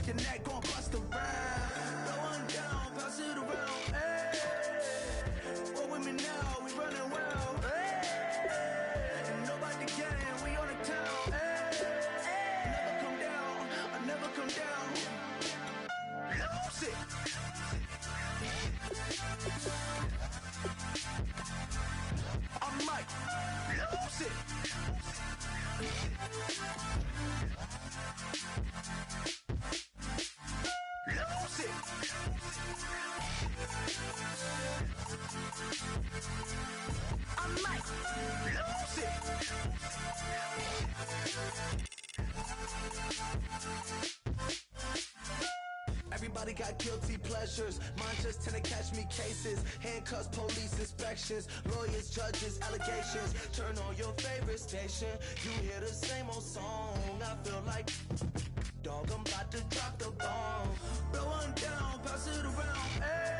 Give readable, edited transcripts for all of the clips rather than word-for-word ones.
break your neck, gon' bust around. Throw one down, pass it around. Hey, roll with me now, we running well. Hey, ain't nobody can, we on the town. Hey, never come down, I never come down. Lose it. I might lose it. Lose it. I might lose it. Everybody got guilty pleasures. Mine just tend to catch me cases. Handcuffs, police inspections, lawyers, judges, allegations. Turn on your favorite station. You hear the same old song. I feel like, dog, I'm about to drop the bomb. Blow one down, pass it around. Hey,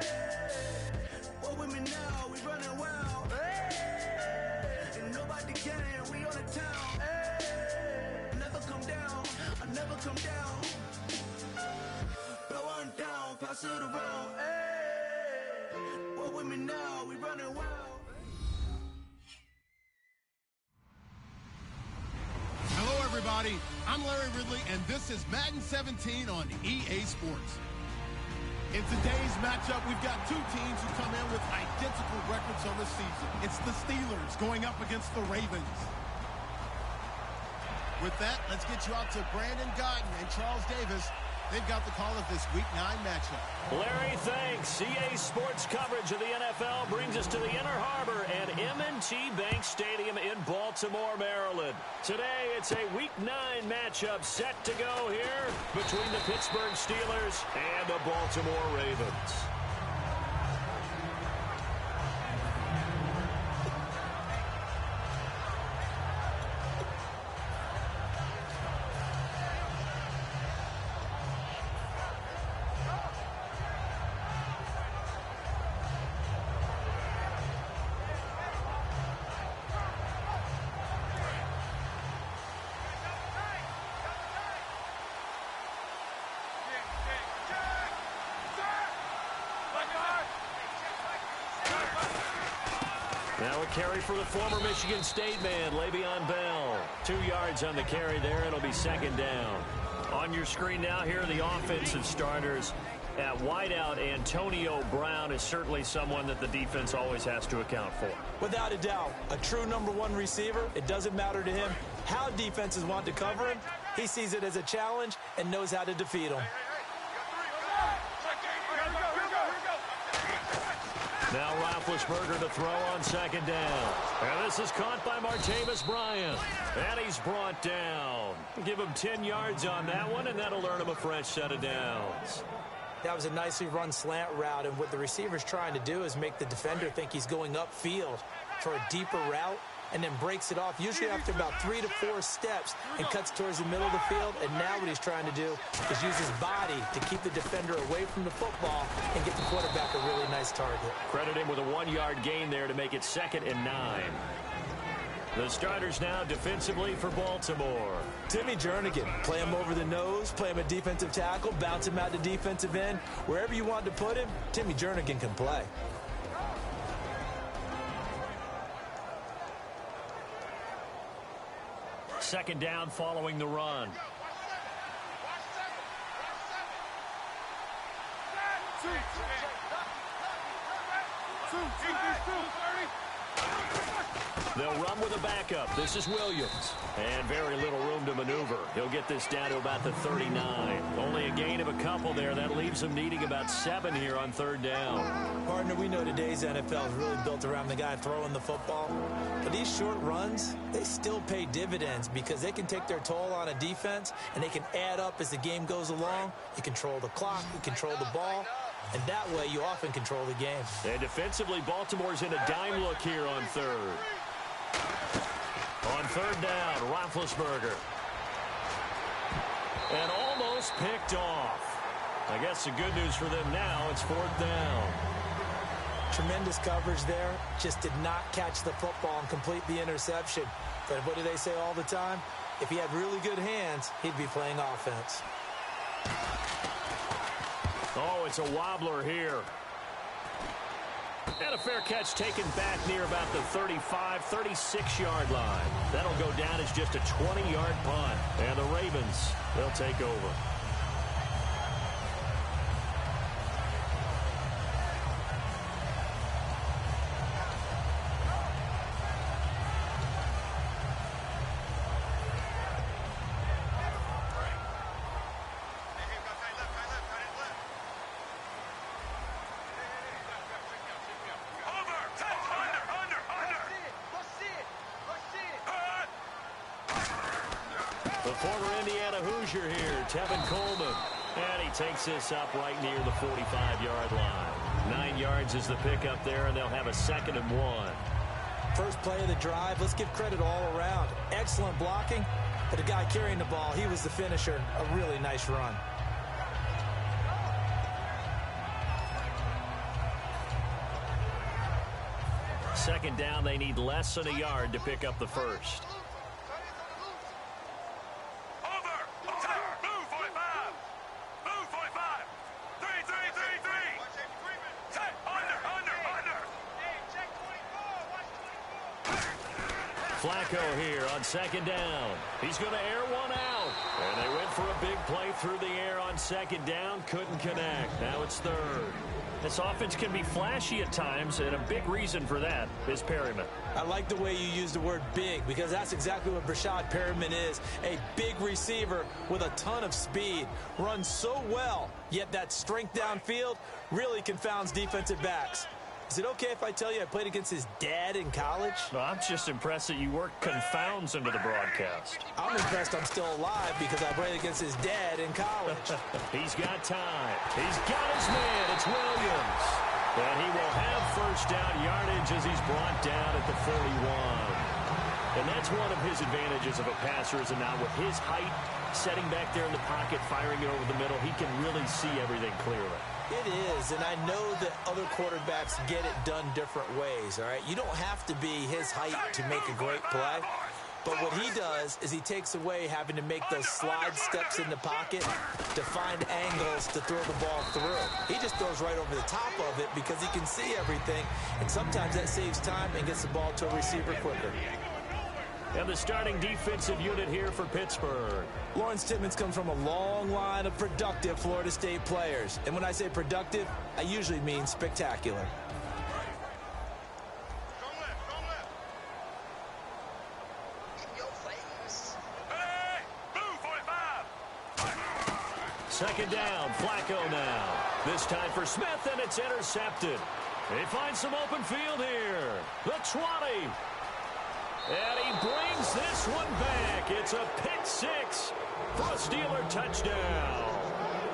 roll with me now, we running wild. Hey, ain't nobody can, we on the town. Hey, never come down, I never come down. Blow one down, pass it around. Hey, roll with me now, we running wild. Hello, everybody. I'm Larry Ridley, and this is Madden 17 on EA Sports. In today's matchup, we've got two teams who come in with identical records on the season. It's the Steelers going up against the Ravens. With that, let's get you out to Brandon Gotton and Charles Davis. They've got the call of this Week 9 matchup. Larry, thanks. EA Sports coverage of the NFL brings us to the Inner Harbor at M&T Bank Stadium in Baltimore, Maryland. Today, it's a Week 9 matchup set to go here between the Pittsburgh Steelers and the Baltimore Ravens. Now a carry for the former Michigan State man, Le'Veon Bell. 2 yards on the carry there. It'll be second down. On your screen now, here are the offensive starters. At wideout, Antonio Brown is certainly someone that the defense always has to account for. Without a doubt, a true #1 receiver. It doesn't matter to him how defenses want to cover him. He sees it as a challenge and knows how to defeat them. Now Roethlisberger to throw on second down. And this is caught by Martavis Bryant. And he's brought down. Give him 10 yards on that one, and that'll earn him a fresh set of downs. That was a nicely run slant route, and what the receiver's trying to do is make the defender think he's going upfield for a deeper route, and then breaks it off, usually after about 3 to 4 steps, and cuts towards the middle of the field. And now what he's trying to do is use his body to keep the defender away from the football and get the quarterback a really nice target. Credit him with a 1-yard gain there to make it 2nd and 9. The starters now defensively for Baltimore. Timmy Jernigan, play him over the nose, play him a defensive tackle, bounce him out to defensive end. Wherever you want to put him, Timmy Jernigan can play. Second down following the run. They'll run with a backup. This is Williams. And very little room to maneuver. He'll get this down to about the 39. Only a gain of a couple there. That leaves him needing about 7 here on 3rd down. Partner, we know today's NFL is really built around the guy throwing the football. But these short runs, they still pay dividends because they can take their toll on a defense, and they can add up as the game goes along. You control the clock, you control the ball, and that way you often control the game. And defensively, Baltimore's in a dime look here on 3rd. On 3rd down, Roethlisberger. And almost picked off. I guess the good news for them now, it's 4th down. Tremendous coverage there. Just did not catch the football and complete the interception. But what do they say all the time? If he had really good hands, he'd be playing offense. Oh, it's a wobbler here. And a fair catch taken back near about the 35, 36-yard line. That'll go down as just a 20-yard punt. And the Ravens, they'll take over. The former Indiana Hoosier here, Tevin Coleman. And he takes this up right near the 45-yard line. 9 yards is the pickup there, and they'll have a 2nd and 1. First play of the drive, let's give credit all around. Excellent blocking, but the guy carrying the ball, he was the finisher. A really nice run. Second down, they need less than a yard to pick up the first. Flacco here on 2nd down. He's going to air one out. And they went for a big play through the air on 2nd down. Couldn't connect. Now it's 3rd. This offense can be flashy at times, and a big reason for that is Perryman. I like the way you use the word big, because that's exactly what Brashad Perryman is. A big receiver with a ton of speed. Runs so well, yet that strength downfield really confounds defensive backs. Is it okay if I tell you I played against his dad in college? No, I'm just impressed that you worked confounds into the broadcast. I'm impressed I'm still alive because I played against his dad in college. He's got time. He's got his man. It's Williams. And he will have first down yardage as he's brought down at the 41. And that's one of his advantages of a passer, is now with his height, setting back there in the pocket, firing it over the middle, he can really see everything clearly. It is, and I know that other quarterbacks get it done different ways, all right? You don't have to be his height to make a great play. But what he does is he takes away having to make those slide steps in the pocket to find angles to throw the ball through. He just throws right over the top of it because he can see everything, and sometimes that saves time and gets the ball to a receiver quicker. And the starting defensive unit here for Pittsburgh. Lawrence Timmons comes from a long line of productive Florida State players. And when I say productive, I usually mean spectacular. Second down, Flacco now. This time for Smith, and it's intercepted. They find some open field here. The 20. And he brings this one back. It's a pick six for a Steeler touchdown.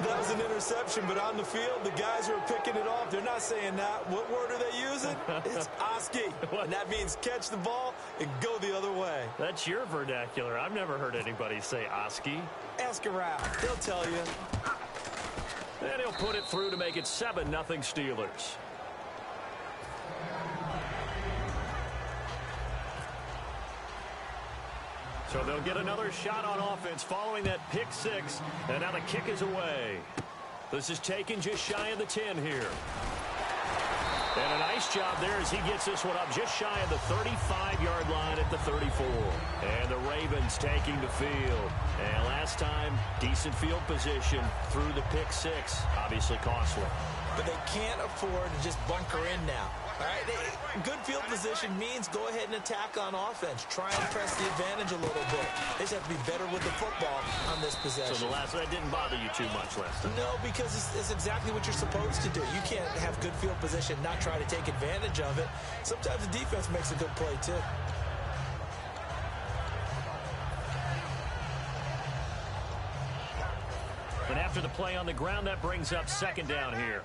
That was an interception, but on the field, the guys who are picking it off, they're not saying that. What word are they using? It's Oski. And that means catch the ball and go the other way. That's your vernacular. I've never heard anybody say Oski. Ask around. They'll tell you. And he'll put it through to make it 7-0 Steelers. So they'll get another shot on offense following that pick six. And now the kick is away. This is taken just shy of the 10 here. And a nice job there as he gets this one up just shy of the 35-yard line at the 34. And the Ravens taking the field. And last time, decent field position through the pick six. Obviously costly. But they can't afford to just bunker in now. All right, good field position means go ahead and attack on offense. Try and press the advantage a little bit. They just have to be better with the football on this possession. So the last one didn't bother you too much last time? No, because it's exactly what you're supposed to do. You can't have good field position, not try to take advantage of it. Sometimes the defense makes a good play, too. But after the play on the ground, that brings up second down here.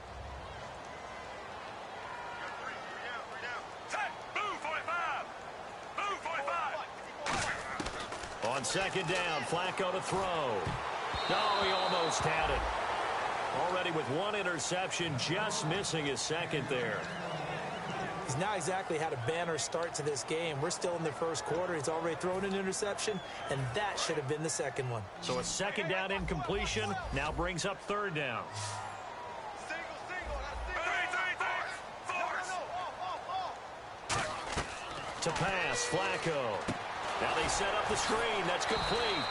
On second down, Flacco to throw. Oh, he almost had it. Already with one interception, just missing his second there. He's now exactly had a banner start to this game. We're still in the first quarter. He's already thrown an interception, and that should have been the second one. So a second down incompletion now brings up third down. To pass, Flacco. Now they set up the screen. That's complete.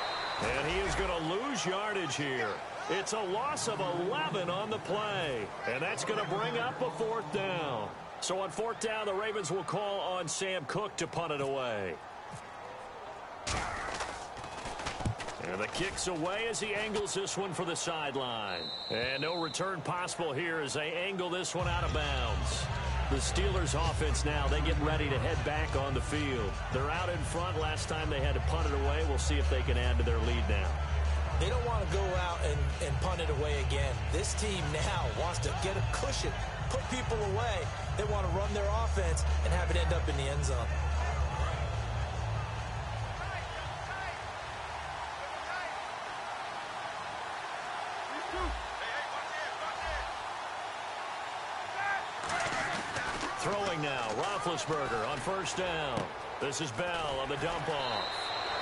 And he is going to lose yardage here. It's a loss of 11 on the play. And that's going to bring up a fourth down. So on fourth down, the Ravens will call on Sam Cook to punt it away. And the kick's away as he angles this one for the sideline. And no return possible here as they angle this one out of bounds. The Steelers offense now, they get ready to head back on the field. They're out in front. Last time they had to punt it away. We'll see if they can add to their lead now. They don't want to go out and punt it away again. This team now wants to get a cushion, put people away. They want to run their offense and have it end up in the end zone. Throwing now, Roethlisberger on first down. This is Bell on the dump off.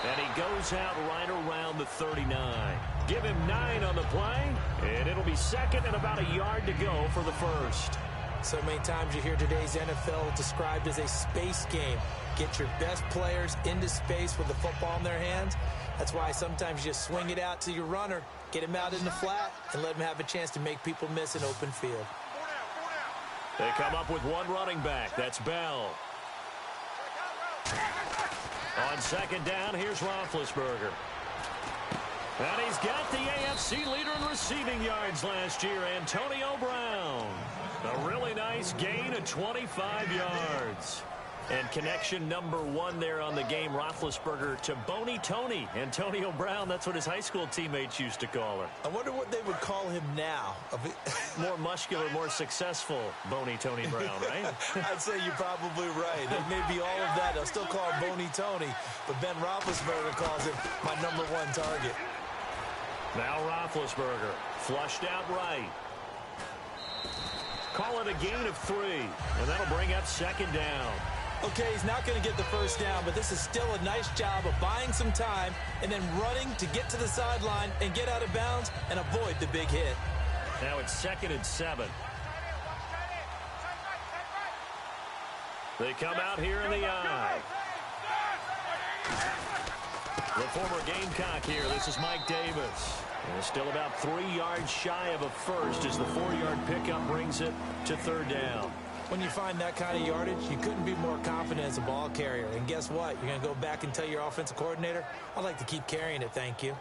And he goes out right around the 39. Give him 9 on the play, and it'll be second and about a yard to go for the first. So many times you hear today's NFL described as a space game. Get your best players into space with the football in their hands. That's why sometimes you just swing it out to your runner, get him out in the flat, and let him have a chance to make people miss an open field. They come up with one running back. That's Bell. On second down, here's Roethlisberger. And he's got the AFC leader in receiving yards last year, Antonio Brown. A really nice gain of 25 yards. And connection number 1 there on the game, Roethlisberger to Boney Tony. Antonio Brown, that's what his high school teammates used to call her. I wonder what they would call him now. More muscular, more successful Boney Tony Brown, right? I'd say you're probably right. It may be all of that. They'll still call him Boney Tony, but Ben Roethlisberger calls him my number 1 target. Now Roethlisberger, flushed out right. Call it a gain of 3, and that'll bring up second down. Okay, he's not going to get the first down, but this is still a nice job of buying some time and then running to get to the sideline and get out of bounds and avoid the big hit. Now it's 2nd and 7. They come out here in the eye. The former Gamecock here. This is Mike Davis. And still about 3 yards shy of a first as the 4-yard pickup brings it to third down. When you find that kind of yardage, you couldn't be more confident as a ball carrier. And guess what? You're going to go back and tell your offensive coordinator, I'd like to keep carrying it, thank you.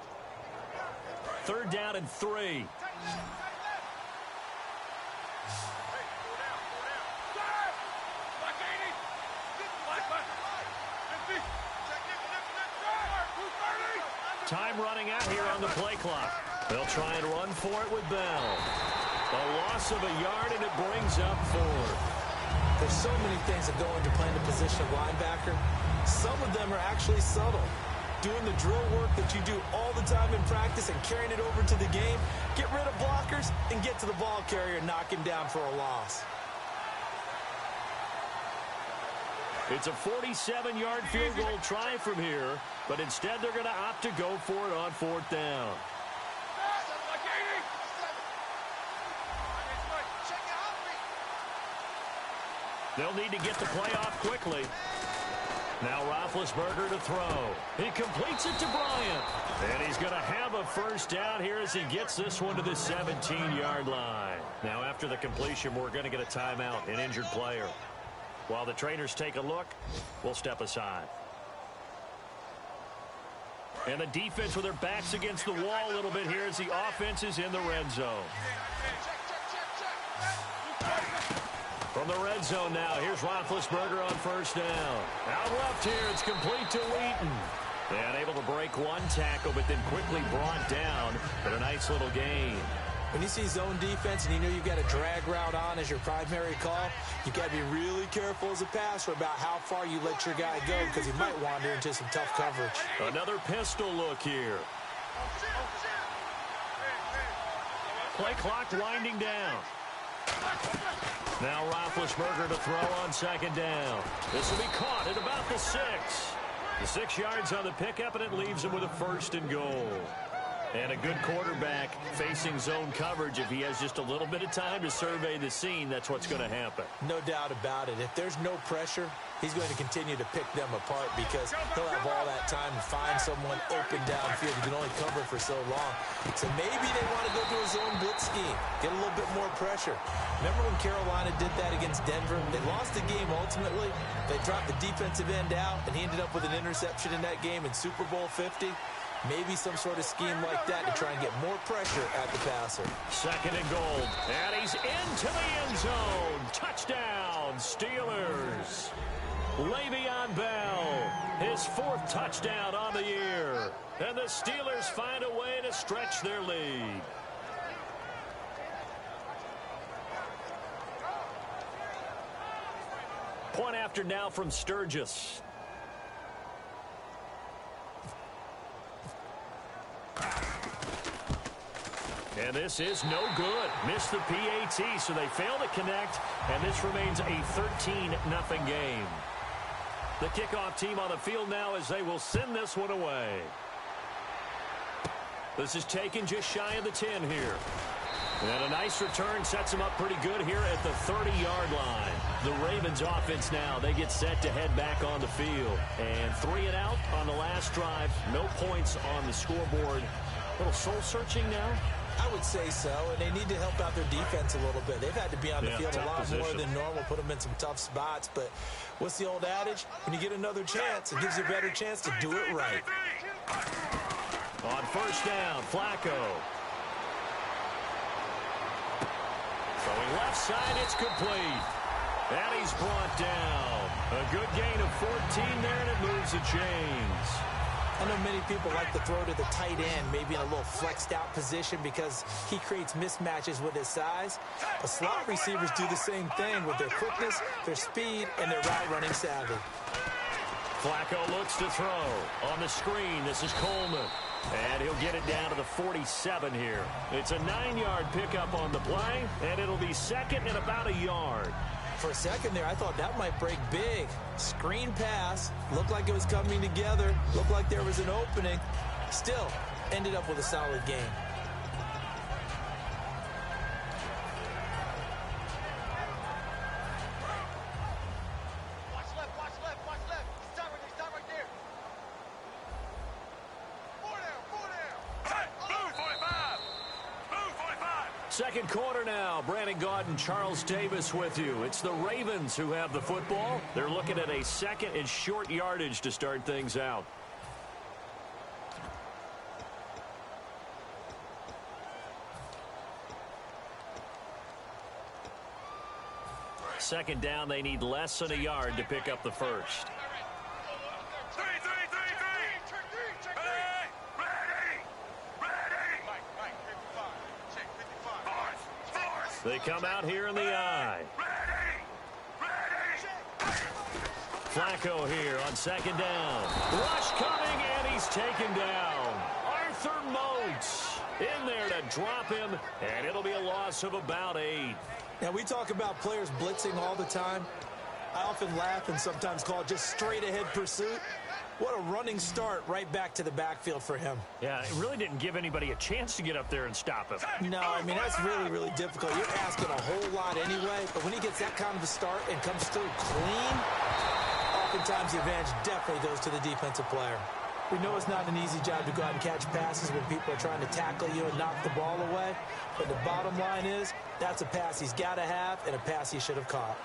Third down and 3. Time running out here on the play clock. They'll try and run for it with Bell. A loss of a yard, and it brings up 4. There's so many things that go into playing the position of linebacker. Some of them are actually subtle. Doing the drill work that you do all the time in practice and carrying it over to the game. Get rid of blockers and get to the ball carrier and knock him down for a loss. It's a 47-yard field goal try from here, but instead they're going to opt to go for it on fourth down. They'll need to get the play off quickly. Now Roethlisberger to throw. He completes it to Bryant. And he's going to have a first down here as he gets this one to the 17-yard line. Now after the completion, we're going to get a timeout, an injured player. While the trainers take a look, we'll step aside. And the defense with their backs against the wall a little bit here as the offense is in the red zone. From the red zone now, here's Roethlisberger on first down. Out left here, it's complete to Wheaton. And able to break one tackle, but then quickly brought down. But a nice little gain. When you see zone defense and you know you've got a drag route on as your primary call, you've got to be really careful as a passer about how far you let your guy go because he might wander into some tough coverage. Another pistol look here. Play clock winding down. Now Roethlisberger to throw on second down. This will be caught at about the 6. The 6 yards on the pickup, and it leaves him with a 1st and goal. And a good quarterback facing zone coverage. If he has just a little bit of time to survey the scene, that's what's going to happen. No doubt about it. If there's no pressure, he's going to continue to pick them apart because he'll have all that time to find someone open downfield. He can only cover for so long. So maybe they want to go to a zone blitz scheme, get a little bit more pressure. Remember when Carolina did that against Denver? They lost the game ultimately. They dropped the defensive end out, and he ended up with an interception in that game in Super Bowl 50. Maybe some sort of scheme like that to try and get more pressure at the passer. 2nd and goal. And he's into the end zone. Touchdown, Steelers. Le'Veon Bell, his 4th touchdown on the year. And the Steelers find a way to stretch their lead. Point after now from Sturgis. And this is no good. Missed the PAT, so they fail to connect, and this remains a 13-0 game. The kickoff team on the field now as they will send this one away. This is taken just shy of the 10 here. And a nice return sets them up pretty good here at the 30-yard line. The Ravens offense now, they get set to head back on the field. And 3 and out on the last drive. No points on the scoreboard. A little soul-searching now. I would say so, and they need to help out their defense a little bit. They've had to be on the field a lot more than normal, put them in some tough spots. But what's the old adage? When you get another chance, it gives you a better chance to do it right. On 1st down, Flacco. Throwing left side, it's complete. And he's brought down. A good gain of 14 there, and it moves the chains. I know many people like to throw to the tight end, maybe in a little flexed out position because he creates mismatches with his size. But slot receivers do the same thing with their quickness, their speed, and their route running savvy. Flacco looks to throw. On the screen, this is Coleman. And he'll get it down to the 47 here. It's a 9-yard pickup on the play, and it'll be 2nd and about a yard. For a second there, I thought that might break big. Screen pass. Looked like it was coming together. Looked like there was an opening. Still, ended up with a solid game. Watch left, watch left, watch left. Stop right there. 4 down. Hey, blue 45. Blue 45. 2nd quarter now. Brandon Gaudin and Charles Davis with you. It's the Ravens who have the football. They're looking at a 2nd and short yardage to start things out. Second down, they need less than a yard to pick up the 1st. They come out here in the eye. Flacco here on 2nd down. Rush coming, and he's taken down. Arthur Moats in there to drop him, and it'll be a loss of about 8. Now, we talk about players blitzing all the time. I often laugh and sometimes call it just straight-ahead pursuit. What a running start right back to the backfield for him. Yeah, it really didn't give anybody a chance to get up there and stop him. No, I mean, that's really, really difficult. You're asking a whole lot anyway, but when he gets that kind of a start and comes through clean, oftentimes the advantage definitely goes to the defensive player. We know it's not an easy job to go out and catch passes when people are trying to tackle you and knock the ball away, but the bottom line is that's a pass he's got to have and a pass he should have caught.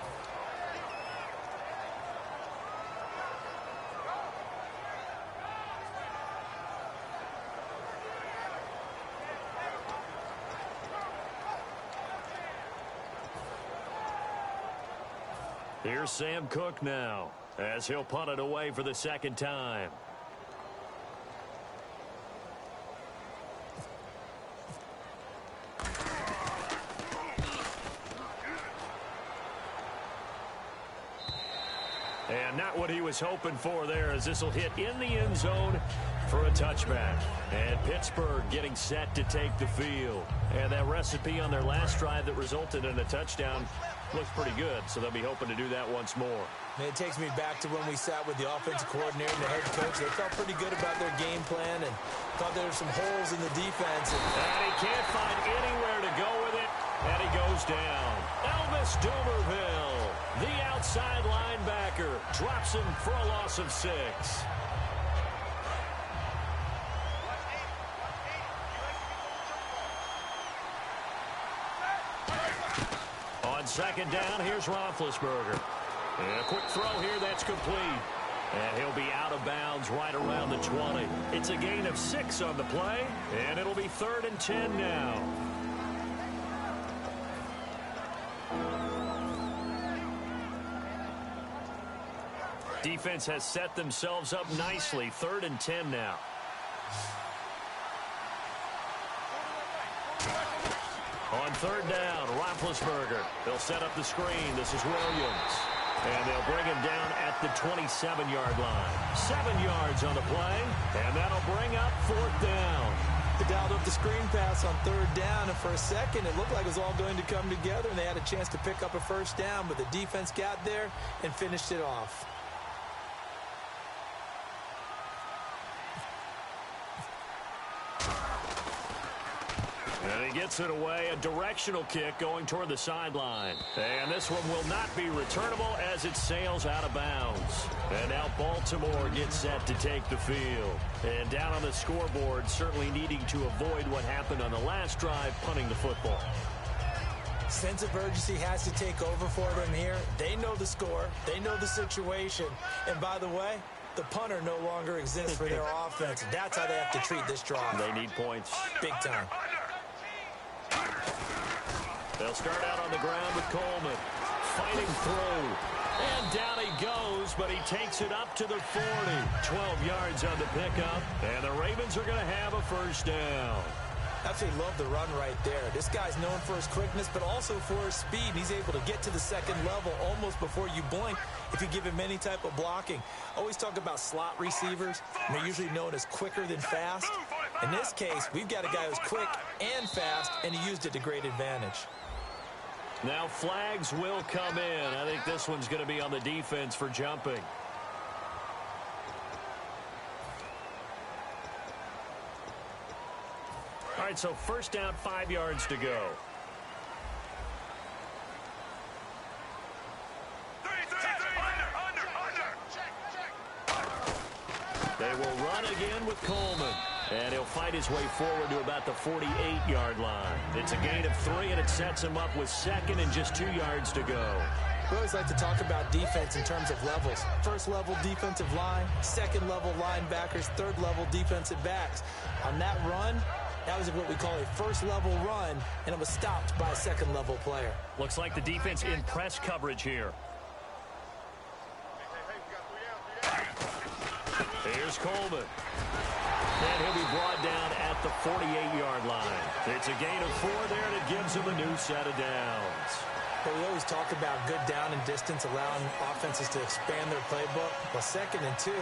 Here's Sam Cook now, as he'll punt it away for the 2nd time. And not what he was hoping for there, as this will hit in the end zone for a touchback. And Pittsburgh getting set to take the field. And that recipe on their last drive that resulted in a touchdown looks pretty good, so they'll be hoping to do that once more. And it takes me back to when we sat with the offensive coordinator and the head coach. They felt pretty good about their game plan and thought there were some holes in the defense. And he can't find anywhere to go with it, and he goes down. Elvis Dumerville, the outside linebacker, drops him for a loss of 6. On second down, here's Roethlisberger. And a quick throw here, that's complete. And he'll be out of bounds right around the 20. It's a gain of 6 on the play, and it'll be 3rd and 10 now. Defense has set themselves up nicely. 3rd and 10 now. On 3rd down, Roethlisberger. They'll set up the screen. This is Williams. And they'll bring him down at the 27-yard line. 7 yards on the play, and that'll bring up 4th down. They dialed up the screen pass on 3rd down, and for a second it looked like it was all going to come together, and they had a chance to pick up a 1st down, but the defense got there and finished it off. And he gets it away, a directional kick going toward the sideline. And this one will not be returnable as it sails out of bounds. And now Baltimore gets set to take the field. And down on the scoreboard, certainly needing to avoid what happened on the last drive, punting the football. Sense of urgency has to take over for them here. They know the score. They know the situation. And by the way, the punter no longer exists for their offense. That's how they have to treat this drive. They need points. Big time. They'll start out on the ground with Coleman. Fighting through. And down he goes, but he takes it up to the 40. 12 yards on the pickup. And the Ravens are going to have a 1st down. Absolutely love the run right there. This guy's known for his quickness, but also for his speed. And he's able to get to the 2nd level almost before you blink if you give him any type of blocking. Always talk about slot receivers, and they're usually known as quicker than fast. In this case, we've got a guy who's quick and fast, and he used it to great advantage. Now flags will come in. I think this one's going to be on the defense for jumping. All right, so 1st down, 5 yards to go. They will run again with Coleman. And he'll fight his way forward to about the 48-yard line. It's a gain of 3, and it sets him up with 2nd and just 2 yards to go. We always like to talk about defense in terms of levels. 1st level defensive line, 2nd level linebackers, 3rd level defensive backs. On that run, that was what we call a 1st level run, and it was stopped by a 2nd level player. Looks like the defense in press coverage here. Here's Coleman. And he'll be brought down at the 48-yard line. It's a gain of 4 there, and it gives him a new set of downs. But we always talk about good down and distance, allowing offenses to expand their playbook. Well, 2nd and 2,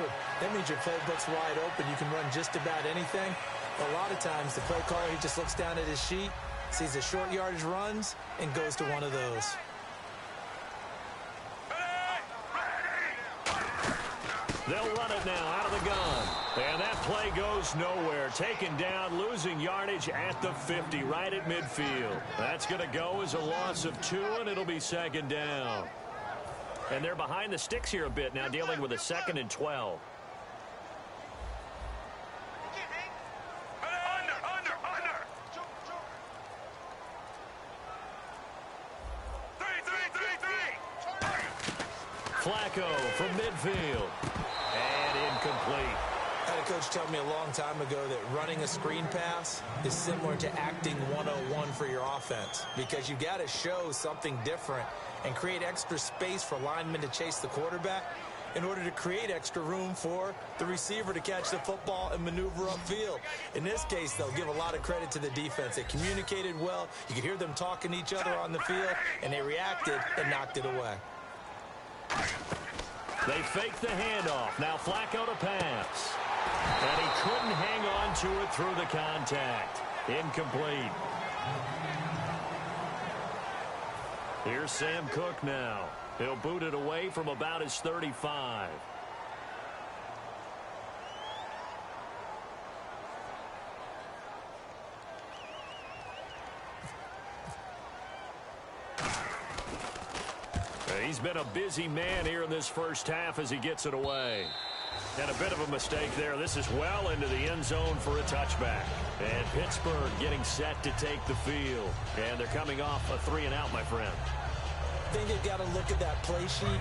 that means your playbook's wide open. You can run just about anything. But a lot of times, the play caller, he just looks down at his sheet, sees the short yardage runs, and goes to one of those. They'll run it now out of the gun. And that play goes nowhere. Taken down, losing yardage at the 50, right at midfield. That's going to go as a loss of 2, and it'll be 2nd down. And they're behind the sticks here a bit now, dealing with a 2nd and 12. Flacco from midfield. And incomplete. I had a coach tell me a long time ago that running a screen pass is similar to acting 101 for your offense, because you got to show something different and create extra space for linemen to chase the quarterback in order to create extra room for the receiver to catch the football and maneuver upfield. In this case, they'll give a lot of credit to the defense. They communicated well. You could hear them talking to each other on the field, and they reacted and knocked it away. They fake the handoff. Now Flacco to pass. And he couldn't hang on to it through the contact. Incomplete. Here's Sam Cook now. He'll boot it away from about his 35. He's been a busy man here in this first half as he gets it away. And a bit of a mistake there. This is well into the end zone for a touchback. And Pittsburgh getting set to take the field. And they're coming off a 3-and-out, my friend. I think they've got to look at that play sheet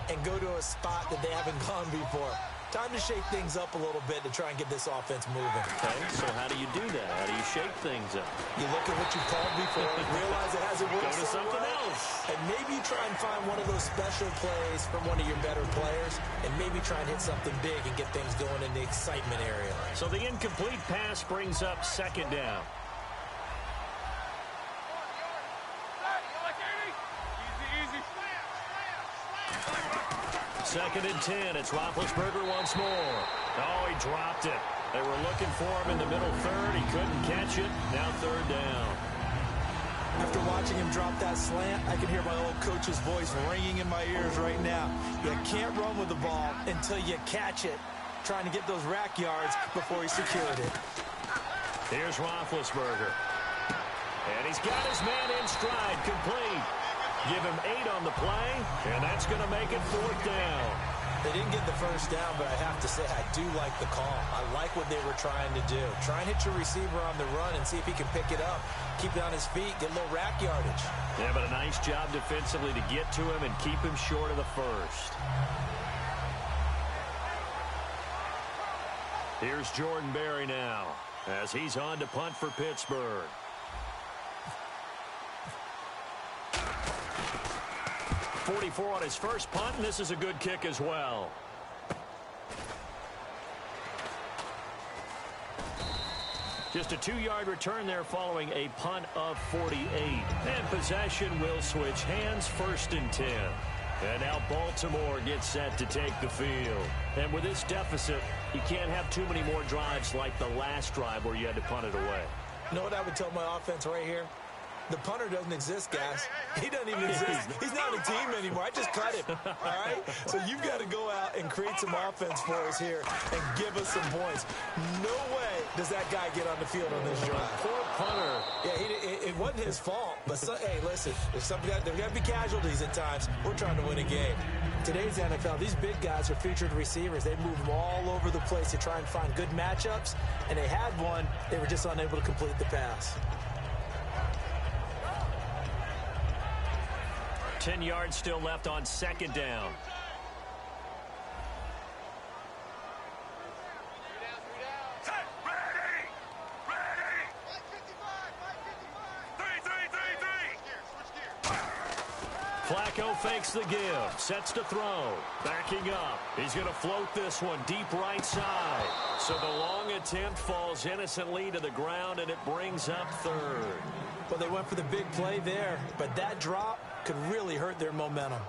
and go to a spot that they haven't gone before. Time to shake things up a little bit to try and get this offense moving. Okay, so how do you do that? How do you shake things up? You look at what you've called before, realize it hasn't worked. Go to something else. And maybe try and find one of those special plays from one of your better players, and maybe try and hit something big and get things going in the excitement area. So the incomplete pass brings up second down. Second and 10. It's Roethlisberger once more. Oh, he dropped it. They were looking for him in the middle third. He couldn't catch it. Now third down. After watching him drop that slant, I can hear my old coach's voice ringing in my ears right now. You can't run with the ball until you catch it. Trying to get those rack yards before he secured it. Here's Roethlisberger. And he's got his man in stride, complete. Give him 8 on the play, and that's going to make it fourth down. They didn't get the first down, but I have to say I do like the call. I like what they were trying to do. Try and hit your receiver on the run and see if he can pick it up. Keep it on his feet, get a little rack yardage. Yeah, but a nice job defensively to get to him and keep him short of the first. Here's Jordan Berry now as he's on to punt for Pittsburgh. 44 on his first punt, and this is a good kick as well. Just a 2-yard return there following a punt of 48. And possession will switch hands, first and 10. And now Baltimore gets set to take the field. And with this deficit, you can't have too many more drives like the last drive where you had to punt it away. You know what I would tell my offense right here? The punter doesn't exist, guys. He doesn't even exist. He's not a team anymore. I just cut him, all right? So you've got to go out and create some offense for us here and give us some points. No way does that guy get on the field on this drive. Poor punter. Yeah, it wasn't his fault. But, hey, listen, there's got to be casualties at times. We're trying to win a game. Today's NFL, these big guys are featured receivers. They move them all over the place to try and find good matchups. And they had one. They were just unable to complete the pass. 10 yards still left on second down. Flacco fakes the give, sets to throw, backing up. He's going to float this one deep right side. So the long attempt falls innocently to the ground, and it brings up third. Well, they went for the big play there, but that drop could really hurt their momentum.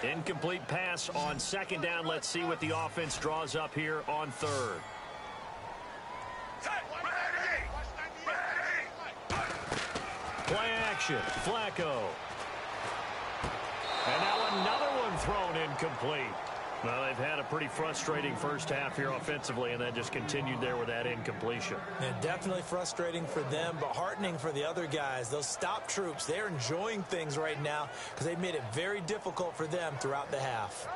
Incomplete pass on second down. Let's see what the offense draws up here on third. Play action, Flacco. And now another one thrown incomplete. Well, they've had a pretty frustrating first half here offensively, and then just continued there with that incompletion. And definitely frustrating for them, but heartening for the other guys. Those stop troops, they're enjoying things right now because they've made it very difficult for them throughout the half.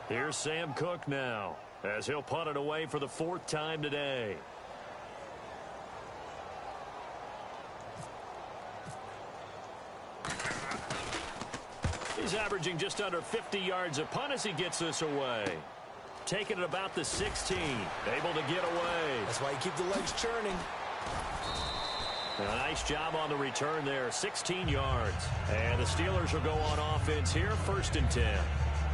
Here's Sam Cook now as he'll punt it away for the 4th time today. He's averaging just under 50 yards a punt as he gets this away. Taking it about the 16. Able to get away. That's why you keep the legs churning. A nice job on the return there. 16 yards. And the Steelers will go on offense here. 1st and 10.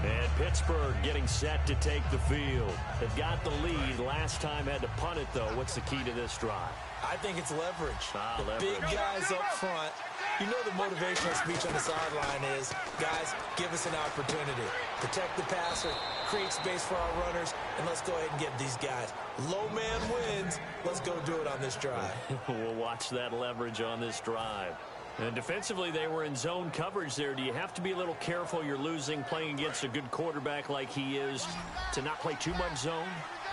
And Pittsburgh getting set to take the field. They've got the lead. Last time had to punt it, though. What's the key to this drive? I think it's leverage. The Leverage. big guys up front. You know the motivational speech on the sideline is, guys, give us an opportunity. Protect the passer, create space for our runners, and let's go ahead and get these guys. Low man wins. Let's go do it on this drive. We'll watch that leverage on this drive. And defensively, they were in zone coverage there. Do you have to be a little careful? You're losing playing against a good quarterback like he is to not play too much zone?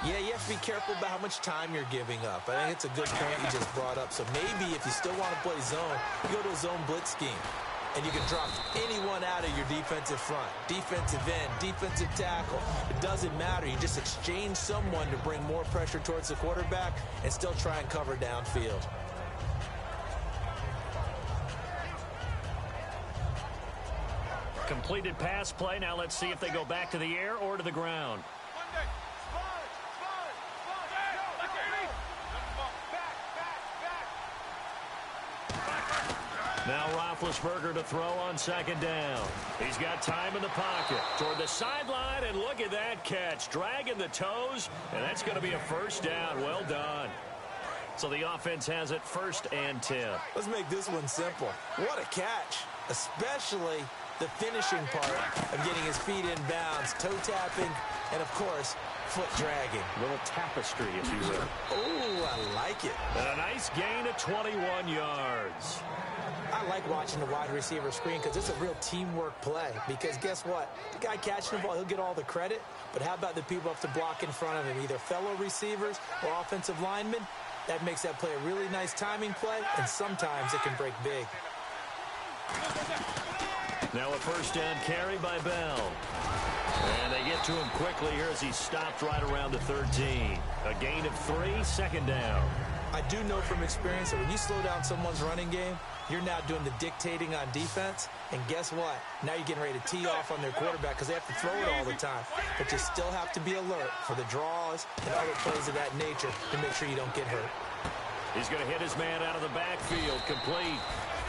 Yeah, you have to be careful about how much time you're giving up. I think it's a good point you just brought up. So maybe if you still want to play zone, you go to a zone blitz scheme. And you can drop anyone out of your defensive front. Defensive end, defensive tackle. It doesn't matter. You just exchange someone to bring more pressure towards the quarterback and still try and cover downfield. Completed pass play. Now let's see if they go back to the air or to the ground. Now Roethlisberger to throw on second down. He's got time in the pocket. Toward the sideline, and look at that catch. Dragging the toes, and that's going to be a first down. Well done. So the offense has it 1st and 10. Let's make this one simple. What a catch, especially the finishing part of getting his feet in bounds, toe tapping, and, of course, foot dragging. Little tapestry, if you will. Oh, I like it. And a nice gain of 21 yards. I like watching the wide receiver screen because it's a real teamwork play. Because guess what? The guy catching the ball, he'll get all the credit. But how about the people up to block in front of him, either fellow receivers or offensive linemen? That makes that play a really nice timing play, and sometimes it can break big. Now a first down carry by Bell. And they get to him quickly here as he stopped right around the 13. A gain of 3, 2nd down. I do know from experience that when you slow down someone's running game, you're now doing the dictating on defense. And guess what? Now you're getting ready to tee off on their quarterback because they have to throw it all the time. But you still have to be alert for the draws and other plays of that nature to make sure you don't get hurt. He's going to hit his man out of the backfield, complete.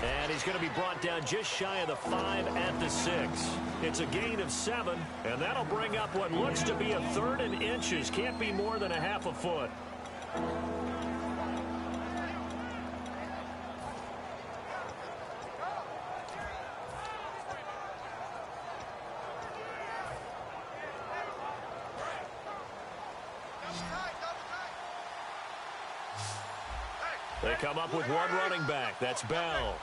And he's going to be brought down just shy of the 5 at the 6. It's a gain of 7, and that'll bring up what looks to be a 3rd and inches. Can't be more than a half a foot. They come up with one running back. That's Bell.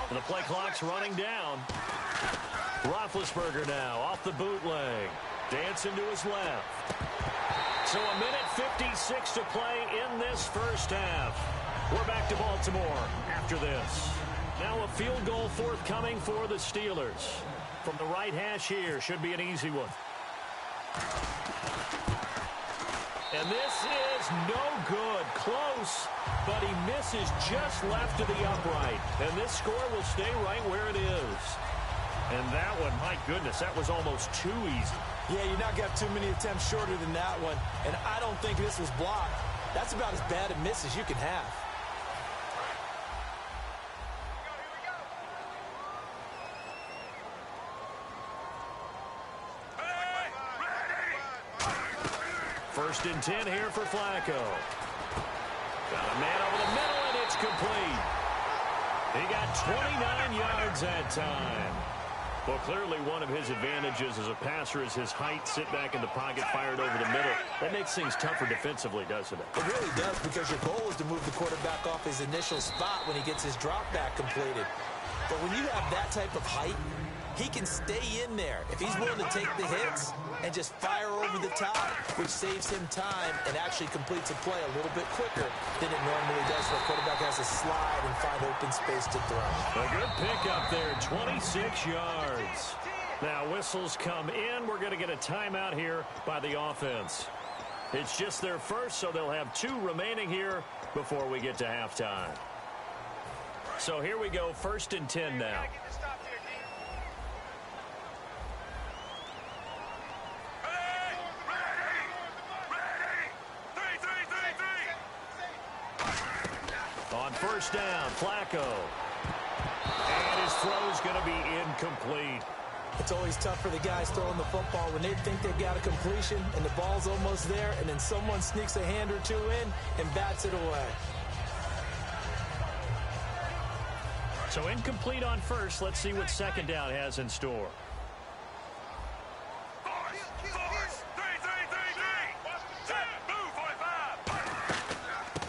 And the play clock's running down. Roethlisberger now off the bootleg. Dancing to his left. So a minute 56 to play in this first half. We're back to Baltimore after this. Now a field goal forthcoming for the Steelers. From the right hash here, should be an easy one. And this is no good. Close, but he misses just left to the upright. And this score will stay right where it is. And that one, my goodness, that was almost too easy. Yeah, you're not going to have too many attempts shorter than that one. And I don't think this was blocked. That's about as bad a miss as you can have. First and 10 here for Flacco. Got a man over the middle, and it's complete. He got 29 yards that time. Well, clearly one of his advantages as a passer is his height. Sit back in the pocket, fired over the middle. That makes things tougher defensively, doesn't it? It really does, because your goal is to move the quarterback off his initial spot when he gets his drop back completed. But when you have that type of height, he can stay in there if he's willing to take the hits and just fire over the top, which saves him time and actually completes a play a little bit quicker than it normally does where a quarterback has to slide and find open space to throw. A good pick up there, 26 yards. Now whistles come in. We're going to get a timeout here by the offense. It's just their first, so they'll have 2 remaining here before we get to halftime. So here we go, 1st and 10 now. On first down, Flacco. And his throw's going to be incomplete. It's always tough for the guys throwing the football when they think they've got a completion and the ball's almost there, and then someone sneaks a hand or two in and bats it away. So incomplete on first. Let's see what second down has in store.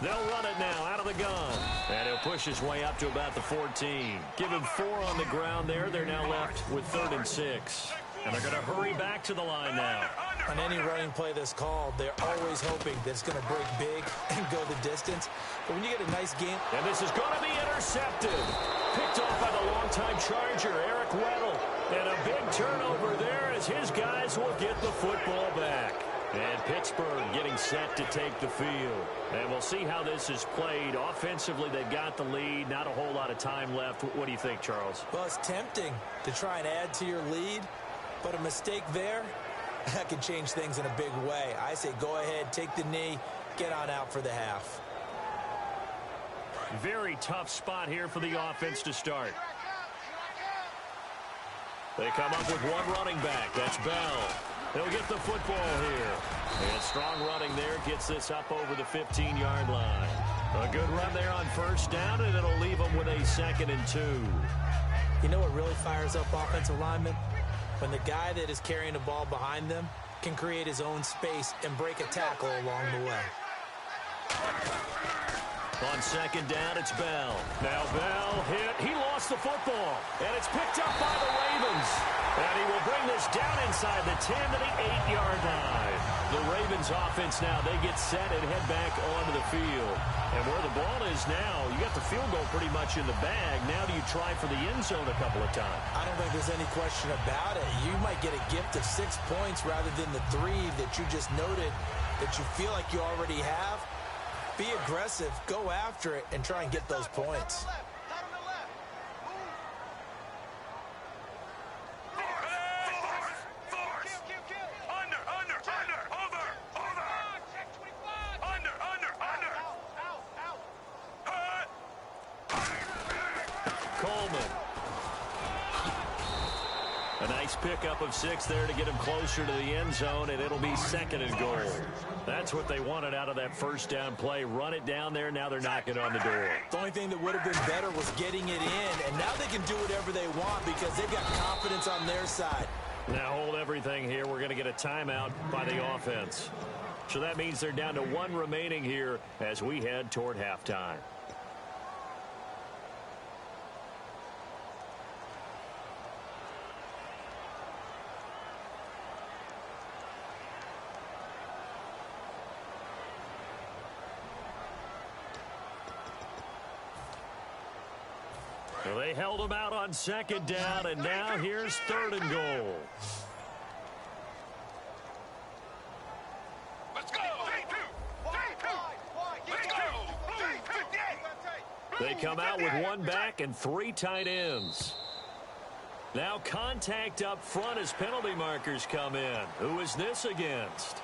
They'll run it now out of the gun. And he'll push his way up to about the 14. Give him 4 on the ground there. They're now left with 3rd and 6. And they're going to hurry back to the line now. On any running play that's called, they're always hoping that it's going to break big and go the distance. But when you get a nice game... And this is going to be intercepted. Picked off by the longtime Charger, Eric Weddle. And a big turnover there as his guys will get the football back. And Pittsburgh getting set to take the field. And we'll see how this is played. Offensively, they've got the lead. Not a whole lot of time left. What do you think, Charles? Well, it's tempting to try and add to your lead, but a mistake there, that can change things in a big way. I say go ahead, take the knee, get on out for the half. Very tough spot here for the offense to start. They come up with one running back. That's Bell. He'll get the football here. And strong running there gets this up over the 15-yard line. A good run there on first down, and it'll leave them with a 2nd and 2. You know what really fires up offensive linemen? When the guy that is carrying the ball behind them can create his own space and break a tackle along the way. On second down, it's Bell. Now Bell hit. He lost the football. And it's picked up by the Ravens. And he will bring this down inside the 10 to the 8-yard line. The Ravens offense now, they get set and head back onto the field. And where the ball is now, you got the field goal pretty much in the bag. Now do you try for the end zone a couple of times? I don't think there's any question about it. You might get a gift of 6 points rather than the 3 that you just noted that you feel like you already have. Be aggressive, go after it, and try and get those points. A nice pickup of 6 there to get him closer to the end zone, and it'll be 2nd and goal. That's what they wanted out of that first down play. Run it down there. Now they're knocking on the door. The only thing that would have been better was getting it in, and now they can do whatever they want because they've got confidence on their side. Now hold everything here. We're going to get a timeout by the offense. So that means they're down to 1 remaining here as we head toward halftime. Well, they held him out on second down, and now here's 3rd and goal. Let's go! Let's go! They come out with 1 back and 3 tight ends. Now contact up front as penalty markers come in. Who is this against?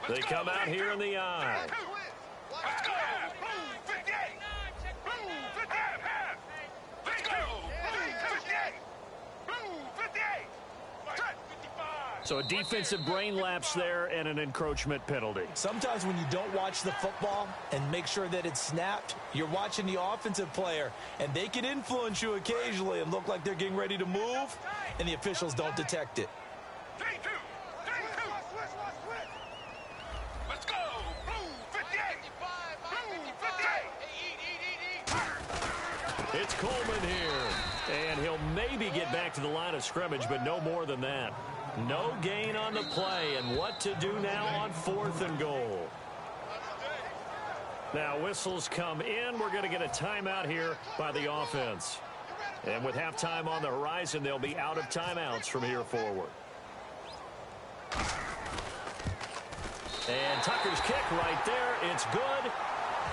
They come out here in the eye. Let's go! Move 58! Move 58! Let's go! Move 58! Move 58! 55! So a defensive brain lapse there and an encroachment penalty. Sometimes when you don't watch the football and make sure that it's snapped, you're watching the offensive player, and they can influence you occasionally and look like they're getting ready to move, and the officials don't detect it. Let's go! Move 58! Move 58! It's Coleman here, and he'll maybe get back to the line of scrimmage, but no more than that. No gain on the play, and what to do now on 4th and goal. Now whistles come in. We're going to get a timeout here by the offense. And with halftime on the horizon, they'll be out of timeouts from here forward. And Tucker's kick right there. It's good.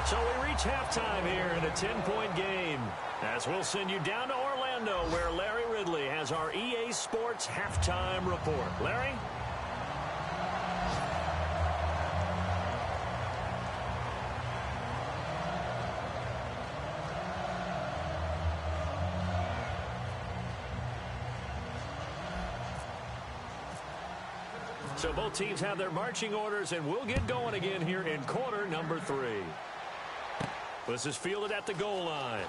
So we reach halftime here in a 10-point game, as we'll send you down to Orlando, where Larry Ridley has our EA Sports halftime report. Larry? So both teams have their marching orders, and we'll get going again here in quarter number 3. This is fielded at the goal line.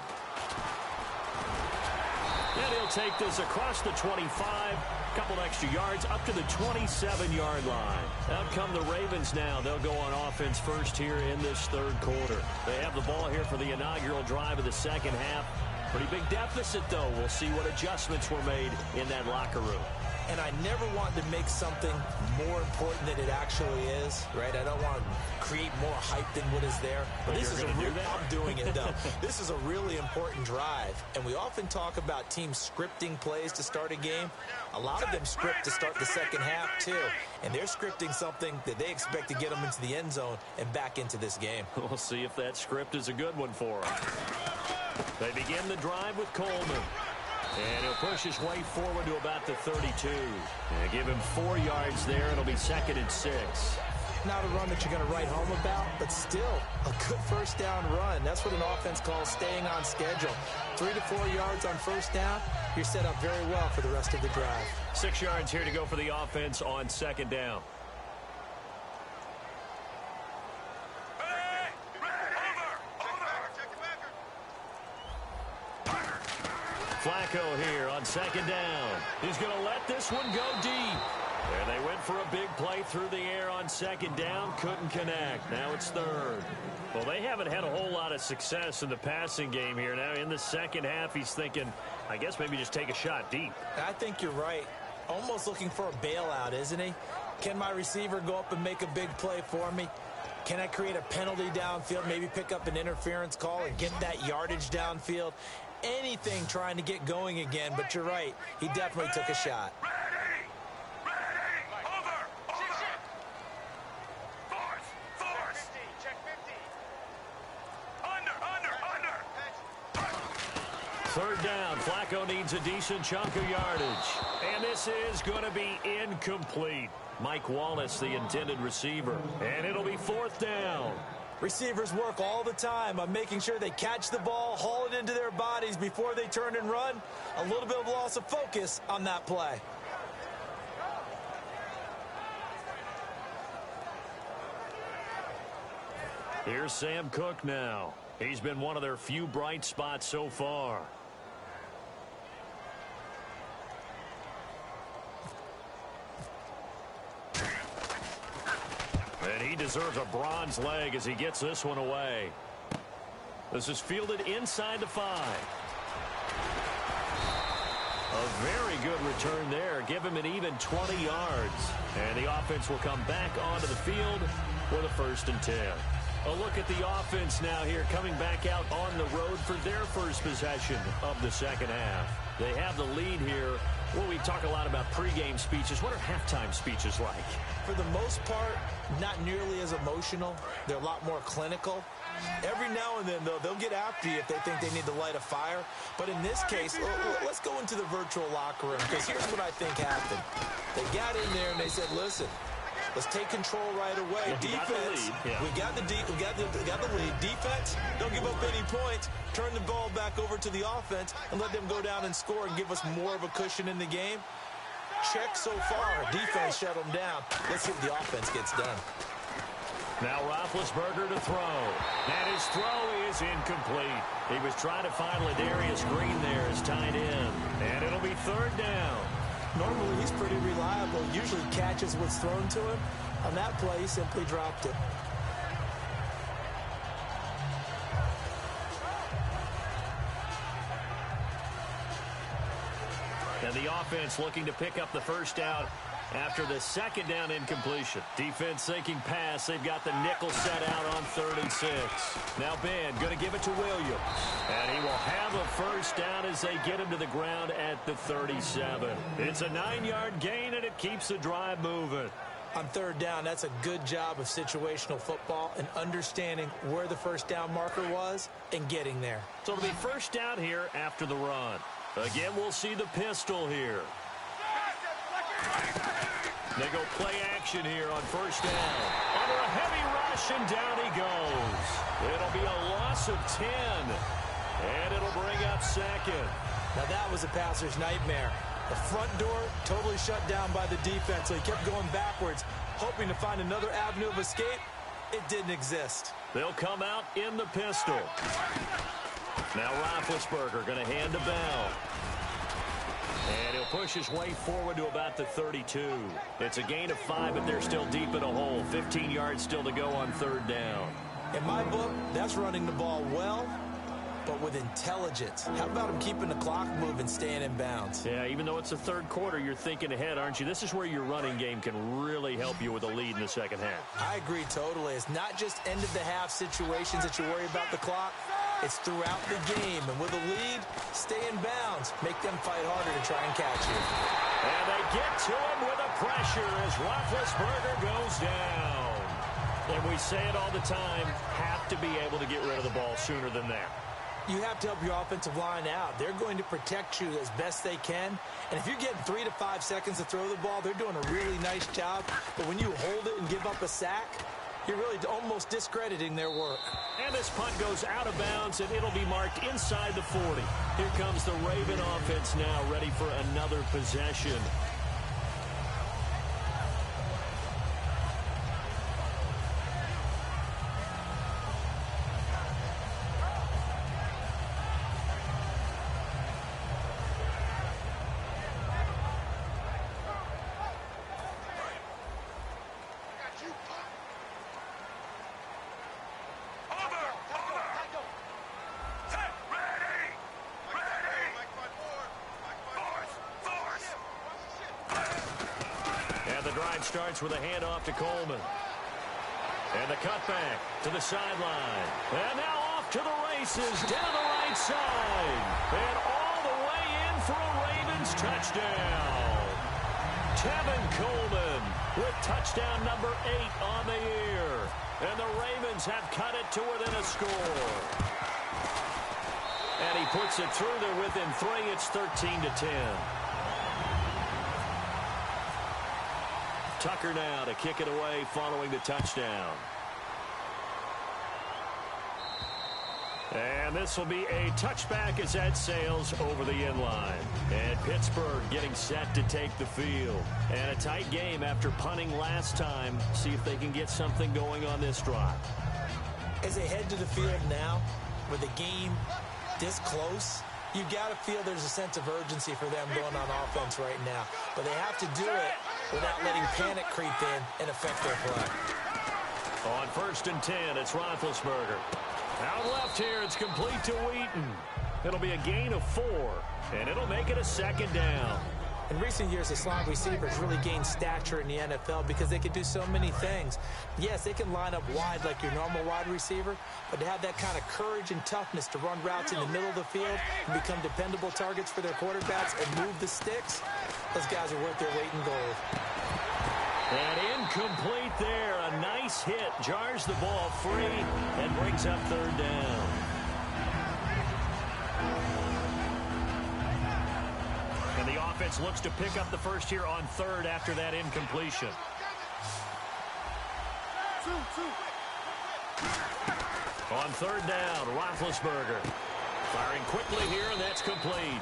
And he'll take this across the 25, couple extra yards, up to the 27-yard line. Out come the Ravens now. They'll go on offense first here in this third quarter. They have the ball here for the inaugural drive of the second half. Pretty big deficit, though. We'll see what adjustments were made in that locker room. And I never want to make something more important than it actually is, right? I don't want to create more hype than what is there. But this is I'm doing it, though. This is a really important drive. And we often talk about teams scripting plays to start a game. A lot of them script to start the second half, too. And they're scripting something that they expect to get them into the end zone and back into this game. We'll see if that script is a good one for them. They begin the drive with Coleman. And he'll push his way forward to about the 32. And give him 4 yards there. It'll be 2nd and 6. Not a run that you're going to write home about, but still a good first down run. That's what an offense calls staying on schedule. 3 to 4 yards on first down, you're set up very well for the rest of the drive. 6 yards here to go for the offense on 2nd down. Flacco here on 2nd down. He's going to let this one go deep. And they went for a big play through the air on 2nd down. Couldn't connect. Now it's 3rd. Well, they haven't had a whole lot of success in the passing game here. Now in the second half, he's thinking, I guess maybe just take a shot deep. I think you're right. Almost looking for a bailout, isn't he? Can my receiver go up and make a big play for me? Can I create a penalty downfield, maybe pick up an interference call and get that yardage downfield? Anything trying to get going again, but you're right. He definitely took a shot. Ready! Over! Force! Check 50! Under! 3rd down. Flacco needs a decent chunk of yardage. And this is going to be incomplete. Mike Wallace, the intended receiver. And it'll be 4th down. Receivers work all the time on making sure they catch the ball, haul it into their bodies before they turn and run. A little bit of loss of focus on that play. Here's Sam Cook now. He's been one of their few bright spots so far. And he deserves a bronze leg as he gets this one away. This is fielded inside the 5. A very good return there. Give him an even 20 yards. And the offense will come back onto the field with a 1st and 10. A look at the offense now here, coming back out on the road for their first possession of the second half. They have the lead here. Well, we talk a lot about pregame speeches. What are halftime speeches like? For the most part, not nearly as emotional. They're a lot more clinical. Every now and then, though, they'll get after you if they think they need to light a fire. But in this case, let's go into the virtual locker room, because here's what I think happened. They got in there and they said, listen, let's take control right away. Defense, we got the lead. Defense, don't give up any points. Turn the ball back over to the offense and let them go down and score and give us more of a cushion in the game. Check so far. Defense shut them down. Let's see if the offense gets done. Now Roethlisberger to throw. And his throw is incomplete. He was trying to find Ladarius Green there as tight end. And it'll be 3rd down. Normally, he's pretty reliable. Usually catches what's thrown to him. On that play, he simply dropped it. And the offense looking to pick up the 1st down after the 2nd down incompletion. Defense thinking pass. They've got the nickel set out on 3rd and 6. Now Ben going to give it to Williams. And he will have a 1st down as they get him to the ground at the 37. It's a 9-yard gain, and it keeps the drive moving. On third down, that's a good job of situational football and understanding where the first down marker was and getting there. So it'll be first down here after the run. Again, we'll see the pistol here. They go play action here on first down. Under a heavy rush, and down he goes. It'll be a loss of 10, and it'll bring up second. Now that was a passer's nightmare. The front door totally shut down by the defense, so he kept going backwards, hoping to find another avenue of escape. It didn't exist. They'll come out in the pistol. Now Roethlisberger going to hand to Bell. And he'll push his way forward to about the 32. It's a gain of 5, but they're still deep in a hole. 15 yards still to go on third down. In my book, that's running the ball well, but with intelligence. How about him keeping the clock moving, staying in bounds? Yeah, even though it's the third quarter, you're thinking ahead, aren't you? This is where your running game can really help you with a lead in the second half. I agree totally. It's not just end-of-the-half situations that you worry about the clock. It's throughout the game. And with a lead, stay in bounds. Make them fight harder to try and catch you. And they get to him with the pressure as Roethlisberger goes down. And we say it all the time, have to be able to get rid of the ball sooner than that. You have to help your offensive line out. They're going to protect you as best they can. And if you're getting 3 to 5 seconds to throw the ball, they're doing a really nice job. But when you hold it and give up a sack, you're really almost discrediting their work. And this punt goes out of bounds, and it'll be marked inside the 40. Here comes the Raven offense now, ready for another possession. Starts with a handoff to Coleman. And the cutback to the sideline. And now off to the races down the right side. And all the way in for a Ravens touchdown. Tevin Coleman with touchdown number 8 on the year. And the Ravens have cut it to within a score. And he puts it through there within 3. It's 13-10. Tucker now to kick it away following the touchdown. And this will be a touchback as that sails over the end line. And Pittsburgh getting set to take the field. And a tight game after punting last time. See if they can get something going on this drive. As they head to the field now, with the game this close, you got to feel there's a sense of urgency for them going on offense right now. But they have to do it without letting panic creep in and affect their play. On 1st and 10, it's Roethlisberger. Out left here, it's complete to Wheaton. It'll be a gain of 4, and it'll make it a second down. In recent years, the slot receivers really gained stature in the NFL because they can do so many things. Yes, they can line up wide like your normal wide receiver, but to have that kind of courage and toughness to run routes in the middle of the field and become dependable targets for their quarterbacks and move the sticks, those guys are worth their weight in gold. And incomplete there. A nice hit. Jars the ball free and brings up third down. And the offense looks to pick up the first here on third after that incompletion. On third down, Roethlisberger firing quickly here, and that's complete.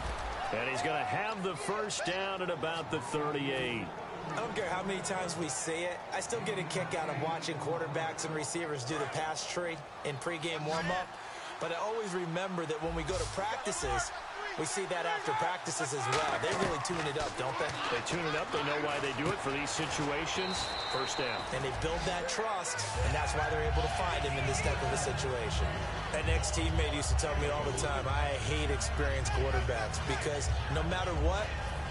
And he's going to have the first down at about the 38. I don't care how many times we see it. I still get a kick out of watching quarterbacks and receivers do the pass tree in pregame warm-up. But I always remember that when we go to practices, we see that after practices as well. They really tune it up, don't they? They tune it up. They know why they do it for these situations. First down. And they build that trust, and that's why they're able to find him in this type of a situation. An ex-teammate used to tell me all the time, I hate experienced quarterbacks because no matter what,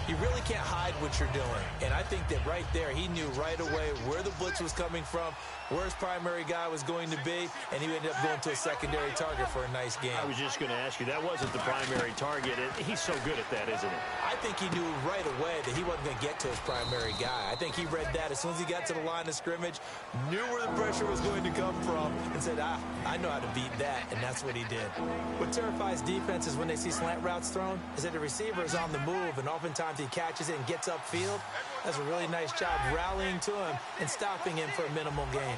You really can't hide what you're doing. And I think that right there, he knew right away where the blitz was coming from, where his primary guy was going to be, and he ended up going to a secondary target for a nice game. I was just going to ask you, that wasn't the primary target. He's so good at that, isn't he? I think he knew right away that he wasn't going to get to his primary guy. I think he read that as soon as he got to the line of scrimmage, knew where the pressure was going to come from, and said, I know how to beat that, and that's what he did. What terrifies defenses when they see slant routes thrown is that the receiver is on the move, and oftentimes he catches it and gets upfield. Does a really nice job rallying to him and stopping him for a minimal gain.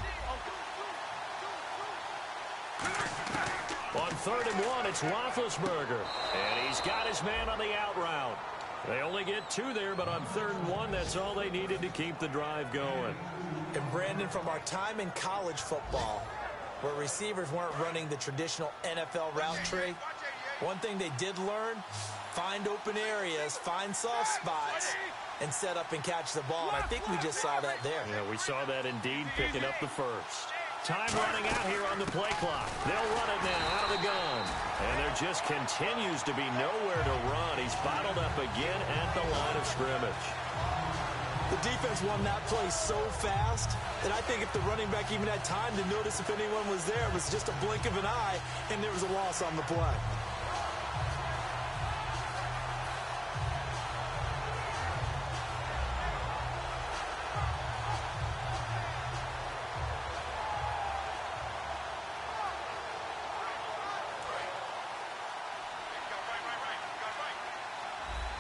On 3rd and 1, it's Roethlisberger, and he's got his man on the out route. They only get 2 there, but on 3rd and 1, that's all they needed to keep the drive going. And Brandon, from our time in college football, where receivers weren't running the traditional NFL route tree, one thing they did learn, find open areas, find soft spots, and set up and catch the ball. And I think we just saw that there. Yeah, we saw that indeed, picking up the first. Time running out here on the play clock. They'll run it now out of the gun. And there just continues to be nowhere to run. He's bottled up again at the line of scrimmage. The defense won that play so fast that I think if the running back even had time to notice if anyone was there, it was just a blink of an eye, and there was a loss on the play.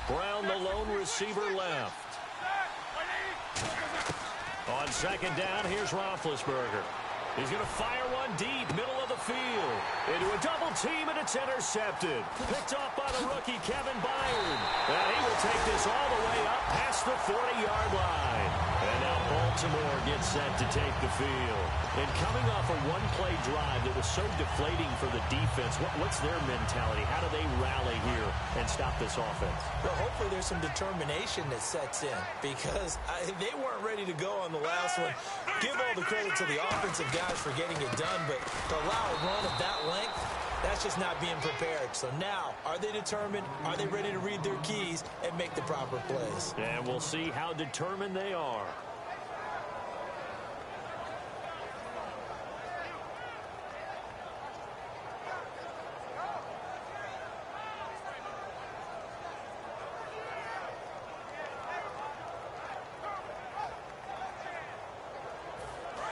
Brown, the lone receiver, left. On 2nd down, here's Roethlisberger. He's going to fire one deep, middle of the field. Into a double team, and it's intercepted. Picked off by the rookie, Kevin Byard. And he will take this all the way up past the 40-yard line. And now Baltimore gets set to take the field. And coming off a one-play drive that was so deflating for the defense, what's their mentality? How do they rally here and stop this offense? Well, hopefully there's some determination that sets in, because they weren't ready to go on the last one. Give all the credit to the offensive guys for getting it done, but to allow a run of that length, that's just not being prepared. So now, are they determined? Are they ready to read their keys and make the proper plays? And we'll see how determined they are.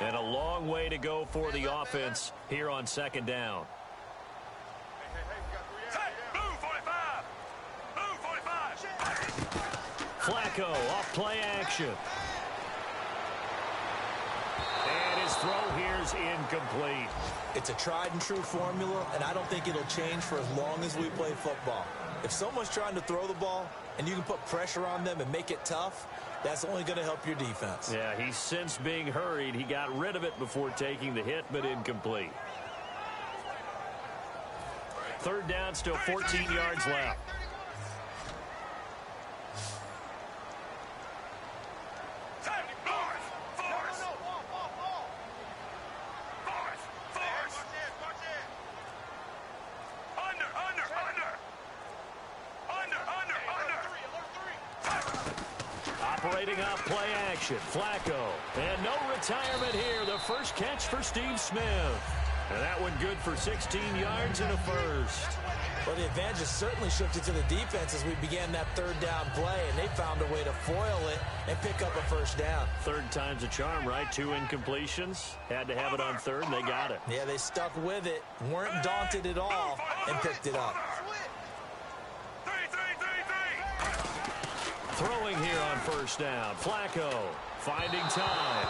And a long way to go for the offense here on 2nd down. Flacco off play action. And his throw here's incomplete. It's a tried and true formula, and I don't think it'll change for as long as we play football. If someone's trying to throw the ball and you can put pressure on them and make it tough, that's only going to help your defense. Yeah, he's since being hurried. He got rid of it before taking the hit, but incomplete. 3rd down, still 14 yards left. Operating off play action, Flacco. And no retirement here. The first catch for Steve Smith. And that one good for 16 yards and a first. Well, the advantage has certainly shifted to the defense as we began that 3rd down play, and they found a way to foil it and pick up a 1st down. 3rd time's a charm, right? 2 incompletions. Had to have it on 3rd, and they got it. Yeah, they stuck with it, weren't daunted at all, and picked it up. Throwing here on 1st down. Flacco finding time.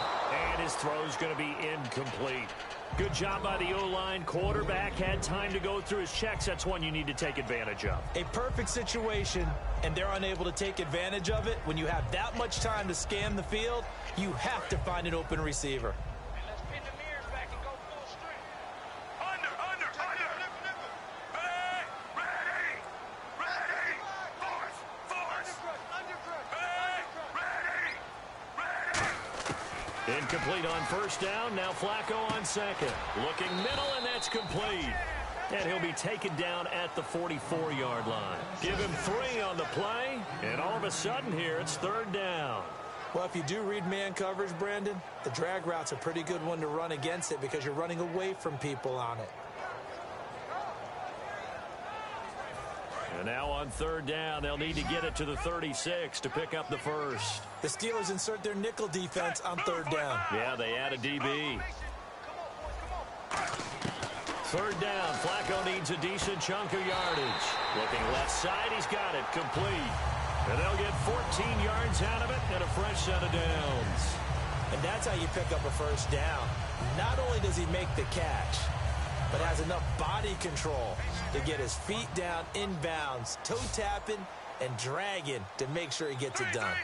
And his throw's going to be incomplete. Good job by the O-line. Quarterback had time to go through his checks. That's one you need to take advantage of. A perfect situation, and they're unable to take advantage of it. When you have that much time to scan the field, you have to find an open receiver. Incomplete on 1st down. Now Flacco on 2nd. Looking middle, and that's complete. And he'll be taken down at the 44-yard line. Give him 3 on the play, and all of a sudden here, it's 3rd down. Well, if you do read man coverage, Brandon, the drag route's a pretty good one to run against it because you're running away from people on it. And now on 3rd down, they'll need to get it to the 36 to pick up the first. The Steelers insert their nickel defense on 3rd down. Yeah, they add a DB. 3rd down, Flacco needs a decent chunk of yardage. Looking left side, he's got it, complete. And they'll get 14 yards out of it and a fresh set of downs. And that's how you pick up a first down. Not only does he make the catch, but has enough body control to get his feet down inbounds, toe tapping and dragging to make sure he gets it done.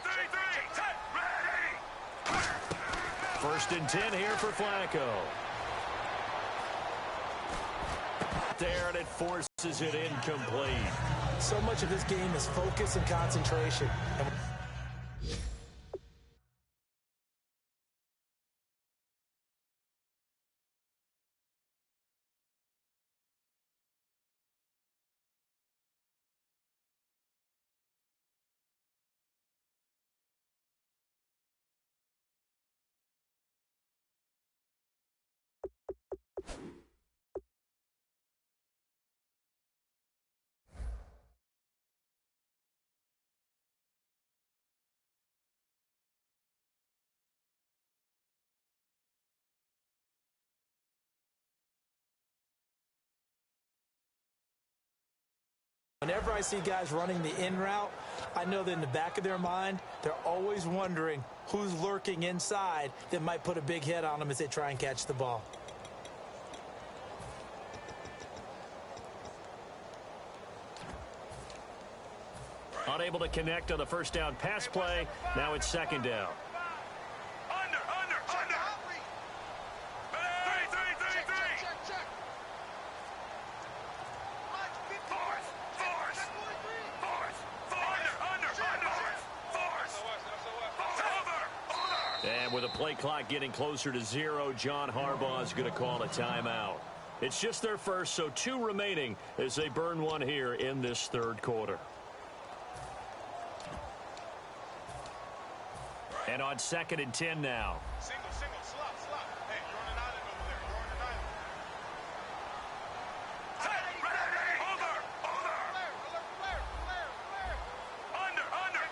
1st and 10 here for Flacco. There, and it forces it incomplete. So much of this game is focus and concentration. Whenever I see guys running the in route, I know that in the back of their mind, they're always wondering who's lurking inside that might put a big hit on them as they try and catch the ball. Unable to connect on the first down pass play. Now it's 2nd down. And with the play clock getting closer to 0, John Harbaugh is going to call a timeout. It's just their first, so 2 remaining as they burn one here in this 3rd quarter. And on 2nd and 10 now. Single, slot. Hey, you're on an island over there. You're on an island.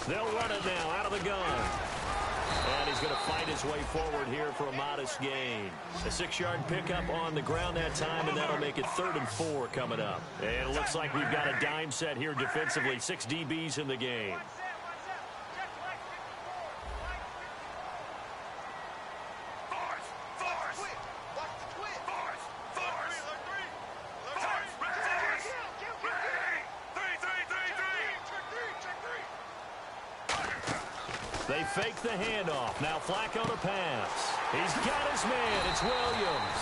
They'll run it now out of the gun. And he's going to fight his way forward here for a modest gain. A 6-yard pickup on the ground that time, and that'll make it 3rd and 4 coming up. And it looks like we've got a dime set here defensively. 6 DBs in the game. They fake the handoff. Now Flacco to pass. He's got his man. It's Williams.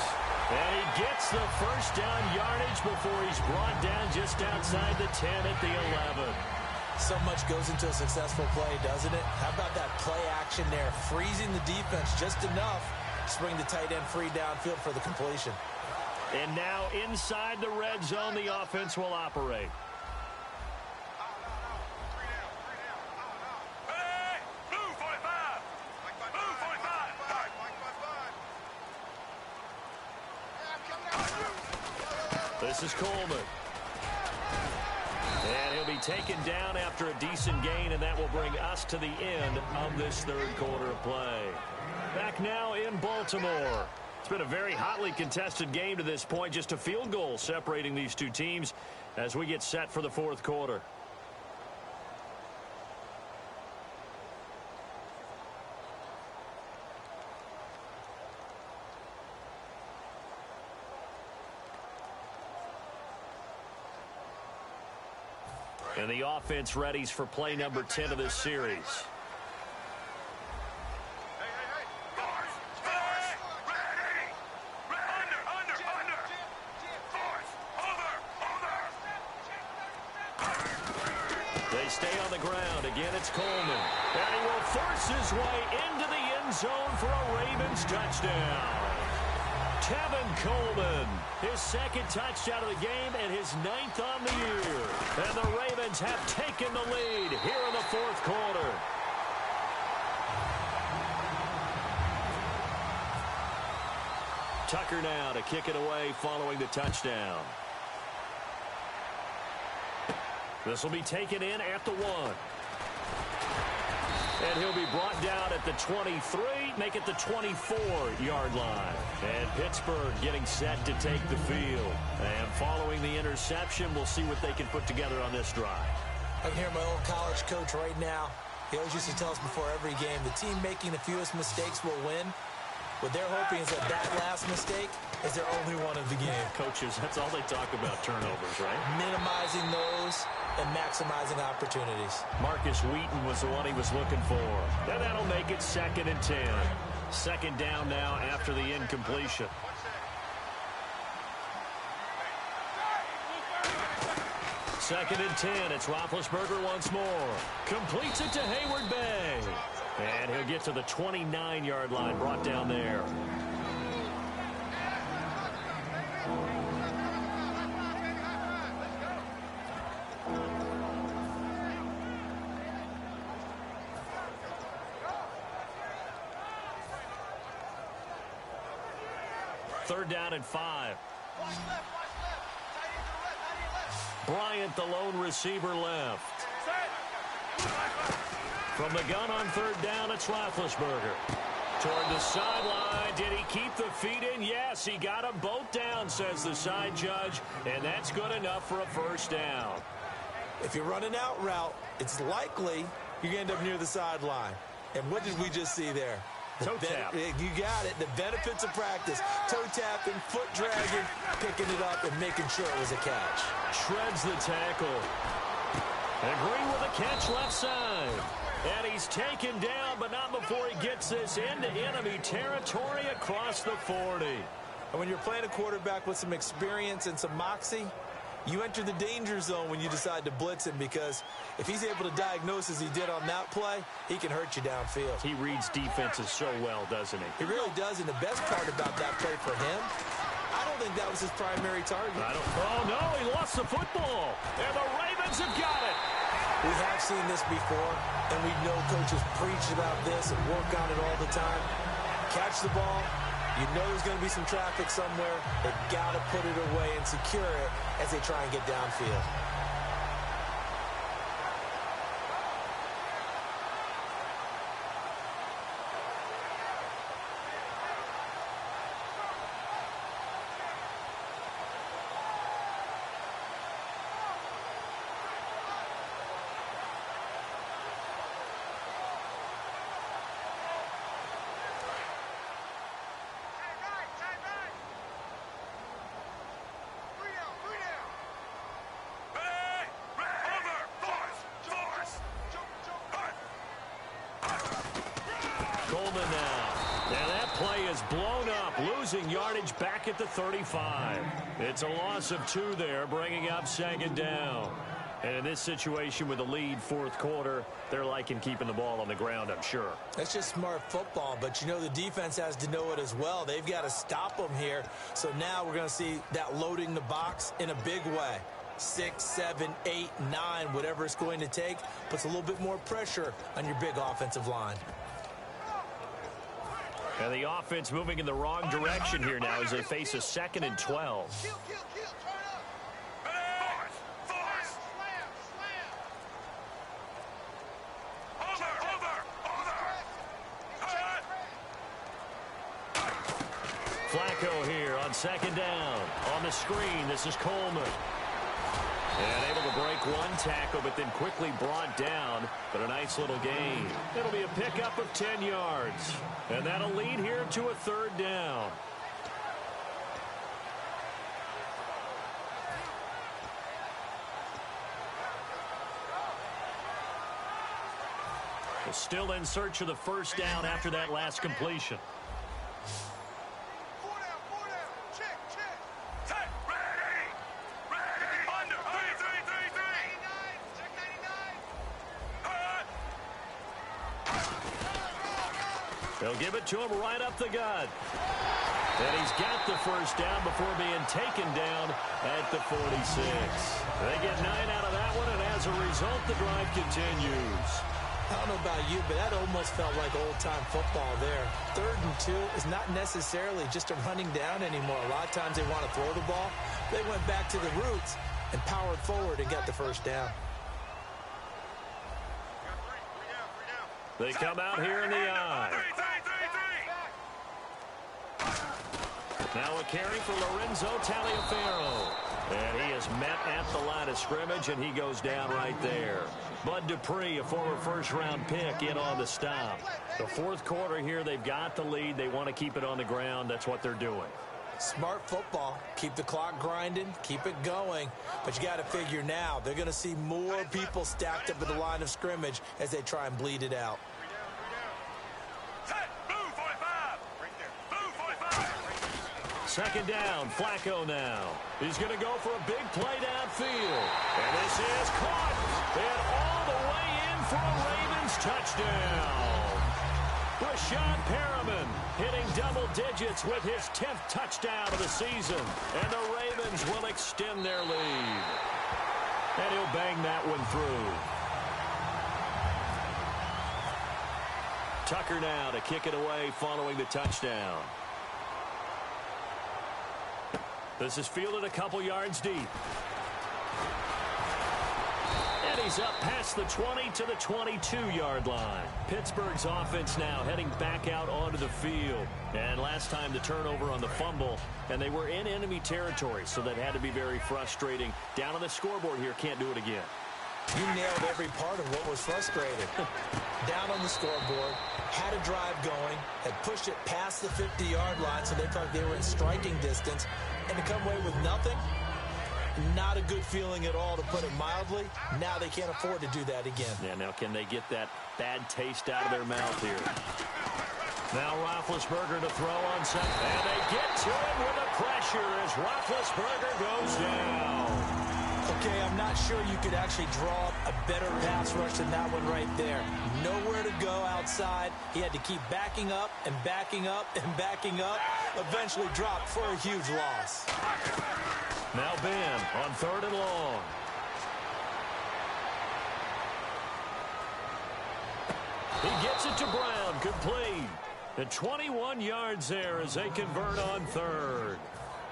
And he gets the first down yardage before he's brought down just outside the 10 at the 11. So much goes into a successful play, doesn't it? How about that play action there? Freezing the defense just enough to bring the tight end free downfield for the completion. And now inside the red zone, the offense will operate. This is Coleman. And he'll be taken down after a decent gain, and that will bring us to the end of this 3rd quarter of play. Back now in Baltimore. It's been a very hotly contested game to this point. Just a field goal separating these 2 teams as we get set for the 4th quarter. And the offense readies for play number 10 of this series. They stay on the ground. Again, it's Coleman. And he will force his way into the end end zone for a Ravens touchdown. Tevin Coleman, his second touchdown of the game and his 9th on the year. And the Ravens have taken the lead here in the fourth quarter. Tucker now to kick it away following the touchdown. This will be taken in at the 1. And he'll be brought down at the 23, make it the 24-yard line. And Pittsburgh getting set to take the field. And following the interception, we'll see what they can put together on this drive. I can hear my old college coach right now. He always used to tell us before every game, the team making the fewest mistakes will win. What they're hoping is that last mistake is their only one of the game. Coaches, that's all they talk about, turnovers, right? Minimizing those and maximizing opportunities. Marcus Wheaton was the one he was looking for. And that'll make it 2nd and 10. Second down now after the incompletion. Second and 10. It's Roethlisberger once more. Completes it to Hayward Bay. And he'll get to the 29-yard line, brought down there. Third down and 5. Bryant, the lone receiver, left. From the gun on third down, it's Roethlisberger. Toward the sideline. Did he keep the feet in? Yes, he got them both down, says the side judge. And that's good enough for a first down. If you're running out route, it's likely you're going to end up near the sideline. And what did we just see there? Toe tap. You got it. The benefits of practice. Toe tapping, foot dragging, picking it up, and making sure it was a catch. Shreds the tackle. And Green with a catch left side. And he's taken down, but not before he gets this into enemy territory across the 40. And when you're playing a quarterback with some experience and some moxie, you enter the danger zone when you decide to blitz him, because if he's able to diagnose as he did on that play, he can hurt you downfield. He reads defenses so well, doesn't he? He really does, and the best part about that play for him, I don't think that was his primary target. Oh, no, he lost the football. And the Ravens have got it. We have seen this before, and we know coaches preach about this and work on it all the time. Catch the ball. You know there's going to be some traffic somewhere. They've got to put it away and secure it as they try and get downfield. Coleman now. Now that play is blown up, losing yardage back at the 35. It's a loss of 2 there, bringing up 2nd down. And in this situation with the lead fourth quarter, they're liking keeping the ball on the ground, I'm sure. That's just smart football, but you know the defense has to know it as well. They've got to stop them here. So now we're going to see that loading the box in a big way. 6, 7, 8, 9, whatever it's going to take, puts a little bit more pressure on your big offensive line. And the offense moving in the wrong direction here now as they face a 2nd and 12. Flacco here on 2nd down. On the screen, this is Coleman. And able to break one tackle, but then quickly brought down. But a nice little gain. It'll be a pickup of 10 yards. And that'll lead here to a 3rd down. They're still in search of the 1st down after that last completion. They'll give it to him right up the gut. And he's got the first down before being taken down at the 46. They get 9 out of that one, and as a result, the drive continues. I don't know about you, but that almost felt like old-time football there. 3rd and 2 is not necessarily just a running down anymore. A lot of times they want to throw the ball. They went back to the roots and powered forward and got the first down. They come out here in the eye. Now a carry for Lorenzo Taliaferro. And he is met at the line of scrimmage, and he goes down right there. Bud Dupree, a former first-round pick, in on the stop. The 4th quarter here, they've got the lead. They want to keep it on the ground. That's what they're doing. Smart football. Keep the clock grinding. Keep it going. But you got to figure now, they're going to see more people stacked up at the line of scrimmage as they try and bleed it out. Second down, Flacco now. He's going to go for a big play downfield. And this is caught. And all the way in for a Ravens touchdown. Rashad Perriman hitting double digits with his 10th touchdown of the season. And the Ravens will extend their lead. And he'll bang that one through. Tucker now to kick it away following the touchdown. This is fielded a couple yards deep. And he's up past the 20 to the 22-yard line. Pittsburgh's offense now heading back out onto the field. And last time the turnover on the fumble, and they were in enemy territory, so that had to be very frustrating. Down on the scoreboard here, can't do it again. You nailed every part of what was frustrating. Down on the scoreboard, had a drive going, had pushed it past the 50-yard line, so they thought they were in striking distance, and to come away with nothing, not a good feeling at all, to put it mildly. Now they can't afford to do that again. Yeah, now can they get that bad taste out of their mouth here? Now Roethlisberger to throw on second, and they get to him with the pressure as Roethlisberger goes down. Okay, I'm not sure you could actually draw up a better pass rush than that one right there. Nowhere to go outside. He had to keep backing up and backing up and backing up. Eventually dropped for a huge loss. Now Ben on 3rd and long. He gets it to Brown, complete. And 21 yards there as they convert on 3rd.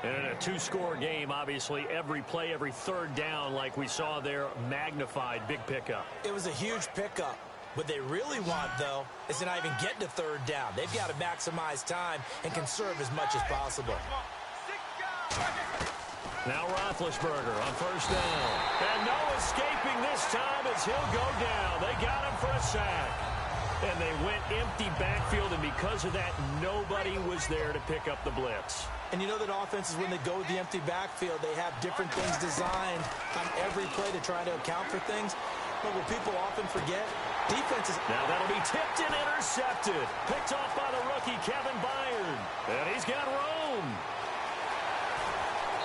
And in a 2-score game, obviously, every play, every 3rd down, like we saw there, magnified, big pickup. It was a huge pickup. What they really want, though, is to not even get to 3rd down. They've got to maximize time and conserve as much as possible. Now Roethlisberger on 1st down. And no escaping this time as he'll go down. They got him for a sack. And they went empty backfield, and because of that, nobody was there to pick up the blitz. And you know that offenses, when they go with the empty backfield, they have different things designed on every play to try to account for things. But what people often forget, defenses... Now that'll be tipped and intercepted. Picked off by the rookie, Kevin Byard. And he's got room.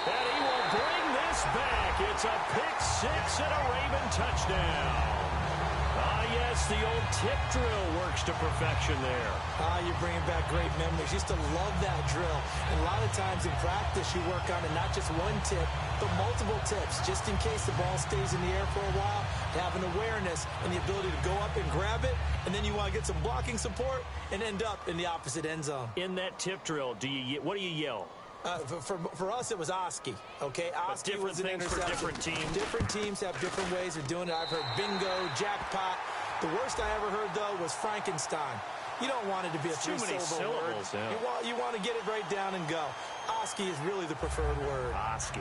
And he will bring this back. It's a pick-6 and a Raven touchdown. Ah, yes, the old tip drill works to perfection there. You're bringing back great memories. Used to love that drill. And a lot of times in practice, you work on it, not just one tip, but multiple tips, just in case the ball stays in the air for a while, to have an awareness and the ability to go up and grab it, and then you want to get some blocking support and end up in the opposite end zone. In that tip drill, what do you yell? For us, it was Oski, okay? Oski was an interception. For different teams. Different teams have different ways of doing it. I've heard bingo, jackpot. The worst I ever heard, though, was Frankenstein. You don't want it to be a three-syllable word. Yeah. You want to get it right down and go. Oski is really the preferred word. Oski.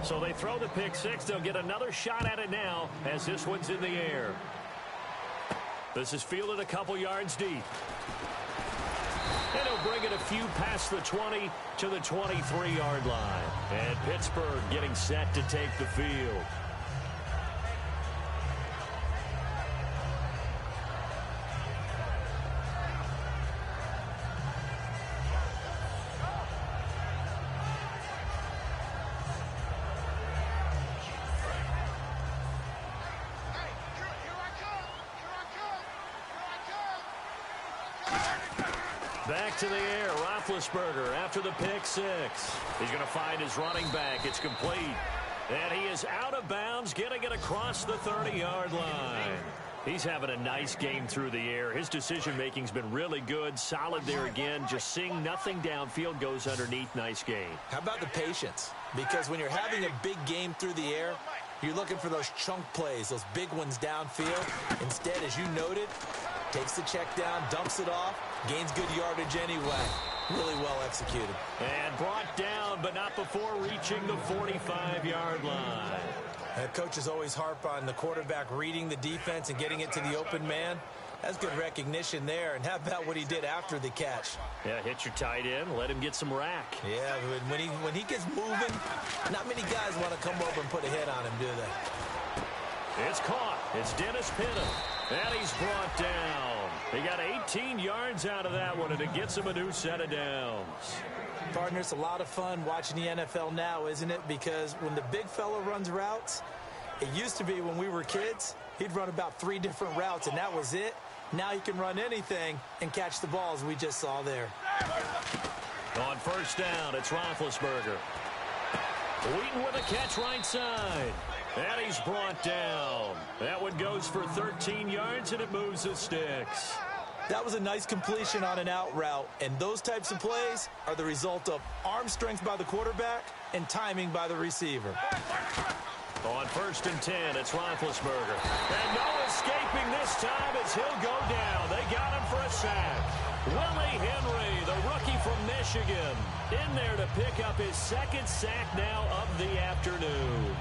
So they throw the pick-6. They'll get another shot at it now as this one's in the air. This is fielded a couple yards deep. And he'll bring it a few past the 20 to the 23-yard line. And Pittsburgh getting set to take the field. Back to the air. Roethlisberger after the pick six. He's going to find his running back. It's complete. And he is out of bounds, getting it across the 30-yard line. He's having a nice game through the air. His decision-making's been really good. Solid there again. Just seeing nothing downfield, goes underneath. Nice game. How about the patience? Because when you're having a big game through the air, you're looking for those chunk plays, those big ones downfield. Instead, as you noted, takes the check down, dumps it off, gains good yardage anyway. Really well executed. And brought down, but not before reaching the 45-yard line. Coaches always harp on the quarterback reading the defense and getting it to the open man. That's good recognition there. And how about what he did after the catch? Yeah, hit your tight end, let him get some rack. Yeah, when he gets moving, not many guys want to come over and put a hit on him, do they? It's caught. It's Dennis Pitta. And he's brought down. He got 18 yards out of that one, and it gets him a new set of downs. Partner, it's a lot of fun watching the NFL now, isn't it? Because when the big fella runs routes, it used to be when we were kids, he'd run about 3 different routes, and that was it. Now he can run anything and catch the balls we just saw there. On first down, it's Roethlisberger. Wheaton with a catch right side. And he's brought down. That one goes for 13 yards, and it moves the sticks. That was a nice completion on an out route, and those types of plays are the result of arm strength by the quarterback and timing by the receiver. On first and 10, it's Roethlisberger. And no escaping this time as he'll go down. They got him for a sack. Willie Henry, the rookie from Michigan, in there to pick up his second sack now of the afternoon.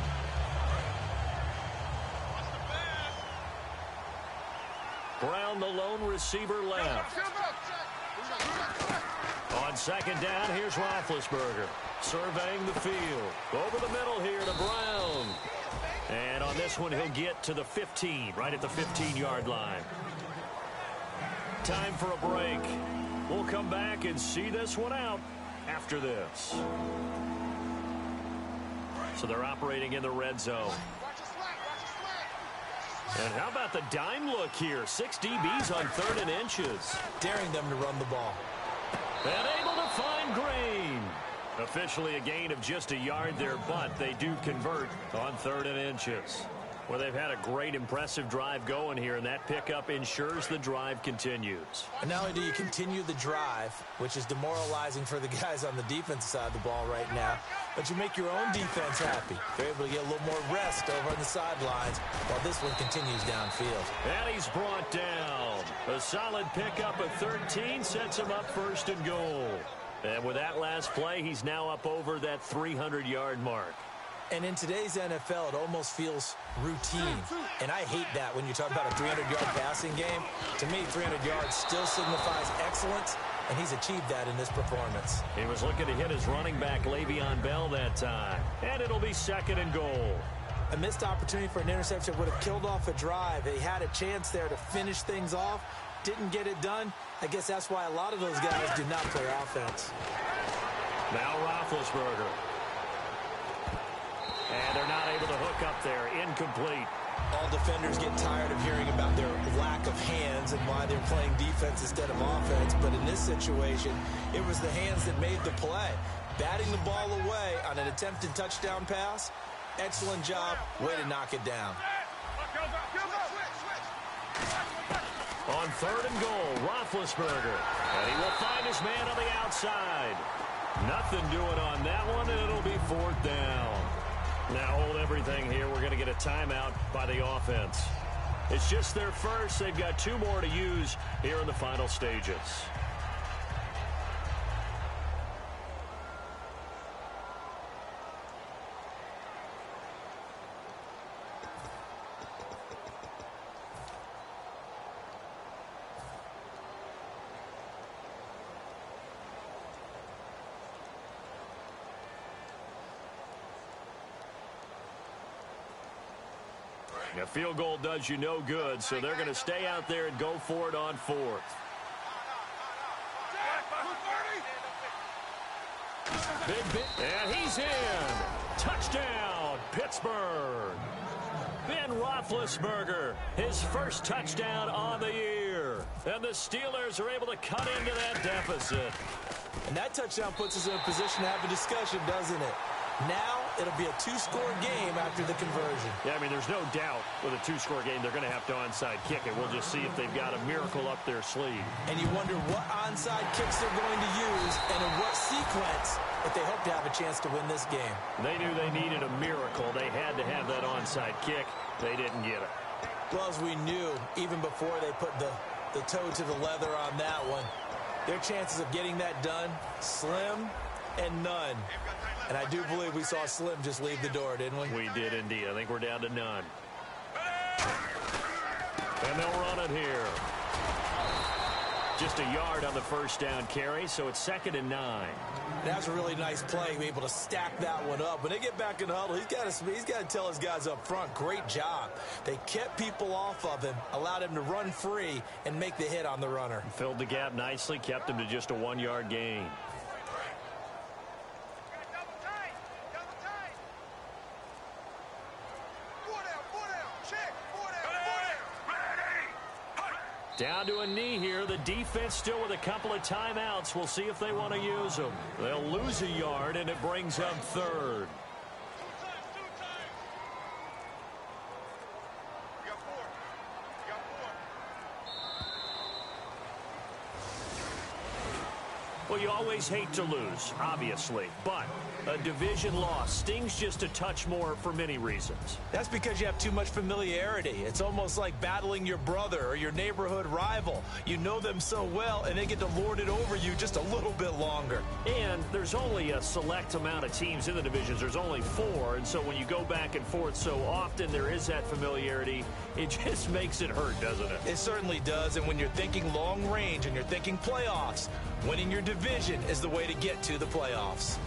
Brown, the lone receiver, left. On second down, here's Roethlisberger. Surveying the field. Over the middle here to Brown. And on this one, he'll get to the 15, right at the 15-yard line. Time for a break. We'll come back and see this one out after this. So they're operating in the red zone. And how about the dime look here? 6 DBs on 3rd and inches. Daring them to run the ball. And able to find Green. Officially a gain of just a yard there, but they do convert on 3rd and inches. Well, they've had a great, impressive drive going here, and that pickup ensures the drive continues. And not only do you continue the drive, which is demoralizing for the guys on the defensive side of the ball right now, but you make your own defense happy. They're able to get a little more rest over on the sidelines while this one continues downfield. And he's brought down. A solid pickup of 13 sets him up 1st and goal. And with that last play, he's now up over that 300-yard mark. And in today's NFL, it almost feels routine. And I hate that when you talk about a 300-yard passing game. To me, 300 yards still signifies excellence, and he's achieved that in this performance. He was looking to hit his running back, Le'Veon Bell, that time. And it'll be 2nd and goal. A missed opportunity for an interception would have killed off a drive. They had a chance there to finish things off. Didn't get it done. I guess that's why a lot of those guys do not play offense. Now Roethlisberger. And they're not able to hook up there. Incomplete. All defenders get tired of hearing about their lack of hands and why they're playing defense instead of offense. But in this situation, it was the hands that made the play. Batting the ball away on an attempted touchdown pass. Excellent job. Way to knock it down. On 3rd and goal, Roethlisberger. And he will find his man on the outside. Nothing doing on that one, and it'll be 4th down. Now hold everything here. We're going to get a timeout by the offense. It's just their first. They've got 2 more to use here in the final stages. A field goal does you no good, so they're going to stay out there and go for it on 4th. And he's in. Touchdown, Pittsburgh. Ben Roethlisberger, his first touchdown on the year. And the Steelers are able to cut into that deficit. And that touchdown puts us in a position to have a discussion, doesn't it? Now it'll be a two-score game after the conversion. Yeah, I mean, there's no doubt with a two-score game they're going to have to onside kick it. We'll just see if they've got a miracle up their sleeve. And you wonder what onside kicks they're going to use and in what sequence if they hope to have a chance to win this game. They knew they needed a miracle. They had to have that onside kick. They didn't get it. Well, as we knew, even before they put the toe to the leather on that one, their chances of getting that done, slim and none. And I do believe we saw Slim just leave the door, didn't we? We did indeed. I think we're down to none. And they'll run it here. Just a yard on the first down carry, so it's 2nd and 9. That's a really nice play, be able to stack that one up. When they get back in the huddle, he's got to tell his guys up front, great job. They kept people off of him, allowed him to run free, and make the hit on the runner. Filled the gap nicely, kept him to just a 1-yard gain. Down to a knee here. The defense still with a couple of timeouts. We'll see if they want to use them. They'll lose a yard, and it brings up 3rd. Well, you always hate to lose, obviously, but a division loss stings just a touch more for many reasons. That's because you have too much familiarity. It's almost like battling your brother or your neighborhood rival. You know them so well, and they get to lord it over you just a little bit longer. And there's only a select amount of teams in the divisions. There's only 4, and so when you go back and forth so often, there is that familiarity. It just makes it hurt, doesn't it? It certainly does, and when you're thinking long range and you're thinking playoffs, winning your division is the way to get to the playoffs.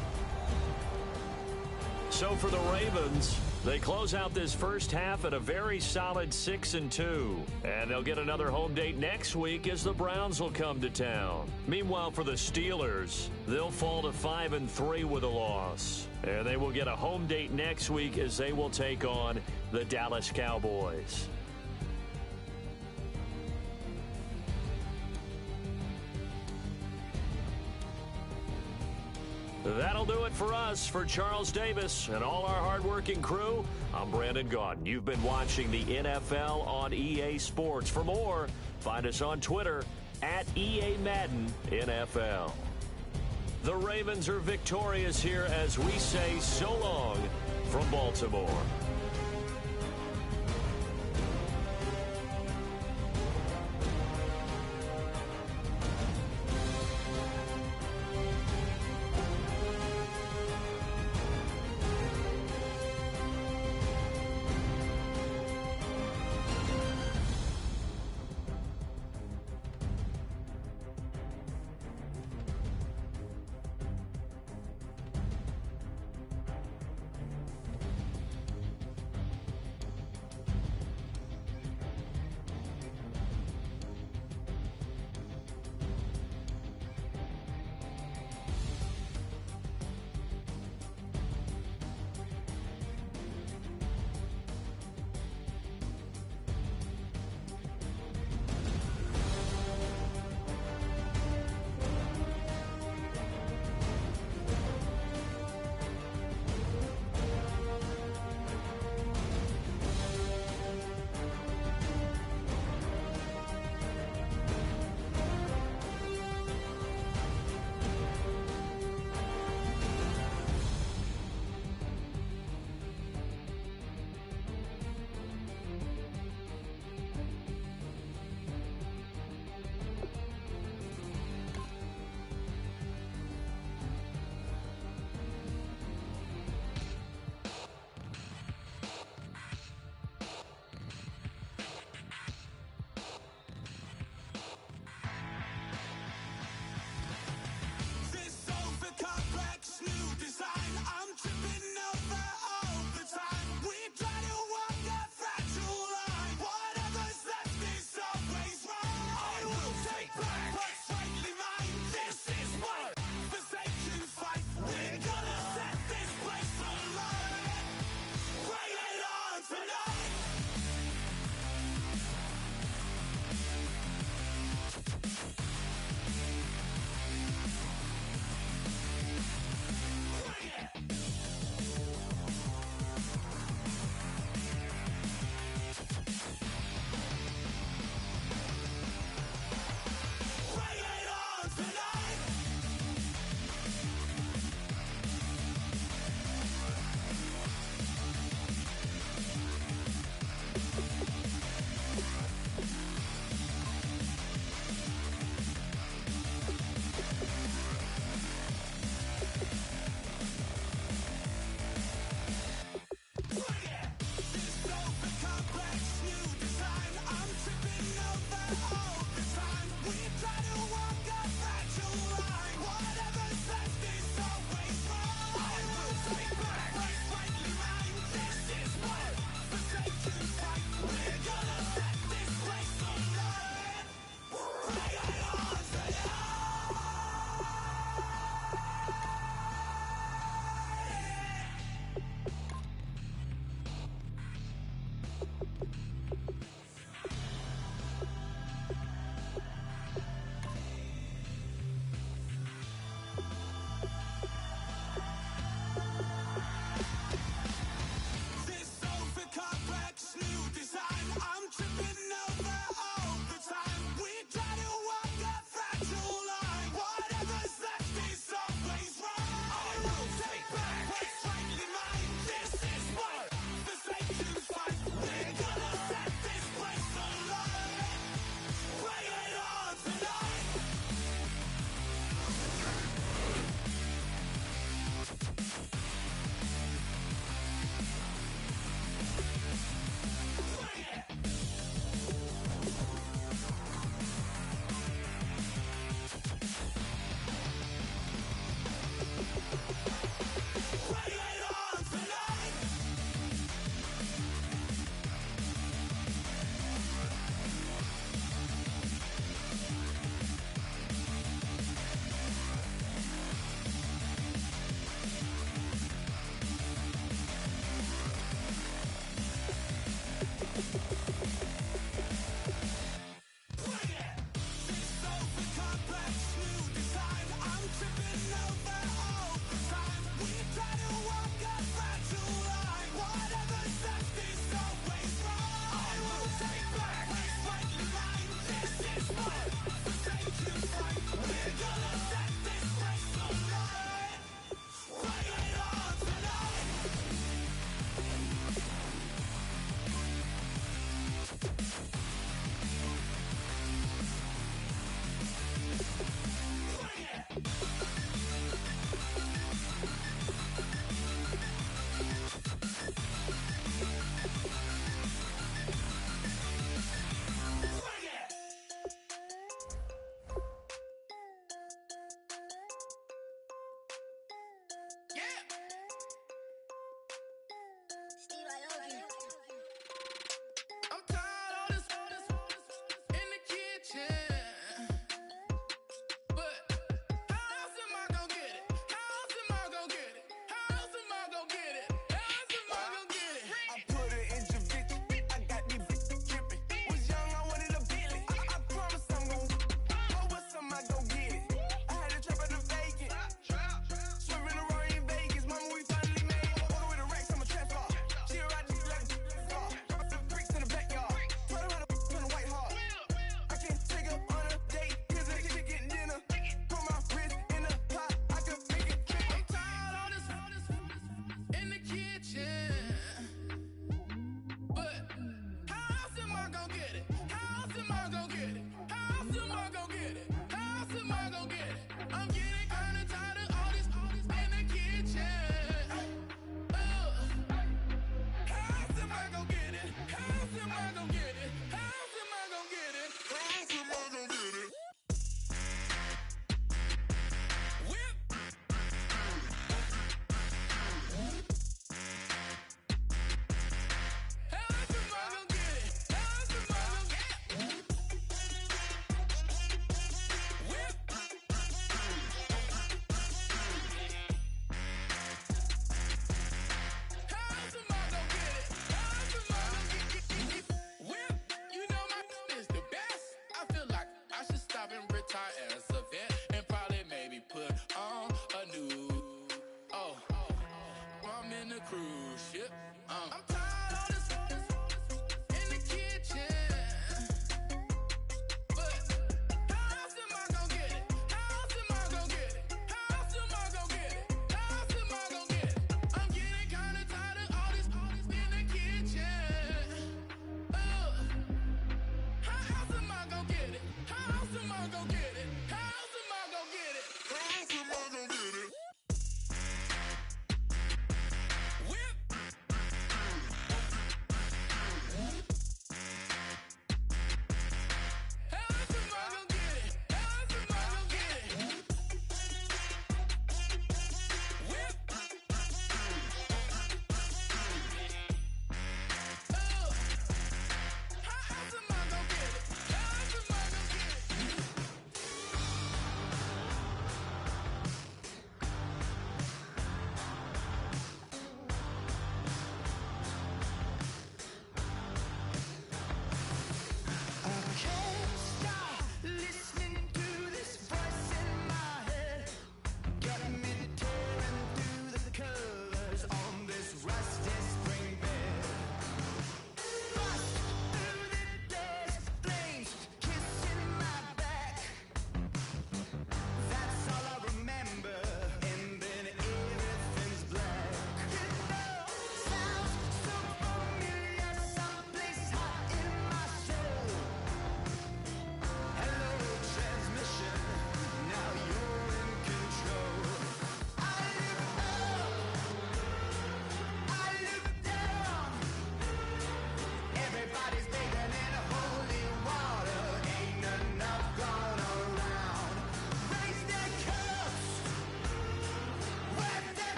So for the Ravens, they close out this first half at a very solid 6-2. And they'll get another home date next week as the Browns will come to town. Meanwhile, for the Steelers, they'll fall to 5-3 with a loss. And they will get a home date next week as they will take on the Dallas Cowboys. That'll do it for us. For Charles Davis and all our hardworking crew, I'm Brandon Gaudin. You've been watching the NFL on EA Sports. For more, find us on Twitter at EA Madden NFL. The Ravens are victorious here as we say so long from Baltimore.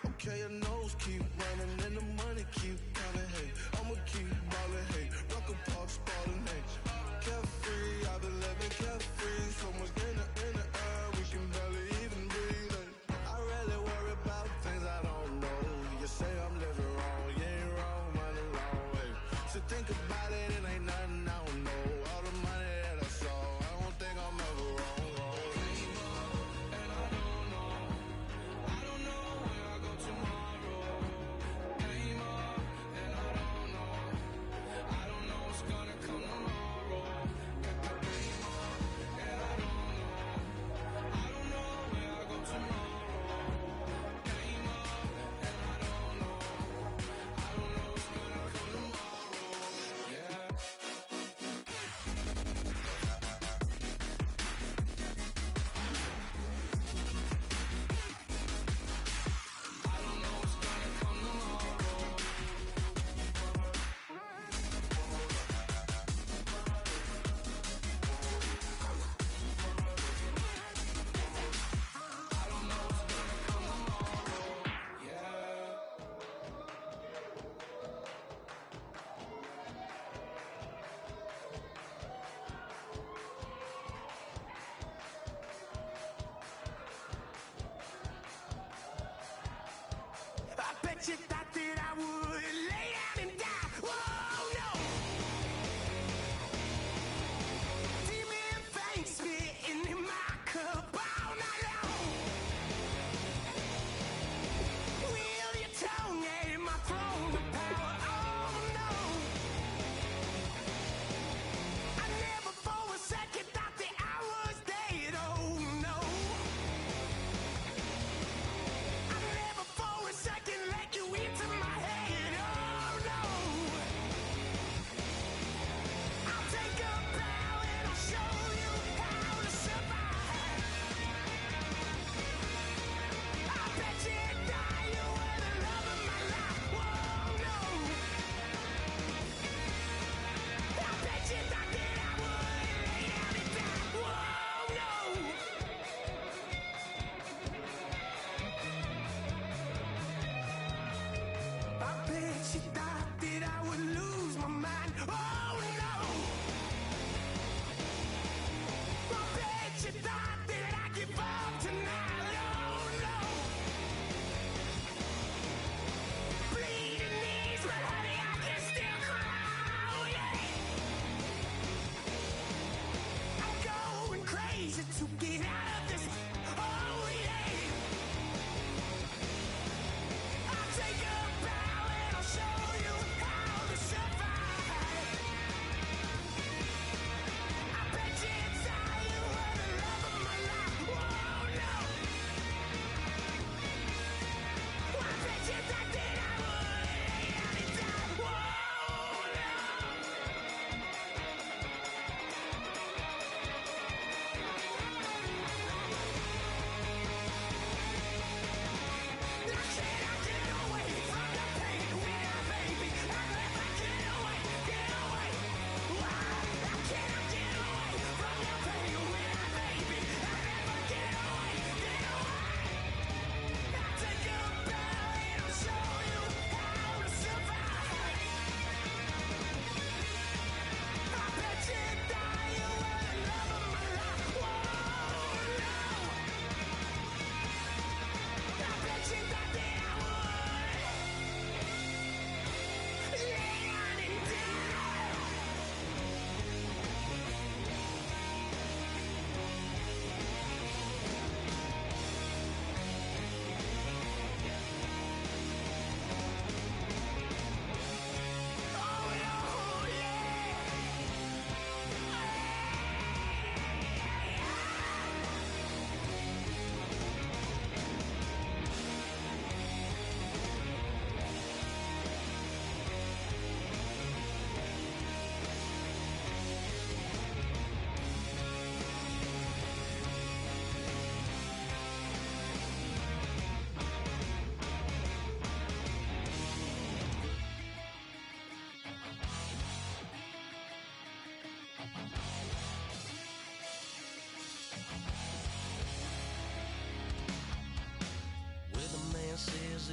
Okay, your nose keep running and the money keep coming. Hey, I'ma keep ballin'. Hey, Rucker Park Spalding. Hey, carefree, I've been living carefree. So much in the air, we can barely even breathe. Hey, I really worry about things I don't know. You say I'm living wrong, you ain't wrong, money long. Hey, so think about it, it ain't nothing I don't know. All the money that I saw, I don't think I'm ever wrong. You thought that I would lay down and die. Whoa, no. Demon fangs spitting in my cup all night long. Wheel your tongue at my throne of power. Oh, no. I never for a second thought that I was dead. Oh, no. I never for a second let you into my head, oh no. I'll take a bow and I'll show you how to survive. I bet you die, you were the love of my life, whoa no. I bet you thought that I would lay down and die, whoa no. I bet you thought that I would lose my mind. Oh no! I bet you thought that I'd give up tonight. Oh no! Bleeding knees, but honey, I can still cry. Oh yeah! I'm going crazy to get out of this. Oh yeah! I'll take a bow and I'll show you how to survive. I bet you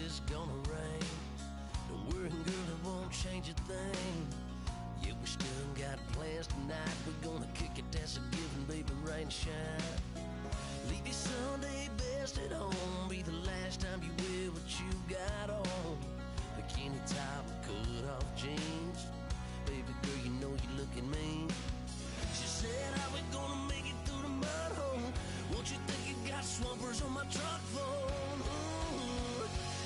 it's gonna rain. Don't worry, girl, it won't change a thing. Yeah, we still got plans tonight. We're gonna kick it, that's a given, baby, rain and shine. Leave your Sunday best at home. Be the last time you wear what you got on. Bikini top and cut off jeans. Baby girl, you know you looking mean. She said, how we gonna make it through the mud hole? Won't you think you got swampers on my truck phone? Ooh,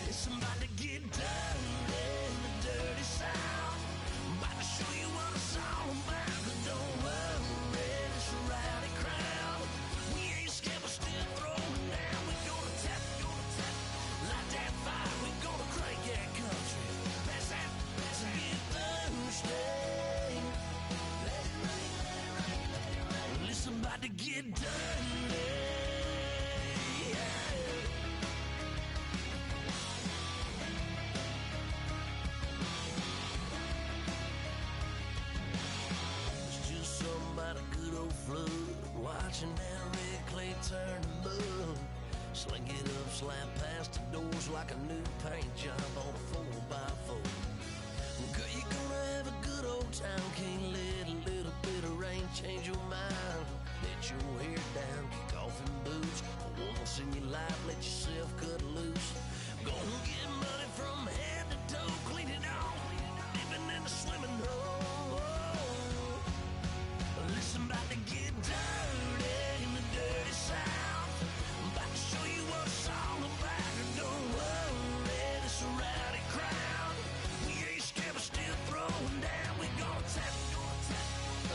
it's about to get dirty in the dirty South. I'm about to show you what it's all about. But don't worry, it's a rowdy crowd. We ain't scared, we're still throwing down. We're gonna tap, light that fire. We're gonna crank that country. Pass that, and get Thursday. Let it rain, let it rain, let it rain. Listen, about to get dirty. Yeah. It's just something about a good old flood. Watching that red clay turn to mud. Sling it up, slap past the doors like a new paint job on a 4x4. Girl, you're gonna have a good old time. Can't let a little bit of rain change your mind. Let your hair down, kick off in boots. Once in your life, let yourself cut loose. Gonna get money from head to toe, clean it off, living in a swimming hole. Listen, about to get dirty in the dirty South. I'm about to show you what it's all about. And don't worry, it's a rowdy crowd. We ain't scared, we're still throwing down. We're gonna tap,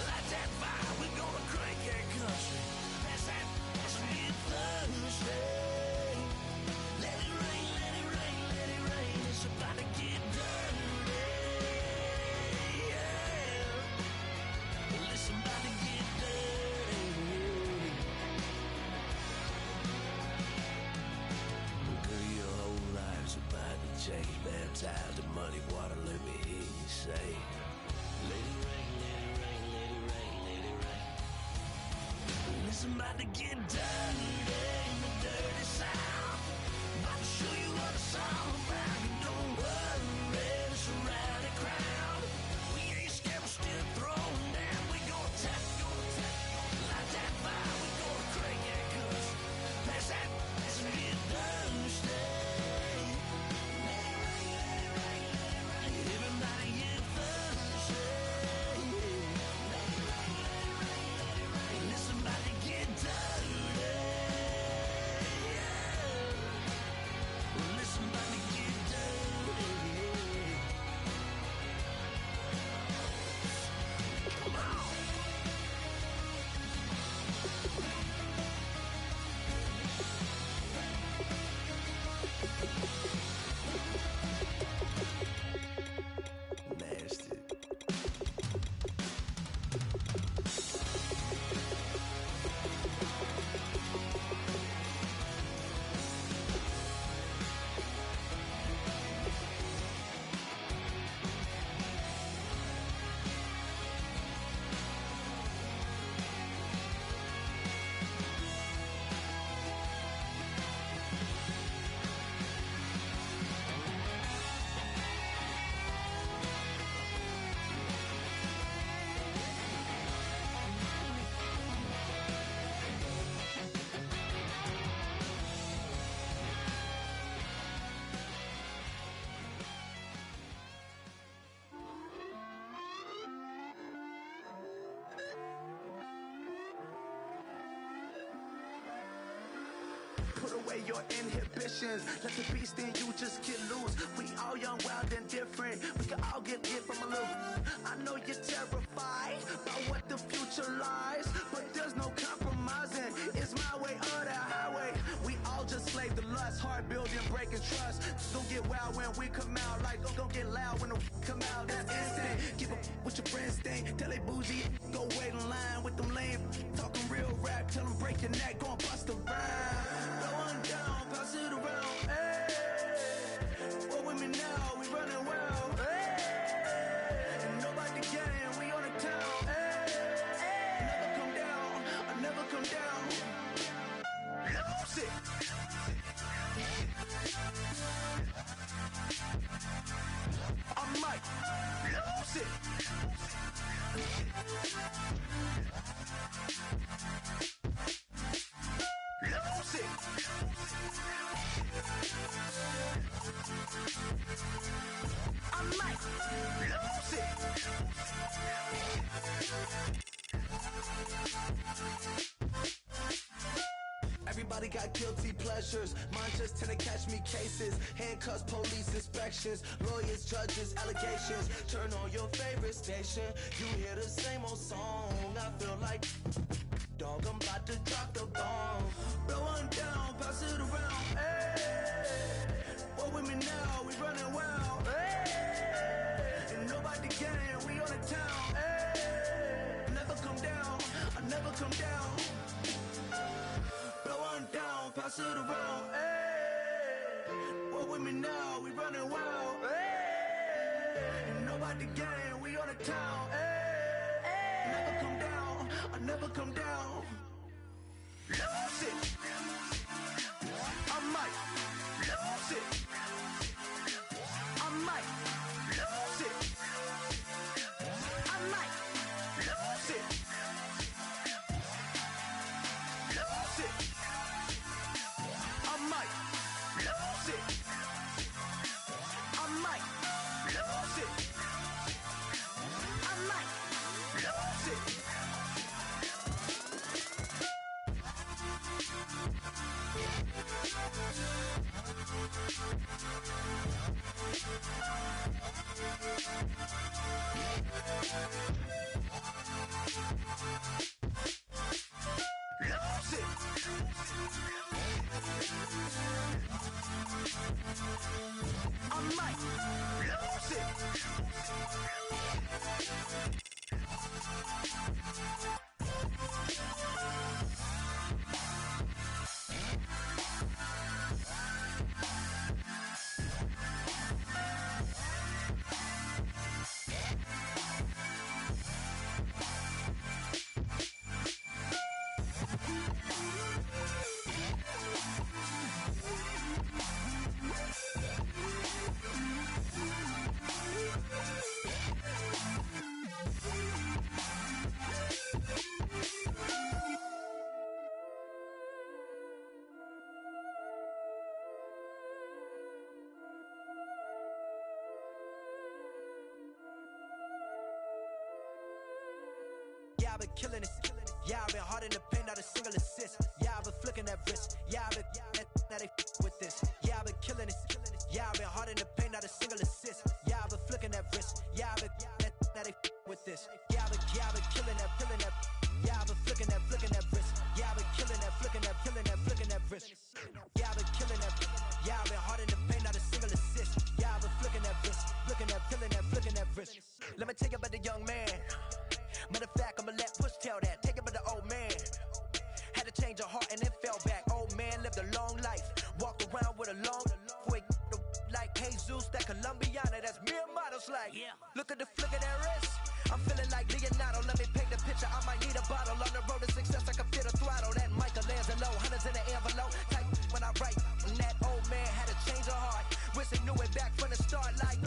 light that fire. We're gonna crank that country. Pass that, as we get Thursday. Let it rain, let it rain, let it rain. It's about to get dirty. Yeah. Listen, about to get dirty. Girl, your whole life's about to change. Baptized in muddy water, let me hear you say. Let it rain, let it rain, let it rain, let it rain. Listen, about to get dirty in the dirty South. About to show you what it's all about. And don't worry, it's a rowdy crowd. We ain't scared, we're still throwing down. We gonna tap, light that fire. We gonna crank that country. Pass that, as we get Thursday. Let it rain, let it rain, let it rain. Everybody get Thursday. Let it rain, let it rain, let it rain. Listen, about to get dirty. Yeah. Listen, about to get dirty. Come on. Nasty. Put away your inhibitions. Let the beast in you just get loose. We all young, wild, and different. We can all get lit from a little. I know you're terrified by what the future lies, but there's no compromising. It's my way or the highway. We all just slave to lust, hard building, breaking trust. Don't get wild when we come out. Like don't get loud when the come out. That's instant. Give up what your friends think. Tell they bougie. Go wait in line with them lame. Talking real rap. Tell them break your neck. Go and bust a rhyme. No one down. Pass it around. Hey. What with me now? We running well. Hey. And nobody getting. We on the town. Hey. Never come down. I never come down. Lose it. Lose it. I might lose it. Everybody got guilty pleasures. Mine just tend to catch me cases. Handcuffs, police inspections, lawyers, judges, allegations. Turn on your favorite station. You hear the same old song. I feel like, dog, I'm about to drop the bomb. Blow one down, pass it around. Hey, what with me now? We running wild. Hey, and nobody gang. We on the town. Hey, never come down. I never come down. Blow one down, pass it around. Hey, what with me now? We running wild. Hey, and nobody gang. We on the town. Hey, never come down. I never come down. Lose it. I might lose it. I might lose it. I might lose it. Lose it. I might lose it. I might lose it. I might lose it. Lose it. I might lose it. Yeah, I've been killing it. Yeah, I've been hard in the paint, not a single assist. Yeah, I've been flicking that wrist. Yeah, I've been now they with this. Yeah, I've been killing it. Yeah, I've been hard in the paint, not a single assist. Yeah, I've been flicking that wrist. Yeah, I've been now they with this. Yeah, I've been killing that. Yeah, I've been flicking that wrist. Yeah, I've been killing that, flicking that wrist. Yeah, I've been killing that. Yeah, I've been hard in the paint, not a single assist. Yeah, I've been flicking that wrist, flicking that wrist. Let me tell you about the young man. Matter of fact, I'ma let Push tell that. Take it by the old man. Had to change her heart and then fell back. Old man lived a long life. Walked around with a long boy like Jesus, that Colombiana. That's mere models like. Look at the flick of that wrist. I'm feeling like Leonardo. Let me paint the picture. I might need a bottle. On the road to success, I can feel the throttle. That Michelangelo, hundreds in the envelope. Type when I write. And that old man had to change her heart. Wish he knew it back from the start. Like,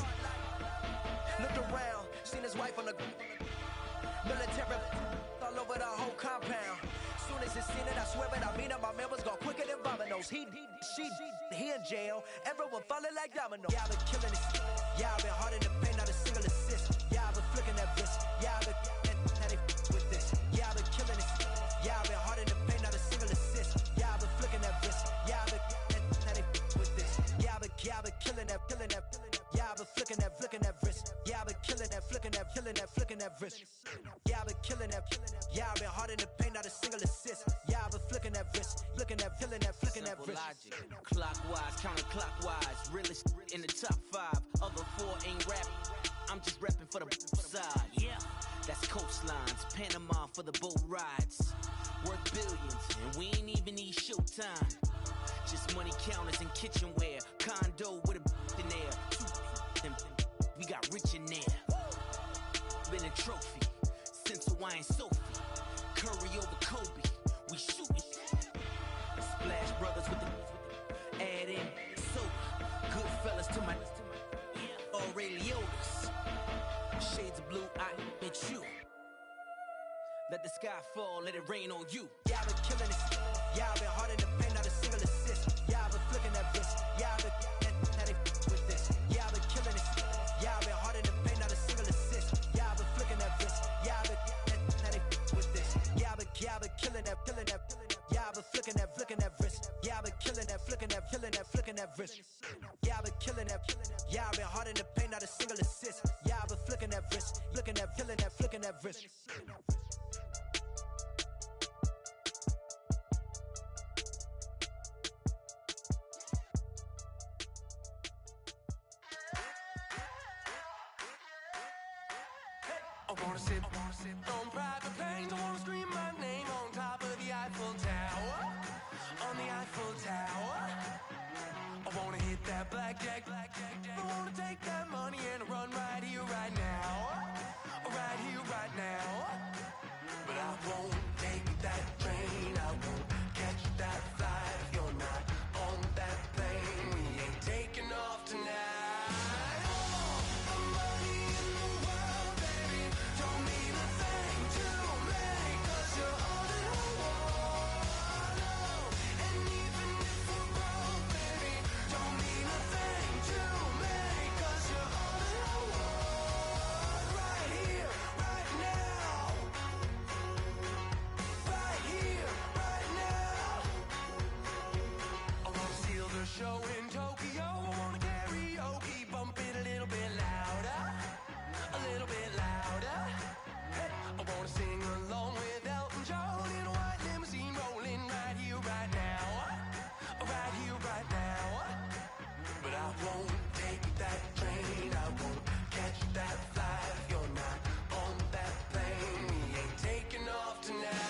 looked around, seen his wife on the military all over the whole compound. Soon as he seen it, I swear it, I mean it, my man was gone quicker than Domino's. He in jail, everyone falling like dominoes. Yeah, I've been killing it. Yeah, I've been hard in the paint, not a single assist. Yeah, I've been flicking that wrist. Yeah, I've been now they with this. Yeah, I've been killing it. Yeah, I've been hard in the paint, not a single assist. Yeah, I've been flicking that wrist. Yeah, I've been now they with this. Yeah, I've been killing that. Yeah, I've been flicking that wrist. Yeah, I've been killing that, flicking that wrist. Yeah, I've been killing that. Yeah, I've been hard in the paint, not a single assist. Yeah, I've been flicking that wrist, flicking that wrist. Logic, clockwise, counterclockwise, realest in the top 5. Other 4 ain't rapping. I'm just repping for the side. Yeah, that's coastlines, Panama for the boat rides. Worth billions, and we ain't even need showtime. Just money counters and kitchenware, condo with a in there. We got rich in there. Been a trophy since Hawaiian Sophie. Curry over Kobe, we shootin'. Splash Brothers with the add in soda. Good fellas to my Aureliotis. Shades of blue, I admit you. Let the sky fall, let it rain on you. Yeah, I've been killing this. Yeah, I've been hard in the paint, not a single assist. Yeah, I've been flicking that wrist. Yeah, I've been now they with this. Yeah, I've been killing this. Yeah, I've been hard in the paint, not a single assist. Yeah, I've been flicking that wrist. Yeah, I've been now they with this. Yeah, I've been killing that. Yeah, I've been flicking that wrist. Yeah, I've been killing that, flicking that wrist. Yeah, I've been killing that. Yeah, I've been hard in the paint, not a single assist. Yeah, I've been flicking that wrist, flicking that wrist. I wanna sit on private planes. I wanna scream my name on top of the Eiffel Tower. On the Eiffel Tower. I wanna hit that blackjack. I wanna take that money and run right here, right now. Right here, right now. But I won't take that train. I won't catch that flight if you're not on that plane. We ain't taking off tonight. Show in Tokyo, I wanna karaoke, bump it a little bit louder, Hey, I wanna sing along with Elton John in a white limousine, rolling right here, right now, But I won't take that train, I won't catch that flight if you're not on that plane. We ain't taking off tonight.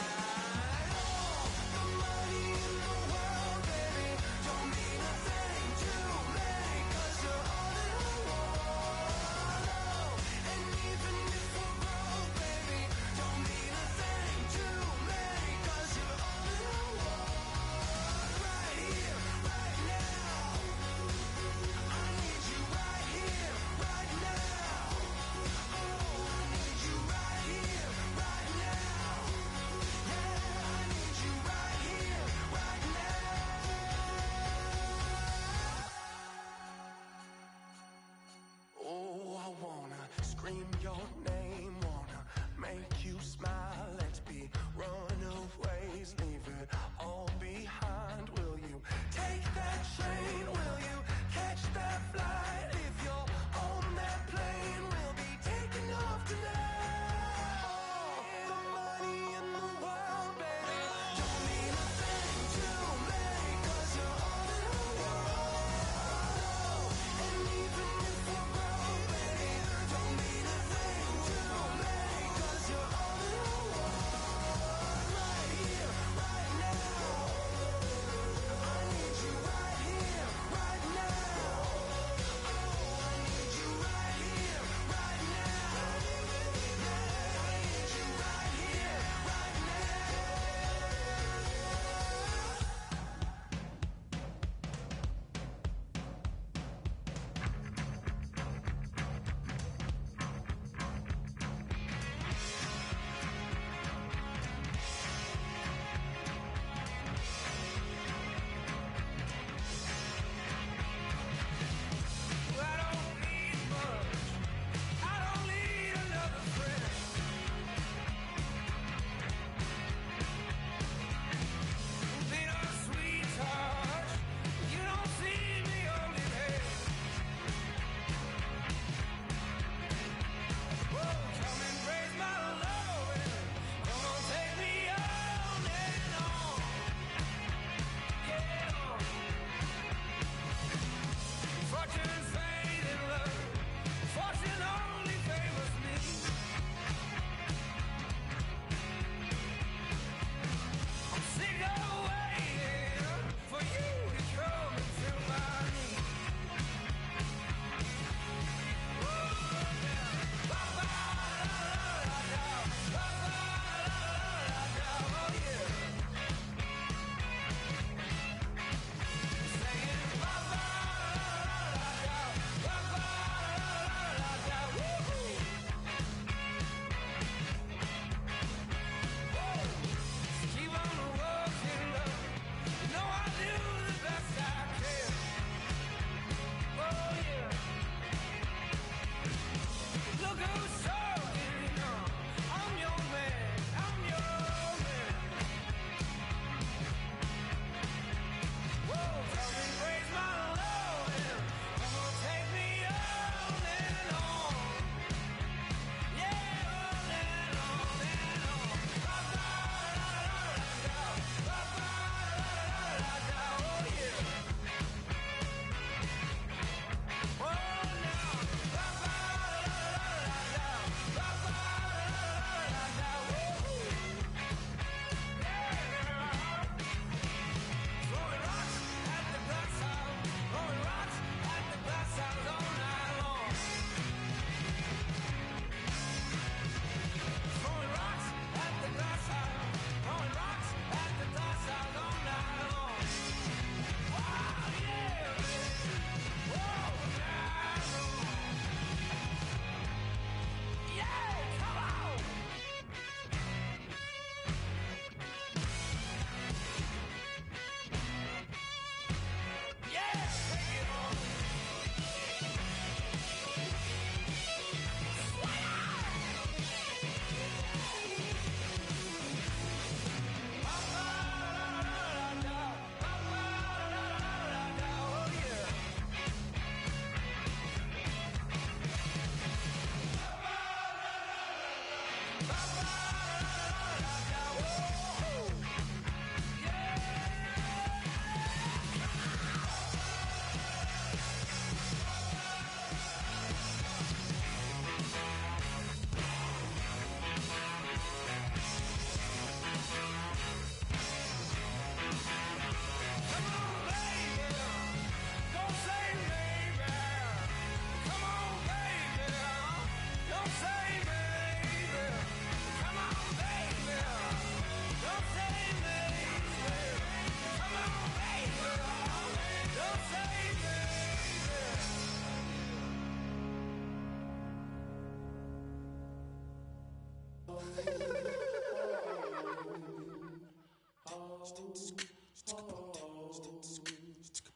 Scream your name, wanna make you smile. Let's be runaways, leave it all behind. Will you take that train? Will you catch that flight? If you're on that plane, we'll be taking off tonight. The money in the world, baby, don't mean a thing to me, 'cause you're all in the world. And even if we're broke, baby, don't mean a thing.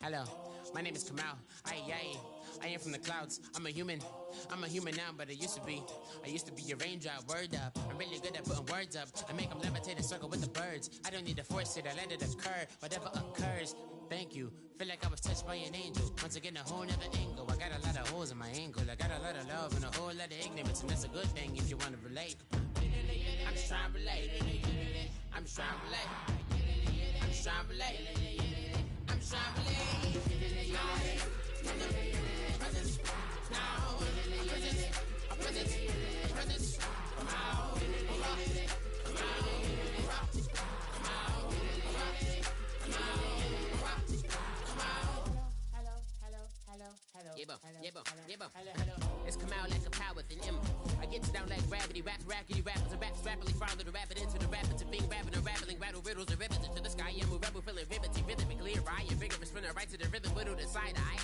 Hello, my name is Kamal. I am from the clouds. I'm a human now, but I used to be a raindrop. Word up, I'm really good at putting words up. I make them levitate and circle with the birds. I don't need to force it, I let it occur. Whatever occurs, thank you. Feel like I was touched by an angel. Once again, a whole nother angle. I got a lot of holes in my angle. I got a lot of love and a whole lot of ignorance, and that's a good thing if you want to relate. I'm just trying to relate. I'm just trying to relate. I'm just trying to relate. I'm just trying to relate. Presence, now, presence, come out, come It's come out like a power within him. I get down like gravity, rappers and raps rapidly follow the rapid into the rapids of being rapping and rattling, rattle riddles and rivets into the sky. I'm a rebel feeling rhythmically right and vigorous, running right to the rhythm, widow to side eye.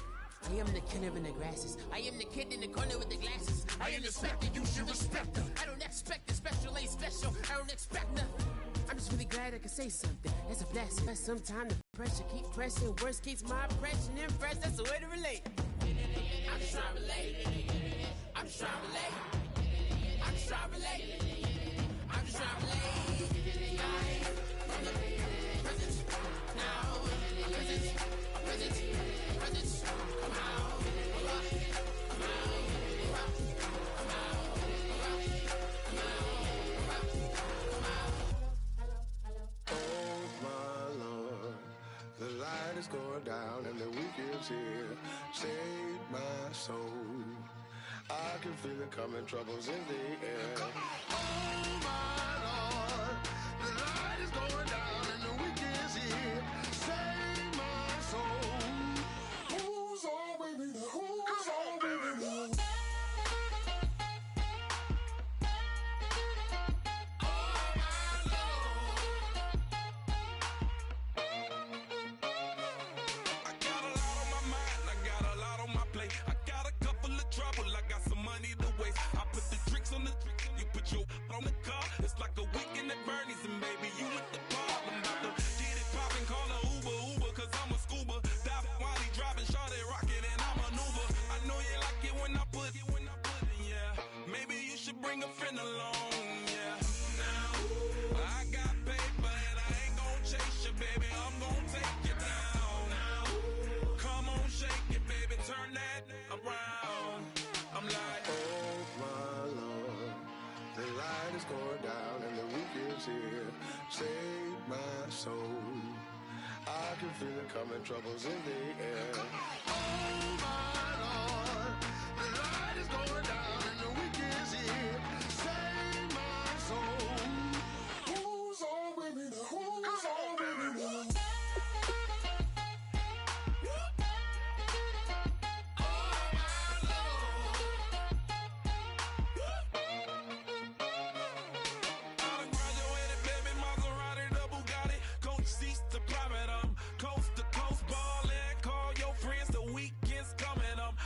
I am the killer in the grasses. I am the kid in the corner with the glasses. I am the specter, you should respect her. I don't expect it, special ain't special. I don't expect nothing. I'm just really glad I can say something. That's a blessing. But sometimes the pressure keep pressing. Worst keeps my impression impressed. That's the way to relate. I'm just trying to relate. I'm just trying to relate. I'm just trying to relate. I'm just trying to relate. From the present, now, present, come out, come out. Oh my Lord, the light is going down and the week is here. Save my soul. I can feel it coming, troubles in the air. Oh my Lord, the light is going down and the week is here. Save my soul. Who's all with me? Who's all with me? On the car, it's like a weekend at Bernie's, and baby, you with the pop. I'm about to get it poppin', call her Uber, cause I'm a scuba. Dive while he driving, shot it, rocket, and I maneuver. I know you like it when I put it, yeah. Maybe you should bring a friend along, yeah. Now, I got paper, and I ain't gon' chase you, baby, I'm gon' take you down. Now, come on, shake it, baby, turn that around. I'm like, oh my Lord, the light is going down and the week is here. Save my soul. I can feel it coming, troubles in the air. Oh my Lord, the light is going down and the week is here. Save my soul. Who's all with me? Who's all with me?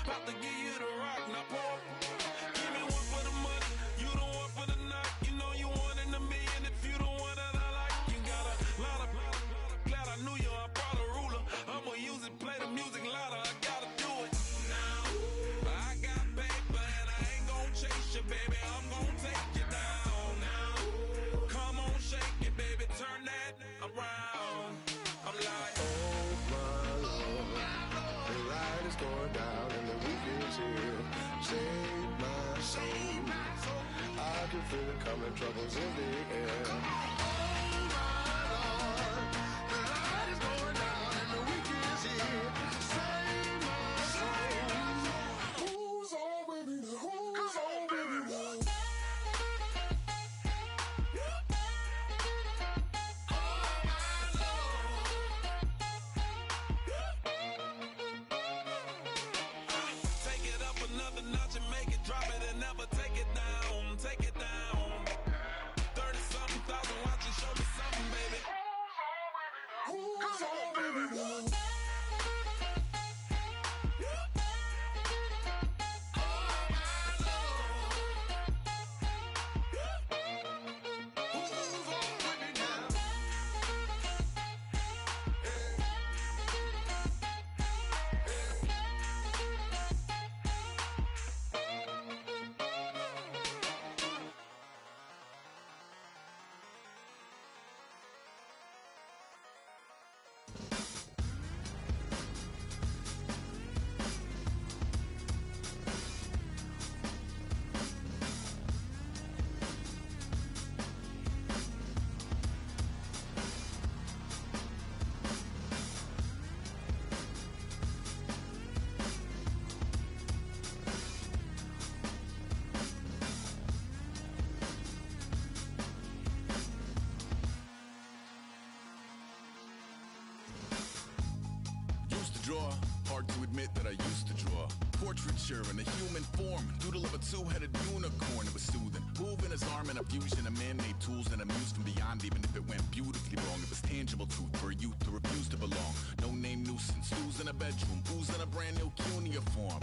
about to give you the rock, now pour. Give me one coming, troubles in the air. Oh my Lord, the light is going down and the weekend is here. Save my soul. Who's on with me now? Who's on with me now? Take it up another notch and make it drop it and never take it down. Take it down. 30-something thousand watching, show me something, baby. Who's on with me now? Used to draw, hard to admit that I used to draw. Portraiture in a human form, doodle of a two-headed unicorn. It was soothing, moving his arm in a fusion of man-made tools and amused from beyond. Even if it went beautifully wrong, it was tangible truth for a youth to refuse to belong. No name nuisance, who's in a bedroom, who's in a brand new cuneiform.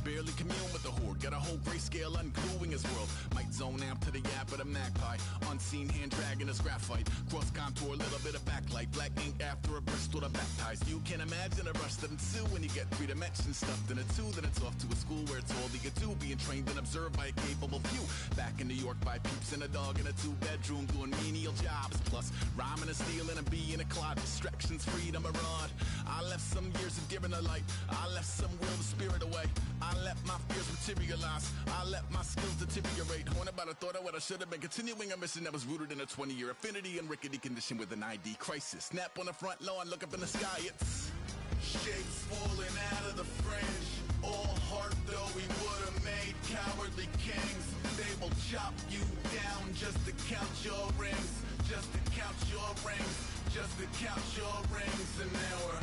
Barely commune with the horde, got a whole grayscale ungluing his world. Might zone out to the yap of the magpie, unseen hand dragging his graphite. Cross contour, little bit of backlight, black ink after a Bristol to baptize. You can imagine a rush that ensue when you get 3 dimensions stuffed in a 2. Then it's off to a school where it's all that you do, being trained and observed by a capable few. Back in New York by peeps and a dog in a 2-bedroom doing menial jobs. Plus rhyming and stealing and being a clod, distractions, freedom, a rod. I left some years of giving a light, I left some will to spirit away. I let my fears materialize, I let my skills deteriorate. Haunted by the thought of what I should have been, continuing a mission that was rooted in a 20-year affinity and rickety condition with an ID crisis. Snap on the front lawn, look up in the sky, it's shapes falling out of the fringe. All heart though we would have made cowardly kings. They will chop you down just to count your rings, just to count your rings, just to count your rings. And now we're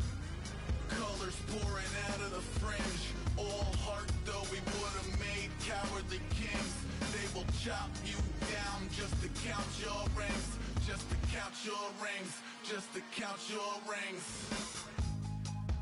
colors pouring out of the fringe. All heart though we would have made cowardly kings. They will chop you down just to count your rings, just to count your rings, just to count your rings.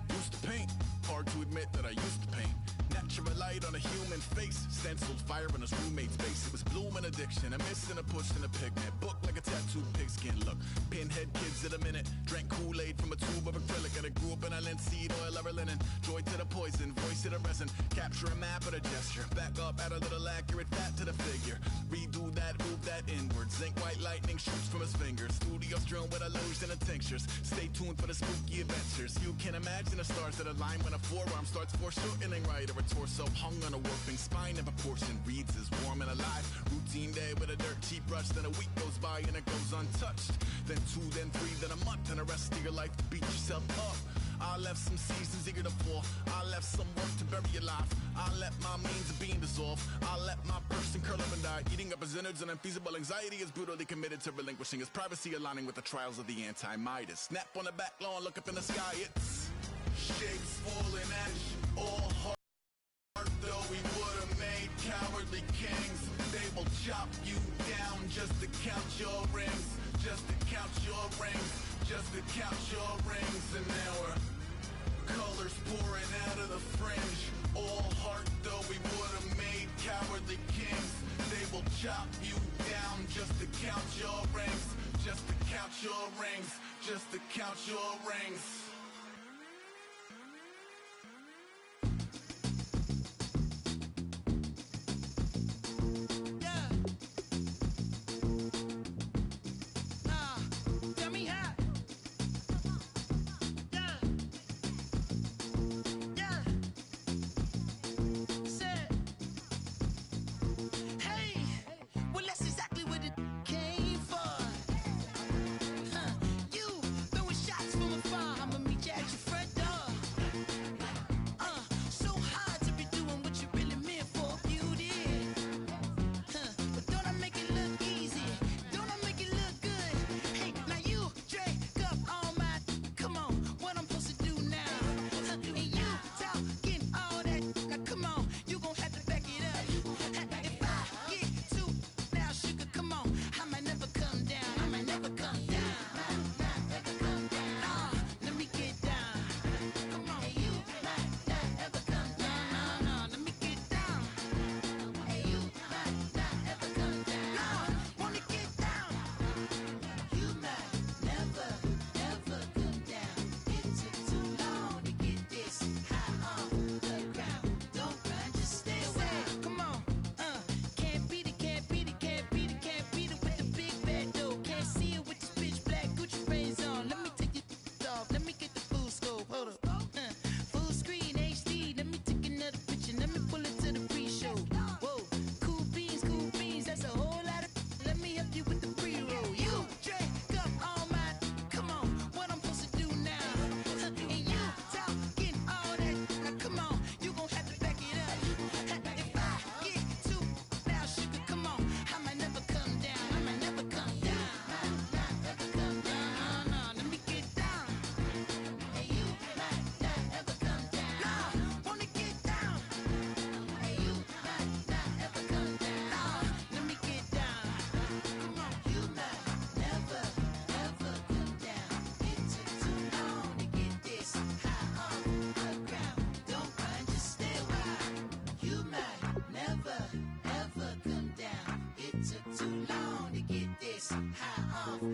Used to paint, hard to admit that I used to paint. Natural light on a human face, stenciled fire in his roommate's face. It was blooming addiction, a miss and a push and a pigment. Book like a tattooed pigskin look. Pinhead kids at a minute, drank Kool-Aid from a tube of acrylic. And I grew up in a linseed oil ever linen. Joy to the poison, voice to the resin. Capture a map of a gesture, back up, add a little accurate fat to the figure. Redo that, move that inward. Zinc white lightning shoots from his fingers. Studio strewn with illusion and tinctures. Stay tuned for the spooky adventures. You can imagine the stars that align when a forearm starts foreshortening right, or a torso hung on a warping spine in proportion. Reads as warm and alive. Routine day with a dirt cheap brush. Then a week goes by and it goes untouched. Then 2, then 3, then a month, and the rest of your life to beat yourself up. I left some seasons eager to fall. I left some work to bury your life. I let my means of being dissolve. I let my person curl up and die. Eating up his innards and unfeasible anxiety is brutally committed to relinquishing his privacy, aligning with the trials of the anti-Midas. Snap on the back lawn, look up in the sky. It's shapes falling ash. All heart though we would have made cowardly kings. They will chop you down just to count your rings, just to count your rings, just to count your rings. And now we're colors pouring out of the fringe. All heart though we would have made cowardly kings. They will chop you down just to count your rings, just to count your rings, just to count your rings. Well, that's exactly what it off the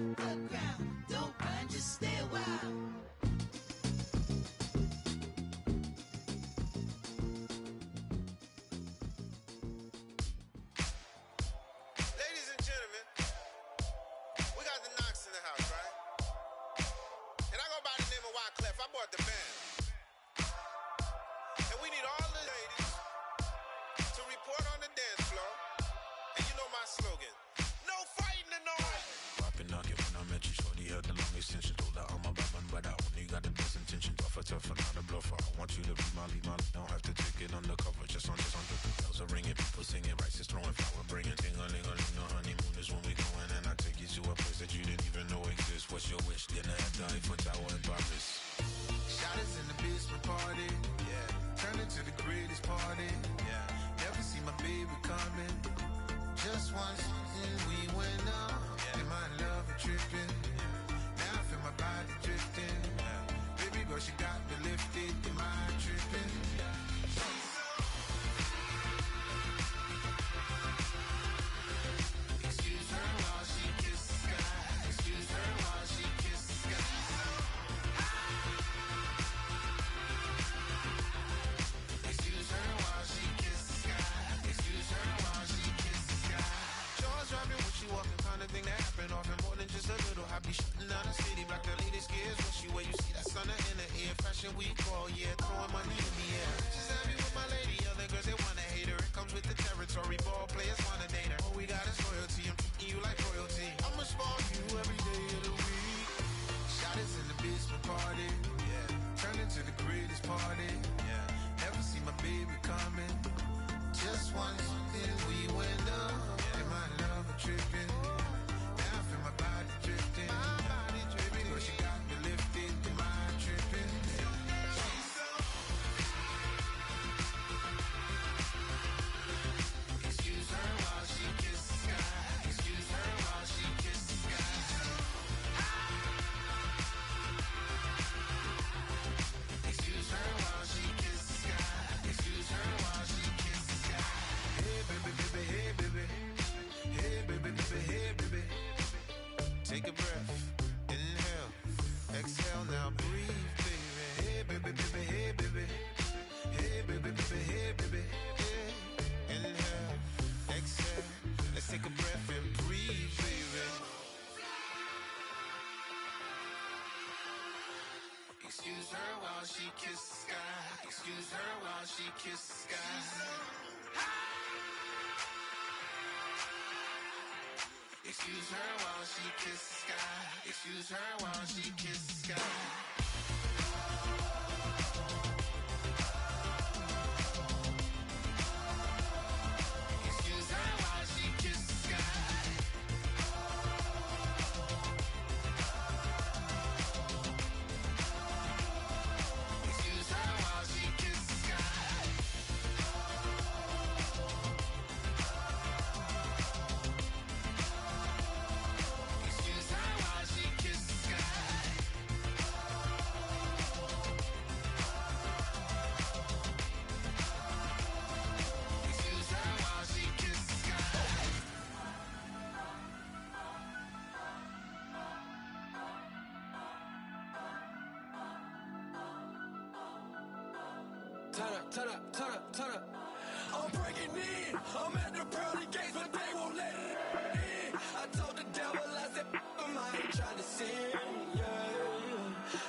ground. Don't run, just stay a while. Ladies and gentlemen, we got the Knox in the house, right? And I go by the name of Wyclef. I bought the band. And we need all the ladies to report on the dance floor. And you know my slogan, no fighting tonight. Popping knock it when I met you, shorty had the long extension. Told her I'm a bad man, but I only got the best intention. Tougher, not a bluffer. I want you to be my lead, don't have to take it undercover. Just on the bells are ringing, people singing, rice is throwing, flower bringing. Ting-a-ling-a-ling, the honeymoon is when we going. And I take you to a place that you didn't even know exists. What's your wish? Dinner at the Eiffel Tower in Paris. Shot us in the basement party, yeah. Turn into the greatest party, yeah. Never see my baby coming. Just once, and we went up, yeah. And my love a tripping, yeah. Now I feel my body drifting, yeah. Baby girl, she got me lifted, am I tripping? Yeah. Excuse her while she kiss the sky. Excuse her while she kiss the sky. Excuse her while she kiss the sky. Excuse her while she kiss the sky. Jaws dropping when she walking, kind of thing that happen often. More than just a little happy shutting down the city. Black the latest gears when she wear. You see that sun in the air. Fashion week all year, throwing money in the air. She's happy with my lady. Other girls they wanna hate her. It comes with the territory. Ball players wanna date her. All we got is loyalty. I'm treating you like royalty. I'ma spoil you every day of the week. Shot us in the basement party, yeah. Turn into the greatest party, yeah. Never see my baby coming. Just once, then we went up, yeah. And my love a tripping. Now I feel my body drifting. My body dripping. Girl, she got me lifted. Am I tripping? Excuse her while she kiss the sky. Excuse her while she kiss the sky. Excuse her while she kiss the sky. Excuse her while she kiss the sky. Hey baby, baby, hey baby. Hey baby, baby, hey baby. Take a breath, inhale, exhale, now breathe, baby. Hey baby, baby, hey baby. Hey baby, baby, hey baby. Hey, inhale, exhale. Let's take a breath and breathe, baby. Excuse her while she kiss the sky. Excuse her while she kiss the sky. Excuse her while she kiss the sky. Excuse her while she kiss the sky. Excuse her while she kiss the sky. Excuse her while she kiss the sky. Excuse her while she kiss the sky. Excuse her while she kiss the sky. Turn up, turn up, turn up, turn up. I'm breaking in. I'm at the pearly gates, but they won't let it in. I told the devil, I said, I ain't trying to sin, yeah.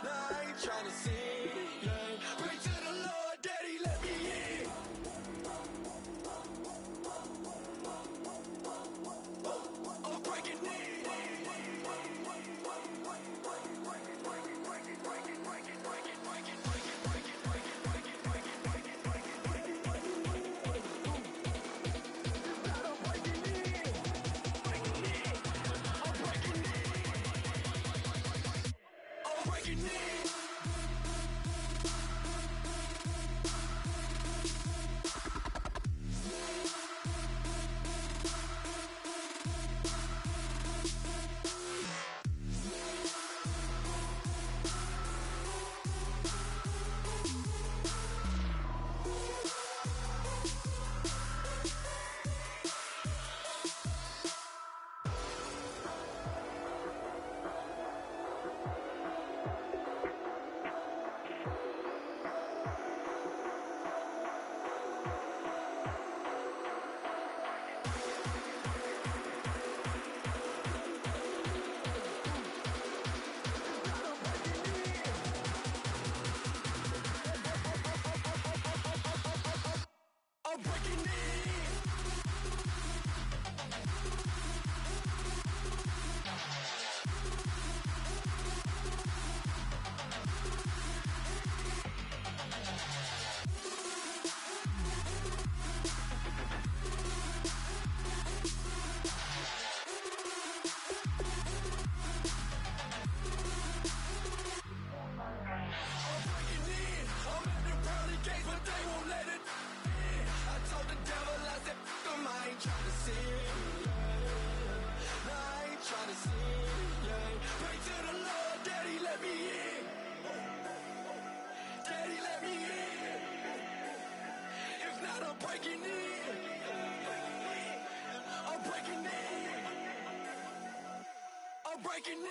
No, I ain't trying to sin, yeah. Pray to the Lord, Daddy, let me in. I'm breaking in. sin, yeah. Pray to the Lord, Daddy, let me in. Daddy, let me in. If not, I'm breaking in. I'm breaking in. I'm breaking in.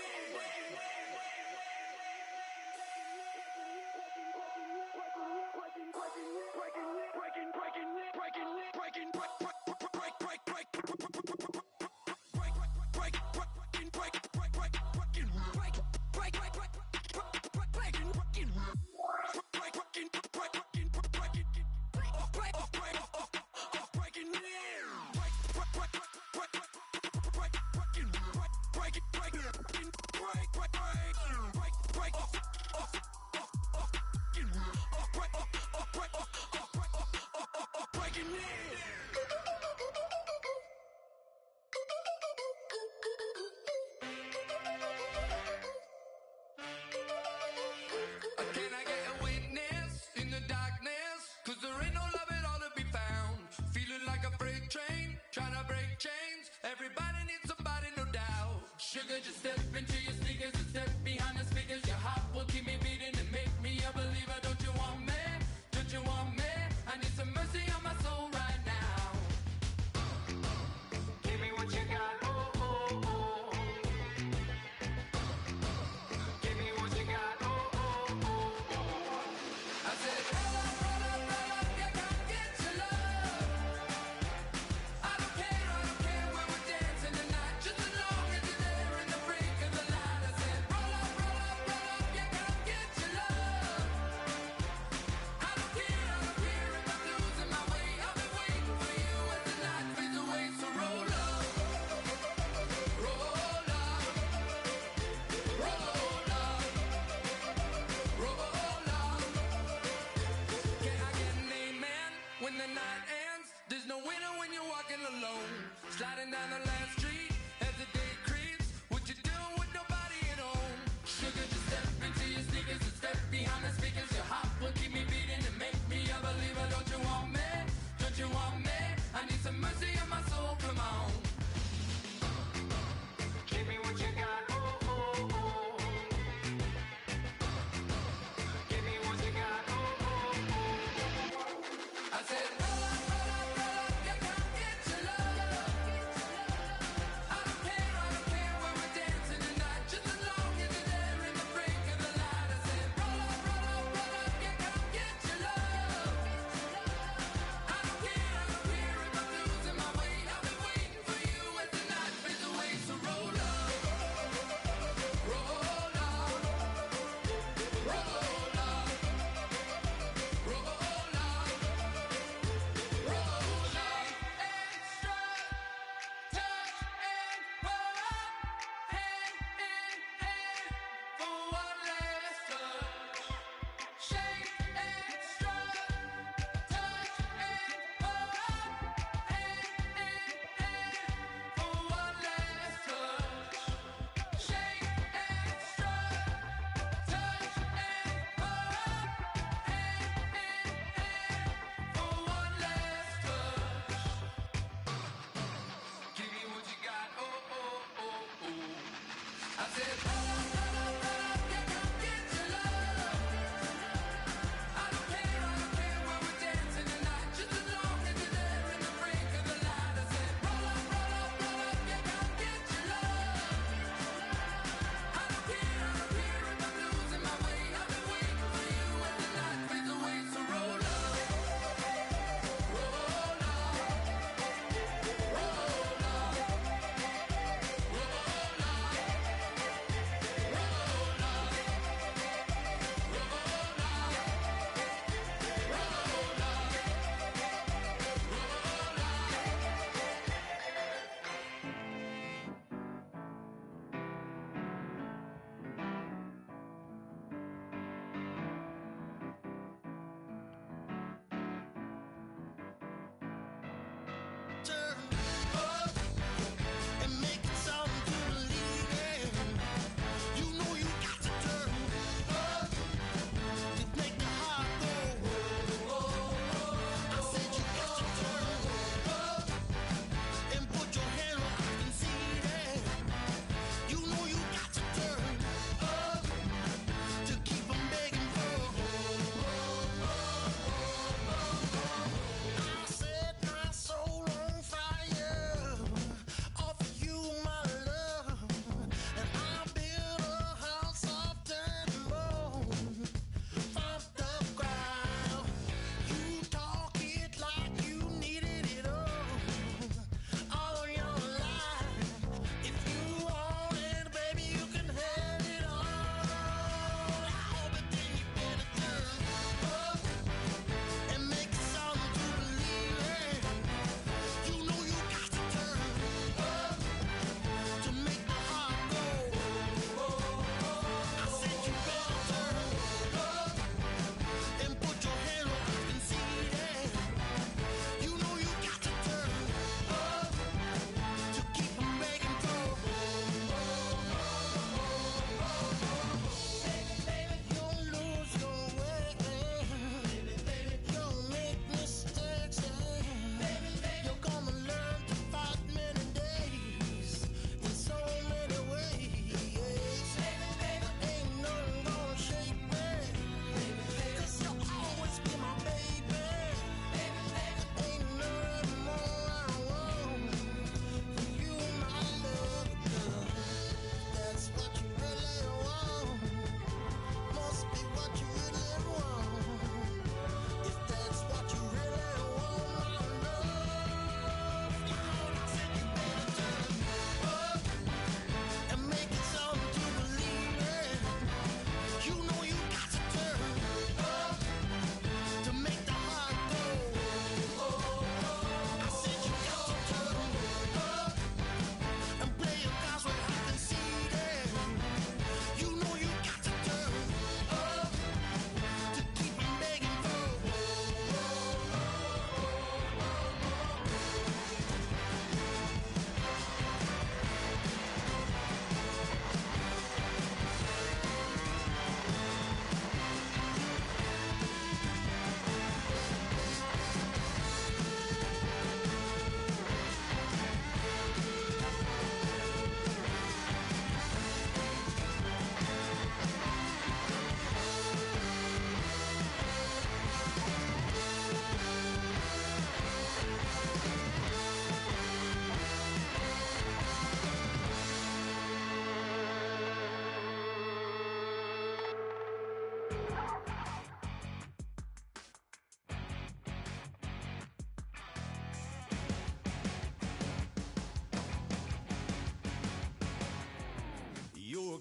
Can I get a witness in the darkness? 'Cause there ain't no love at all to be found. Feeling like a freight train, trying to break chains. Everybody needs somebody, no doubt. Sugar, just step into your sneakers and step behind the speakers. Your heart will keep me beating and make me a believer. Don't you want me? Don't you want me? I need some mercy on my soul right now. Give me what you got, oh, oh, oh. Give me what you got, oh, oh, oh. I said, roll up, yeah, come get your love. I don't care where we're dancing tonight, just as long as you're there in the break of the light. I said, roll up, yeah, come get your love. I don't care if I'm losing my way. I'll be waiting for you as the night fades away. So roll up, roll up, roll up, roll up. Can I get an amen when the night ends? There's no winner when you're walking alone. Sliding down the last street as the day creeps. What you doing with nobody at home? Sugar, just step into your sneakers and step behind the speakers. Your heart will keep me beating and make me a believer. Don't you want me? Don't you want me? I need some mercy on my soul, come on. Give me what you got, oh, oh, oh. Give me what you got, oh, oh, oh. I said, roll up, yeah, come get your love. I don't care where we're dancing tonight, just as long as you're there in the break of the light. I said, roll up, yeah, come get your love. I don't care if I'm losing my way. I'll be waiting for you as the night fades away. So roll up, roll up, roll up, roll up, roll up. Extra touch and pull up, hand in hand for one last touch. Shake extra touch and pull up, hand in hand for one last touch. Shake extra touch and pull up, hand in hand for one last touch. Give me what you got, oh, oh, oh, oh. I said, roll up, yeah, come get your love. I don't care where we're dancing tonight, just as long as you're there in the break of the light. I said, roll up, yeah, come get your love. I don't care if I'm losing my way. I'll be waiting for you as the night fades away. So roll up, roll up, roll up, roll up.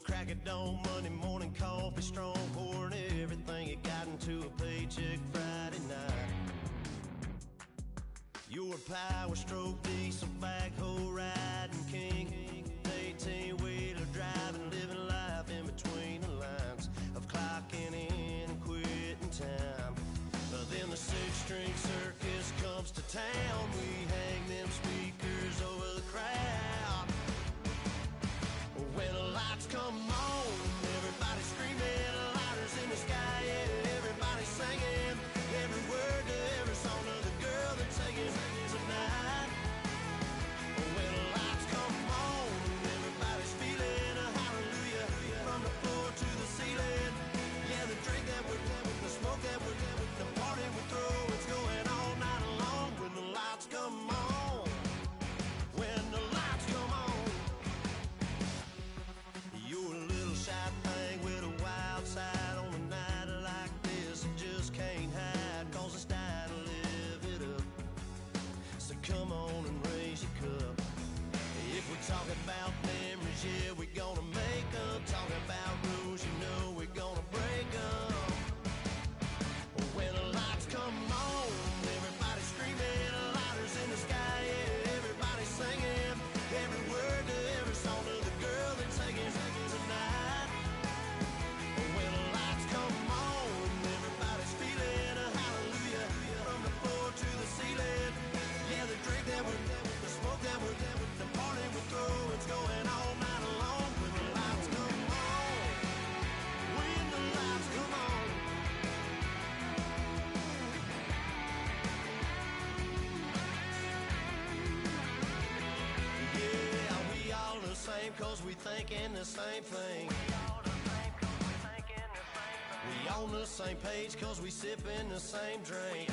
crack of dawn, Monday morning coffee, strong, pouring everything you got into a paycheck Friday night. You're a power stroke, diesel backhoe riding king, 18-wheeler driving, living life in between the lines of clocking in and quitting time. Then the six-string circus comes to town. We hang them speakers over the crowd. When the lights come on, everybody screaming, lighters in the sky, yeah, everybody singing every word to every song of the girl they're taking tonight. When the lights come on, everybody's feeling a hallelujah from the floor to the ceiling. Yeah, the drink that we're having, the smoke that we're having, the party we throw, it's going all night long. When the lights come on, when the lights come on, you're a little shy thing with a wild side. On a night like this, you just can't hide, cause it's time to live it up. So come on and raise your cup. If we're talking about memories, yeah, we're gonna make them. Talking about rules, you know we're gonna break them. When the lights come on, everybody screaming, lighters in the sky, yeah, everybody singing every word to every song of the girl they're taking tonight. When the lights come on, everybody's feeling a hallelujah from the floor to the ceiling. Yeah, the drink that we're having, the smoke that we're having, the party we throw, it's going all night long. When the lights come on, when the lights come on. Yeah, we all the same cause we thinking the same thing. We on the same page cause we sipping the same drink.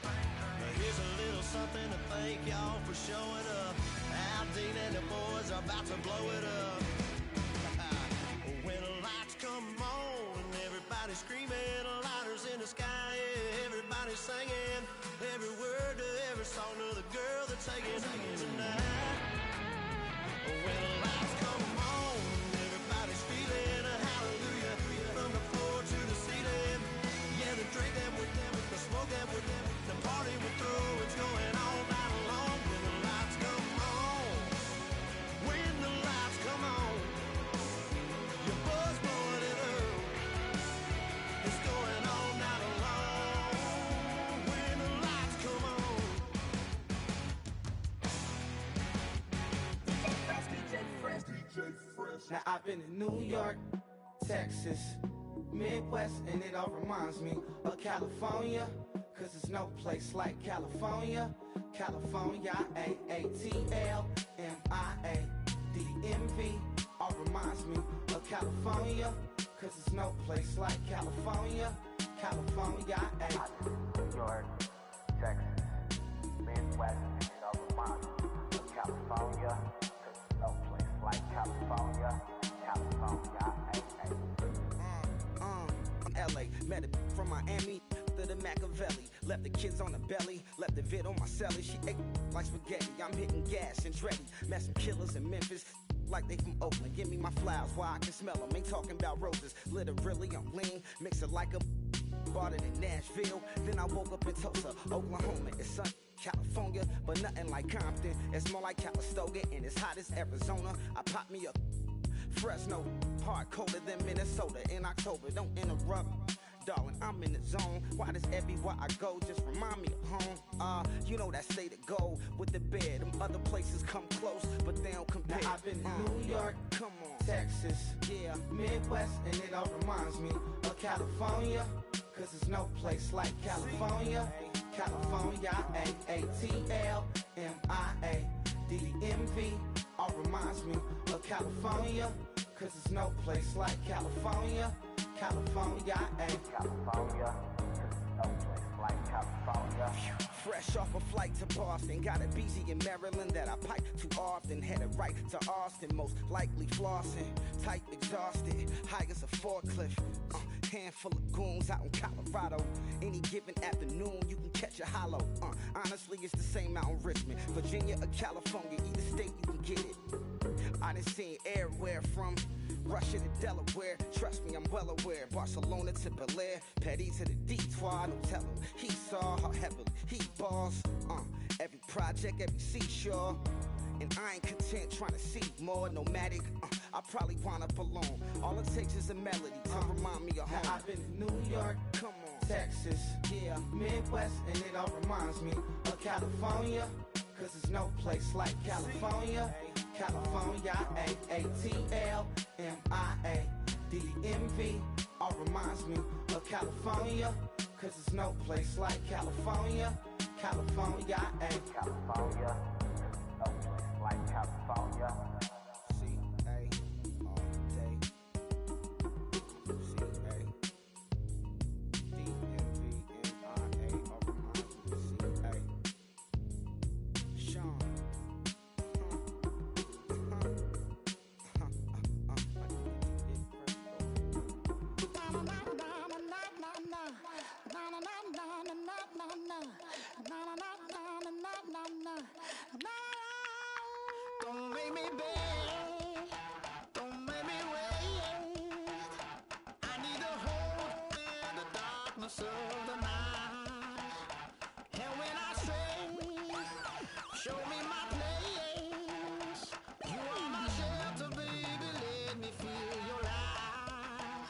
Now here's a little something to thank y'all for showing up. Al Dean and the boys are about to blow it up. When the lights come on, everybody screaming, lighters in the sky, yeah, everybody singing every word to every song of the girl they're taking tonight. When the lights come on, everybody's feeling a hallelujah from the floor to the ceiling. Yeah, the drink that we're having, the smoke that we're having, the party we throw, it's going all night long. When the lights come on, when the lights come on, your buzz blowing it up, it's going all night long. When the lights come on. Now I've been in New York, Texas, Midwest, and it all reminds me of California, cause there's no place like California. California, A-A-T-L-M-I-A-D-M-V, all reminds me of California, cause there's no place like California. California, New York, Texas, Midwest, and it all reminds me of California, cause there's no place like California. California, I'm LA, met it from Miami to the Machiavelli. Left the kids on the belly, left the vid on my celly. She ate like spaghetti, I'm hitting gas and Andretti. Met some killers in Memphis, like they from Oakland. Give me my flowers while I can smell them. Ain't talking about roses, literally I'm lean. Mix it like a bought it in Nashville. Then I woke up in Tulsa, Oklahoma. It's sun, California, but nothing like Compton. It's more like Calistoga and it's hot as Arizona. I pop me up Fresno, hard colder than Minnesota in October. Don't interrupt, darling, I'm in the zone. Why does everywhere I go just remind me of home? You know that state of gold with the bed. Them other places come close, but they don't compare. Now I've been in New York, come on, Texas, yeah, Midwest, and it all reminds me of California, cause there's no place like California. California, A-A-T-L-M-I-A-D-M-V, all reminds me of California, cause there's no place like California. California, California, cause there's no place like California. California. Fresh off a flight to Boston, got a BZ in Maryland that I pipe too often. Headed right to Austin, most likely flossing. Type exhausted, high as a forklift. Handful of goons out in Colorado. Any given afternoon, you can catch a hollow. Honestly, it's the same out in Richmond, Virginia or California. Either state, you can get it. I done seen everywhere from Russia to Delaware. Trust me, I'm well aware. Barcelona to Bel Air, Petty to the Detroit. Don't tell him he saw how heavily he balls. Every project, every seashore. And I ain't content trying to see more. Nomadic, I probably wind up alone. All it takes is a melody to remind me of home. Now I've been to New York, come on, Texas, yeah, Midwest, and it all reminds me of California. Cause there's no place like California. California, AATLMIA-DMV, all reminds me of California. Cause there's no place like California. California, California. No place like California. C-A all day. C-A D-M-V-M-I-A all reminds me of C-A. Sean. Don't make me beg, don't make me wait. I need to hold in the darkness of the night. And when I stray, show me my place. You are my shelter, baby, let me feel your light.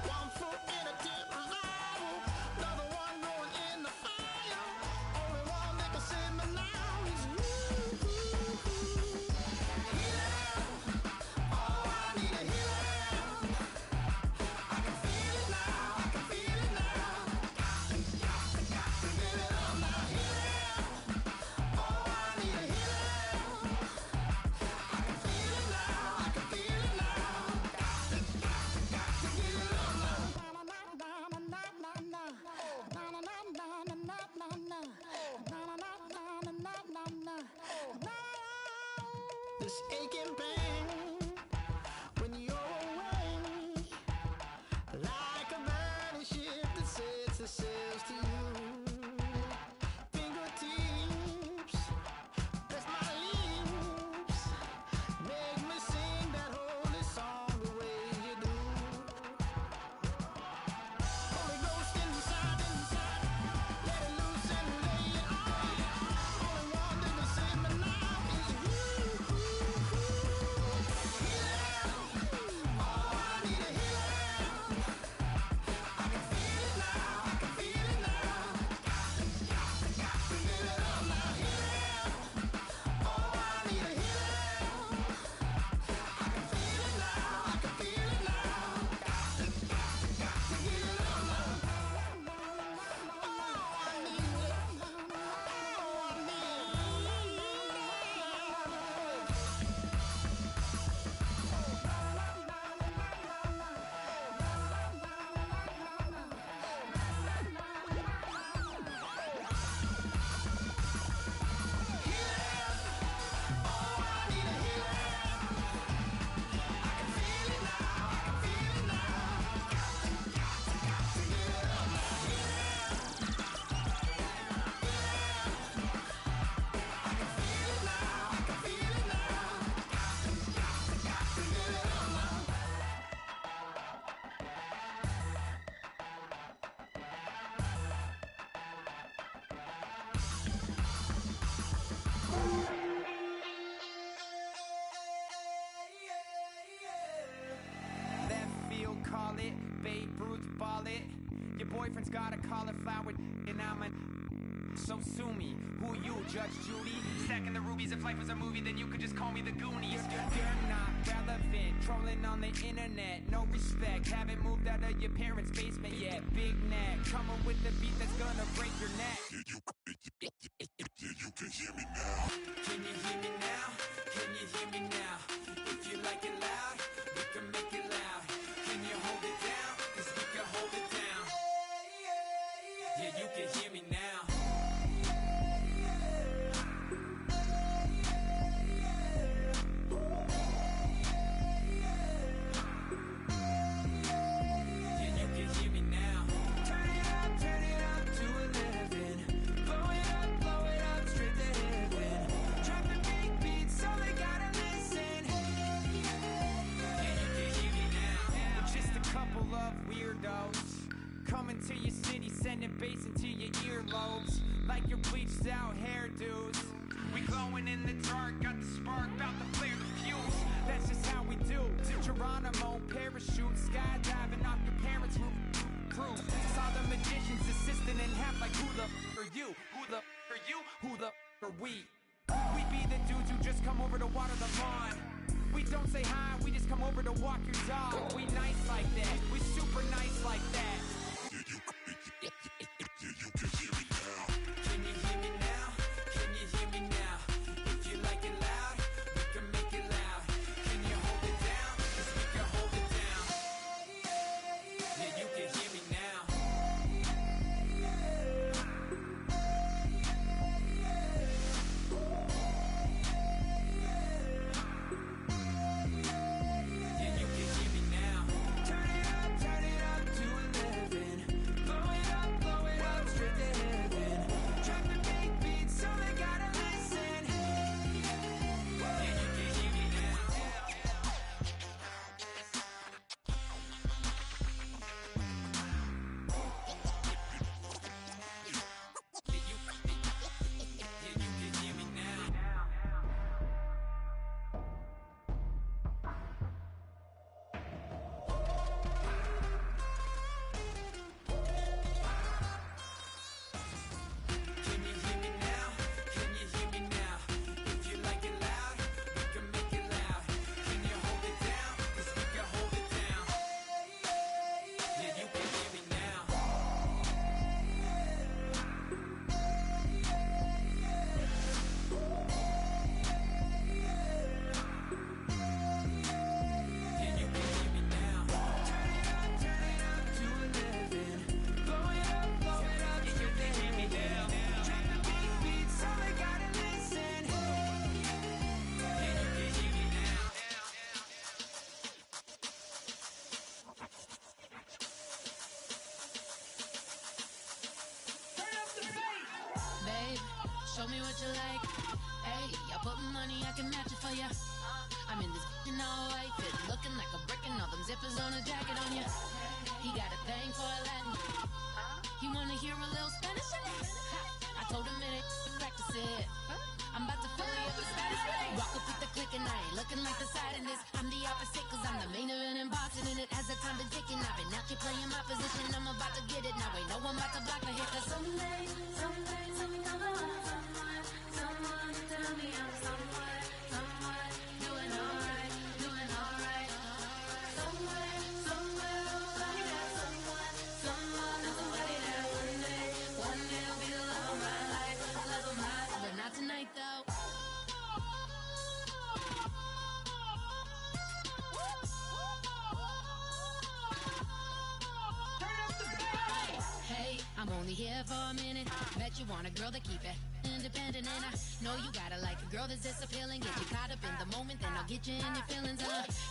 One foot in a deep revival, another one going in the fire. Only one that can save me now is you. Healing, oh, I need a healing. I can feel it now, I can feel it now. Got to give it up now. Healing, oh, I need a healing. I can feel it now, I can feel it now. Got to give it up now. This aching pain when you're away, like a burning ship that sets the sails to you. Fingertips, that's my lips, make me sing that holy song the way you do. Holy Ghost inside, let it loose and lay it on. Only one that can save me now is you. Healing, oh, I need a healing. I can feel it now, I can feel it now. Got to give it up now. Healing, oh, I need a healing. I can feel it now, I can feel it now. Got to give it up now. Oh, I need it. Left field, call it. Babe Ruth, ball it. Your boyfriend's got a cauliflower, and I'm a. So sue me. Who you, Judge Judy? Stacking the rubies. If life was a movie, then you could just call me the Goonies. You're not relevant. Trolling on the internet. No respect. Haven't moved out of your parents' basement yet. Big neck. Coming with the beat that's gonna break your neck. can hear me now? Can you hear me now? Can you hear me now? If you like it loud, we can make it loud. Can you hold it down? 'Cause we can hold it down. Yeah, you can hear me now. Yeah, you can hear me now. Turn it up to 11. Blow it up straight to heaven. Dropping big beats, so they gotta listen. Yeah, you can hear me now. We're just a couple of weirdos coming to your city, sending bass into your earlobes like your bleached out hairdos. We glowing in the dark, got the spark, about to flare the fuse. That's just how we do. Geronimo, parachute, skydiving off your parents' roof. Saw the magician's assistant in half like who the are you? Who the are you? Who the are we? We be the dudes who just come over to water the lawn. We don't say hi, we just come over to walk your dog. We nice like that, we super nice like that. You can hear me now. Can you hear me now? Can you hear me now? If you like it loud, we can make it loud. Can you hold it down? 'Cause we can hold it down. Yeah, you can hear me now. Yeah, you can hear me now. Turn it up to 11. Blow it up straight to heaven. Dropping big beats, so they gotta listen. Yeah, you can hear me now. Yeah, you can hear me now. Can you hear me now? Can you hear me now? If you like it loud, we can make it loud. Can you hold it down? 'Cause we can hold it down. Yeah, you can hear me now. Yeah, you can hear me now. Turn it up to 11. Blow it up straight to hear me now. Dropping big beats, so they gotta listen. Yeah, you can hear me now. Babe, show me what you like. Hey, I put money, I can match it for ya. I'm in this in all white fit, looking like a brick and all them zippers on a jacket on ya. He got a thing for a Latin. He wanna hear a little Spanish in it. I told him it ain't practice it. I'm about to fill you up with status. Walk up with the click and I ain't looking like the side in this. I'm the opposite 'cause I'm the main event and bossing in it. As the time been ticking, I've been out here playing my position. I'm about to get it now. Ain't no one about to block the hit. 'Cause someday, tell me come on. Someone tell me I'm someone doing alright. Somewhere, somebody that someone somebody that one day will be the love of my life, but not tonight though. Hey, I'm only here for a minute. Bet you want a girl to keep it independent, and I know you gotta like a girl that's disappealing. Get you caught up in the moment, then I'll get you in your feelings.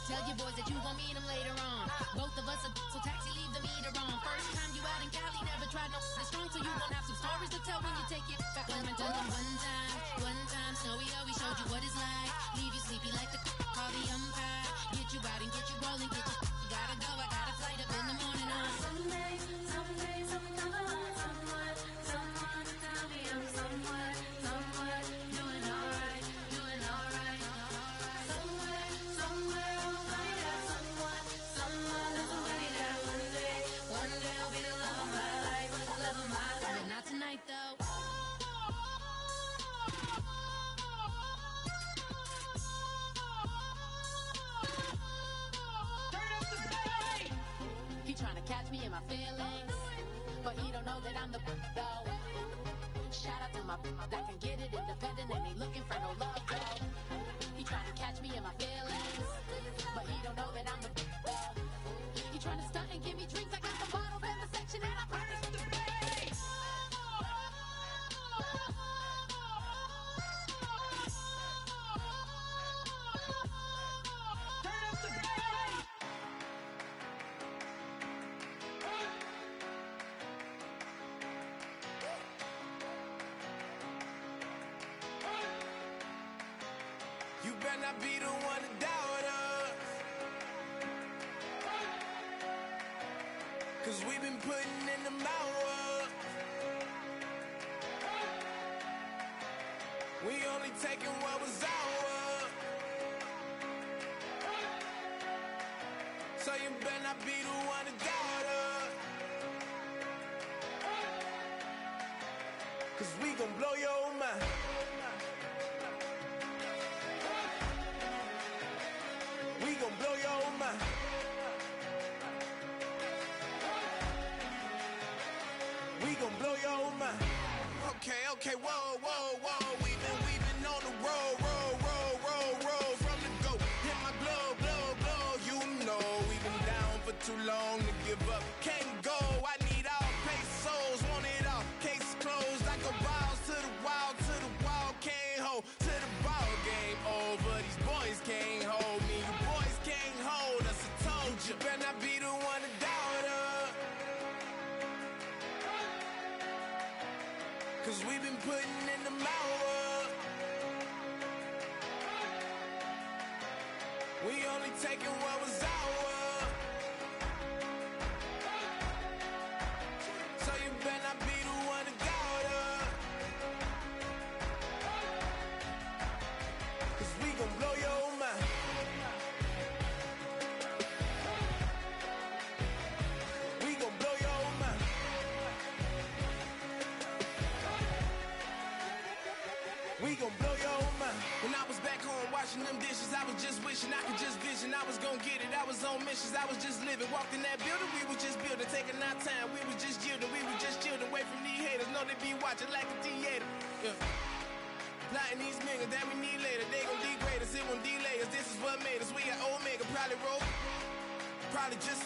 Tell your boys that you gon' meet them later on. Both of us are so taxi, leave the meter on. First time you out in Cali, never tried no strong, so you gon' have some stories to tell when you take it back. When I tell them one time, Snowy always showed you what it's like. Leave you sleepy like the call the umpire. Get you out and get you rolling, get you gotta go. I got a flight up in the morning on someday, come on, someone tell me I'm someone doing alright. Somewhere, somebody that someone somebody that one day will be the love of my life, but not tonight though. He tryna catch me in my feelings, but he don't know that I'm the though. Shout out to my that can get it independent and ain't looking for no love, girl. He trying to catch me in my feelings, but he don't know that I'm the girl. He trying to stunt and give me drinks. I got the bottles in the section and I promise to pay. You better not be the one to doubt us, 'cause we've been putting in the hours. We only taking what was ours. So you better not be the one to doubt us, 'cause we gon' blow your mind. We gon' blow your mind. We gon' blow your mind. Okay, whoa. We've been on the road from the go. Hit my glow. You know we've been down for too long to give up. Can't go. I need all pesos, want it all. Case closed. I go balls to the wall. Can't hold to the ball game over. These boys can't hold me. You boys can't hold us. I told you. Better not be the one to doubt us, 'cause we've been putting in the hours. We only taking what was ours. So you better not be the one to doubt us, 'cause we gon' blow your mind. We gon' blow your mind. We gon' blow your mind. When I was back home washing them dishes, I was just wishing I could just vision. I was gon' get it, I was on missions, I was just living. Walked in that building, we was just building, taking our time. We was just yielding, we was just chilling. Away from these haters, know they be watching like a theater. Yeah. Plotting these niggas that we need later. They gon' degrade us, it won't delay us. This is what made us. We got Omega, probably roll. Probably just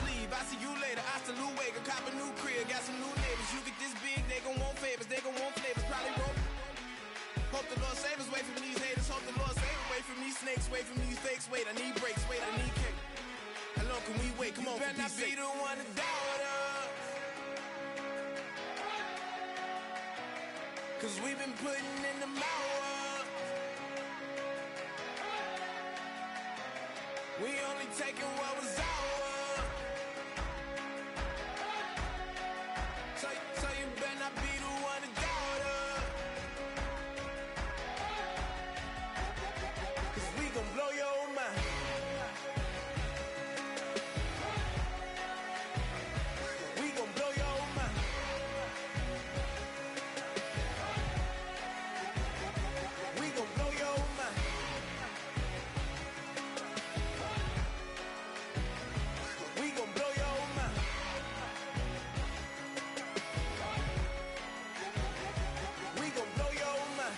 leave. I see you later. I salute Wake, cop a new crib, got some new neighbors. You get this big, they gon' want favors, they gon' want flavors. Probably roll. Hope the Lord save us, wait from these haters. Hope the Lord save us, wait from these snakes, wait from these fakes. Wait, I need breaks, wait, I need cake. How long can we wait? Come on, better not be the one to doubt us, 'cause we've been putting in the hours. We only taking what was ours. So you better not be the one to doubt us, 'cause we gon' blow your mind. We gon' blow your mind. We gon' blow your mind. We gon' blow your mind. We gon' blow your mind.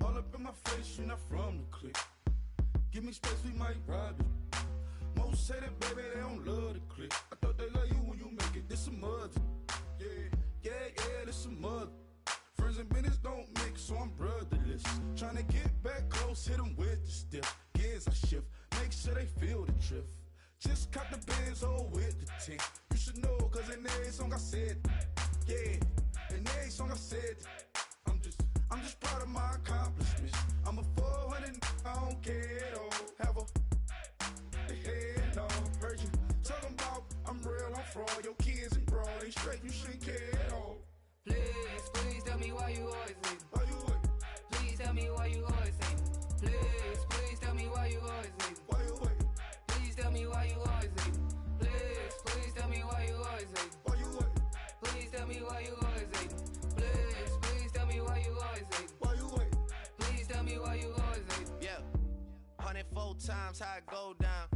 All up in my face, you're not from the clique. Give me space, we might rob it. Most say that, baby, they don't love the clique. I thought they love you when you make it. This some mother. Yeah, this some mother. Friends and business don't mix, so I'm brotherless. Trying to get back close, hit them with the stiff. Gears I shift, make sure they feel the drift. Just caught the Benz, oh, with the tick. You should know, cause in every song I said, yeah, in every song I said, I'm just proud of my accomplishments. I'm a 400, I don't care at all. Have a head on. Heard you talking about I'm real, I'm fraud. Your kids and broad ain't straight, you shouldn't care at all. Please tell me why you always leave. Why you wait? Please tell me why you always leave. Please tell me why you always leave. Why you wait? Please tell me why you always leave. Please tell me why you always leave. Why you wait? Please tell me why you always leave. Please tell me why you always leave. Why you wait? Please tell me why you always leave. Yeah. Run it 4 times, how it go down.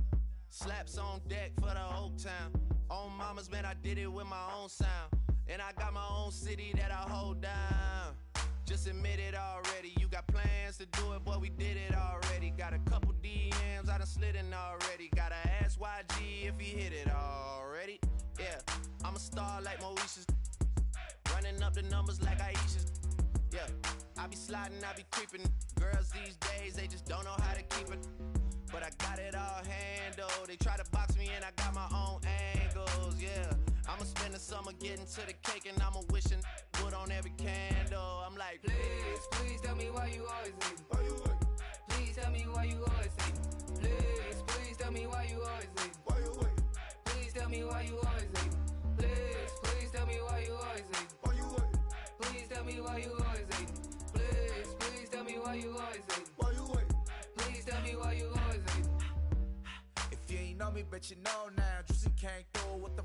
Slaps on deck for the whole town. On mamas, man, I did it with my own sound. And I got my own city that I hold down. Just admit it already. You got plans to do it, boy, we did it already. Got a couple DMs, I done slid in already. Gotta ask YG if he hit it already. Yeah, I'm a star like Moesha's. Running up the numbers like Aisha's. Yeah, I be sliding, I be creeping. Girls these days, they just don't know how to keep it. But I got it all handled. They try to box me and I got my own angles, yeah. I'ma spend the summer getting to the cake and I'ma wishing wood on every candle. I'm like, please, please tell me why you always leave. Why you wait? Please tell me why you always leave. Please, please tell me why you always leave. Why you wait? Please tell me why you always leave. Please, please tell me why you always leave. Why you wait? Please tell me why you always leave. Please, please tell me why you always leave. Why you wait? Please tell me why you always leave. If you ain't know me, bet you know now. Juicy can't throw what the